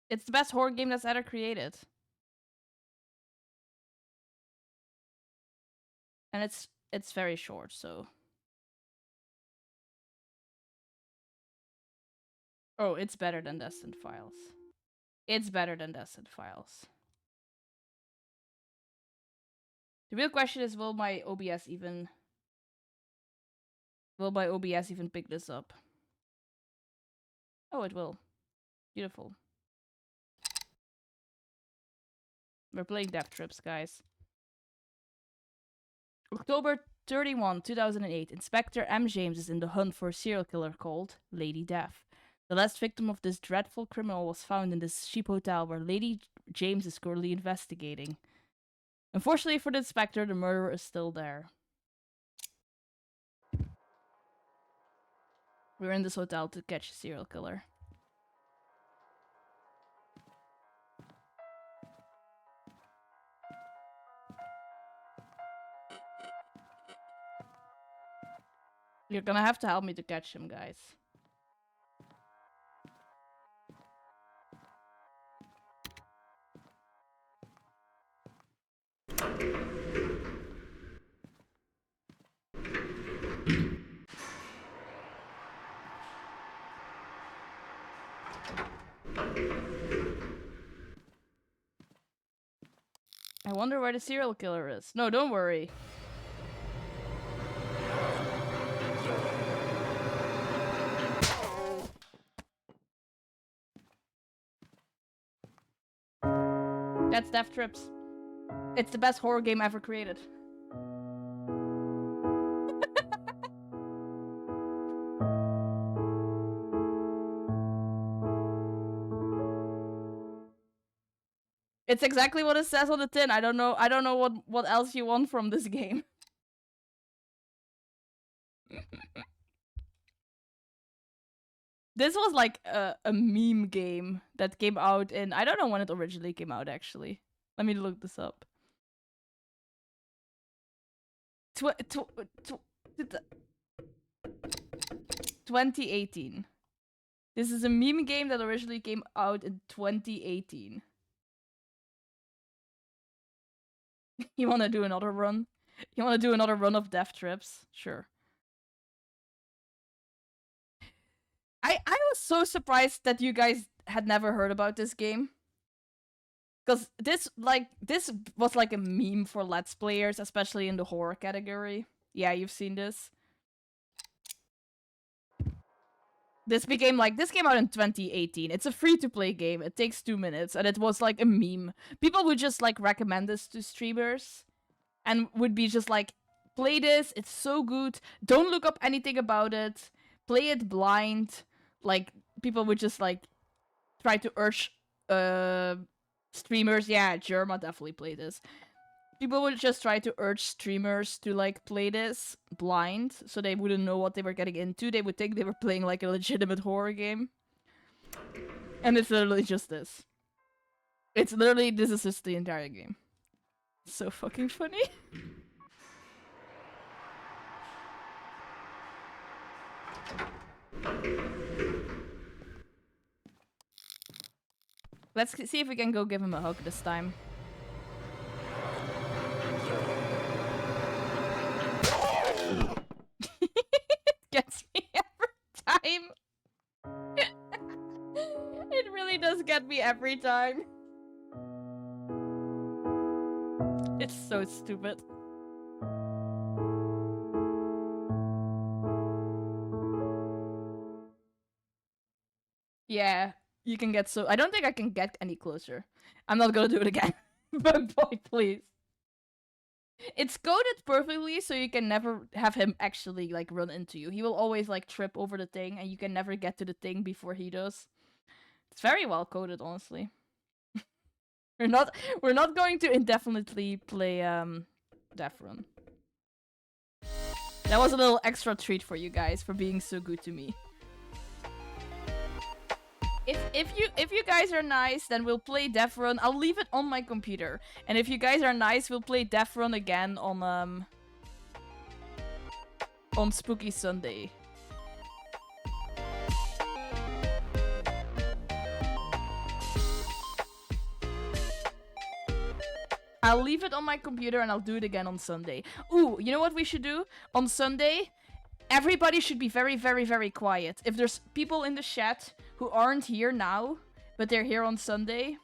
It's the best horror game that's ever created. And it's very short, so Oh, it's better than Destined Files. It's better than Destined Files. The real question is, will my OBS even pick this up? Oh, it will. Beautiful. We're playing Death Trips, guys. October 31, 2008. Inspector M. James is in the hunt for a serial killer called Lady Death. The last victim of this dreadful criminal was found in this cheap hotel where Lady James is currently investigating. Unfortunately for the inspector, the murderer is still there. We're in this hotel to catch a serial killer. You're gonna have to help me to catch him, guys. I wonder where the serial killer is. No, don't worry. That's Death Trips. It's the best horror game ever created. It's exactly what it says on the tin. I don't know what else you want from this game. This was like a meme game that came out in... I don't know when it originally came out, actually. Let me look this up. 2018. This is a meme game that originally came out in 2018. You wanna do another run? You wanna do another run of Death Trips? Sure. I was so surprised that you guys had never heard about this game. Because this was like a meme for Let's Players, especially in the horror category. Yeah, you've seen this. This came out in 2018. It's a free-to-play game. It takes 2 minutes, and it was like a meme. People would just like recommend this to streamers, and would be just like, play this, it's so good. Don't look up anything about it. Play it blind. Like, people would just like try to urge streamers. Yeah, Jerma definitely played this. People would just try to urge streamers to like play this blind, so they wouldn't know what they were getting into. They would think they were playing like a legitimate horror game. And it's literally just this. This is just the entire game. So fucking funny. Let's see if we can go give him a hug this time. It gets me every time. It really does get me every time. It's so stupid. Yeah, you can get so... I don't think I can get any closer. I'm not gonna do it again. But boy, please. It's coded perfectly, so you can never have him actually, like, run into you. He will always, like, trip over the thing, and you can never get to the thing before he does. It's very well coded, honestly. We're not going to indefinitely play, Death Run. That was a little extra treat for you guys for being so good to me. If you guys are nice, then we'll play Death Run. I'll leave it on my computer. And if you guys are nice, we'll play Death Run again on Spooky Sunday. I'll leave it on my computer and I'll do it again on Sunday. Ooh, you know what we should do? On Sunday, everybody should be very, very, very quiet. If there's people in the chat who aren't here now, but they're here on Sunday.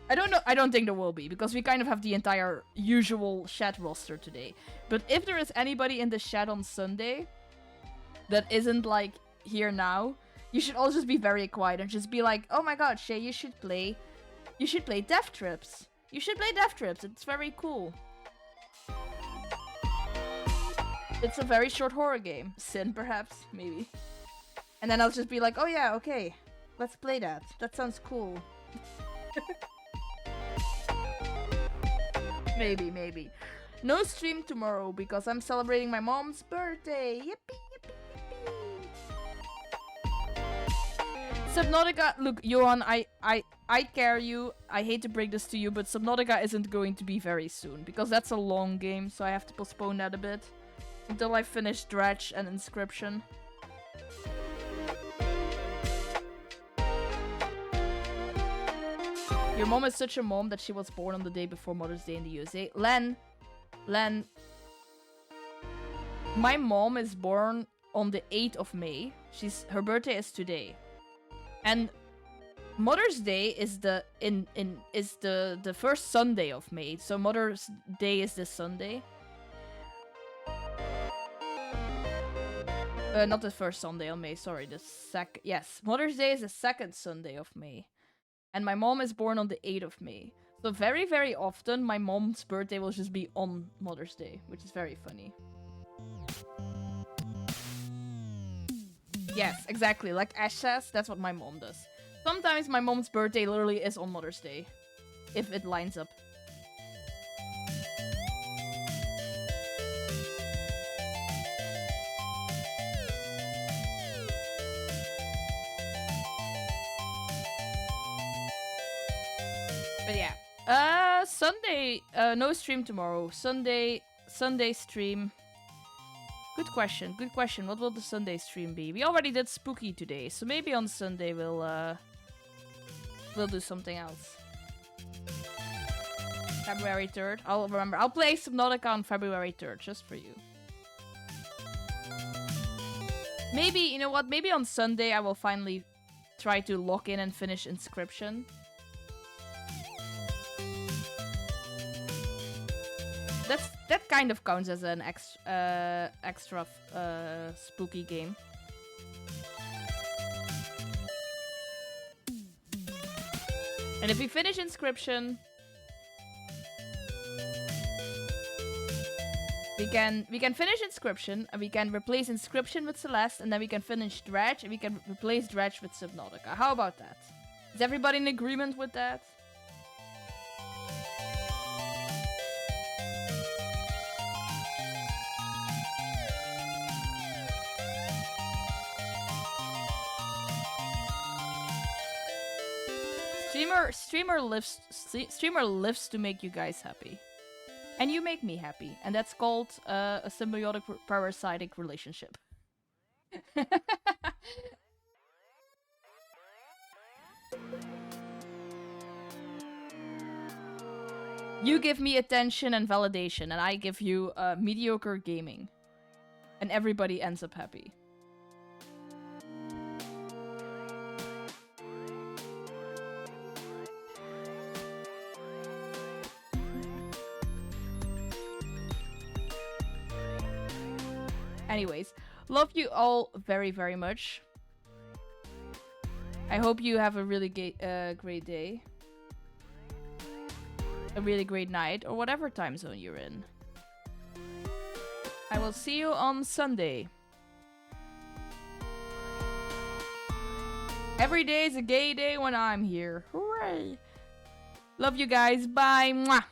I don't know. I don't think there will be, because we kind of have the entire usual chat roster today. But if there is anybody in the chat on Sunday that isn't like here now, you should all just be very quiet and just be like, "Oh my god, Shay, you should play Death Trips. You should play Death Trips. It's very cool. It's a very short horror game. Sin, perhaps, maybe." And then I'll just be like, "Oh yeah, okay, let's play that. That sounds cool." Maybe. No stream tomorrow because I'm celebrating my mom's birthday. Yippee, yippee, yippee. Subnautica, look, Johan, I care you. I hate to break this to you, but Subnautica isn't going to be very soon because that's a long game, so I have to postpone that a bit until I finish Dredge and Inscription. Your mom is such a mom that she was born on the day before Mother's Day in the USA. Len, my mom is born on the 8th of May. Her birthday is today. And Mother's Day is the first Sunday of May. So Mother's Day is this Sunday. Not the first Sunday of May, sorry, yes, Mother's Day is the second Sunday of May. And my mom is born on the 8th of May. So very, very often, my mom's birthday will just be on Mother's Day, which is very funny. Yes, exactly. Like Ash says, that's what my mom does. Sometimes my mom's birthday literally is on Mother's Day, if it lines up. But yeah, Sunday, no stream tomorrow. Sunday stream. Good question. What will the Sunday stream be? We already did Spooky today, so maybe on Sunday we'll do something else. February 3rd. I'll remember. I'll play Subnautica on February 3rd, just for you. Maybe, you know what? Maybe on Sunday I will finally try to lock in and finish Inscription. That kind of counts as an extra spooky game. And if we finish Inscription, we can finish Inscription, and we can replace Inscription with Celeste, and then we can finish Dredge, and we can replace Dredge with Subnautica. How about that? Is everybody in agreement with that? Streamer lives to make you guys happy. And you make me happy. And that's called a symbiotic parasitic relationship. You give me attention and validation, and I give you mediocre gaming. And everybody ends up happy. Anyways, love you all very, very much. I hope you have a really great day. A really great night, or whatever time zone you're in. I will see you on Sunday. Every day is a gay day when I'm here. Hooray! Love you guys. Bye. Mwah.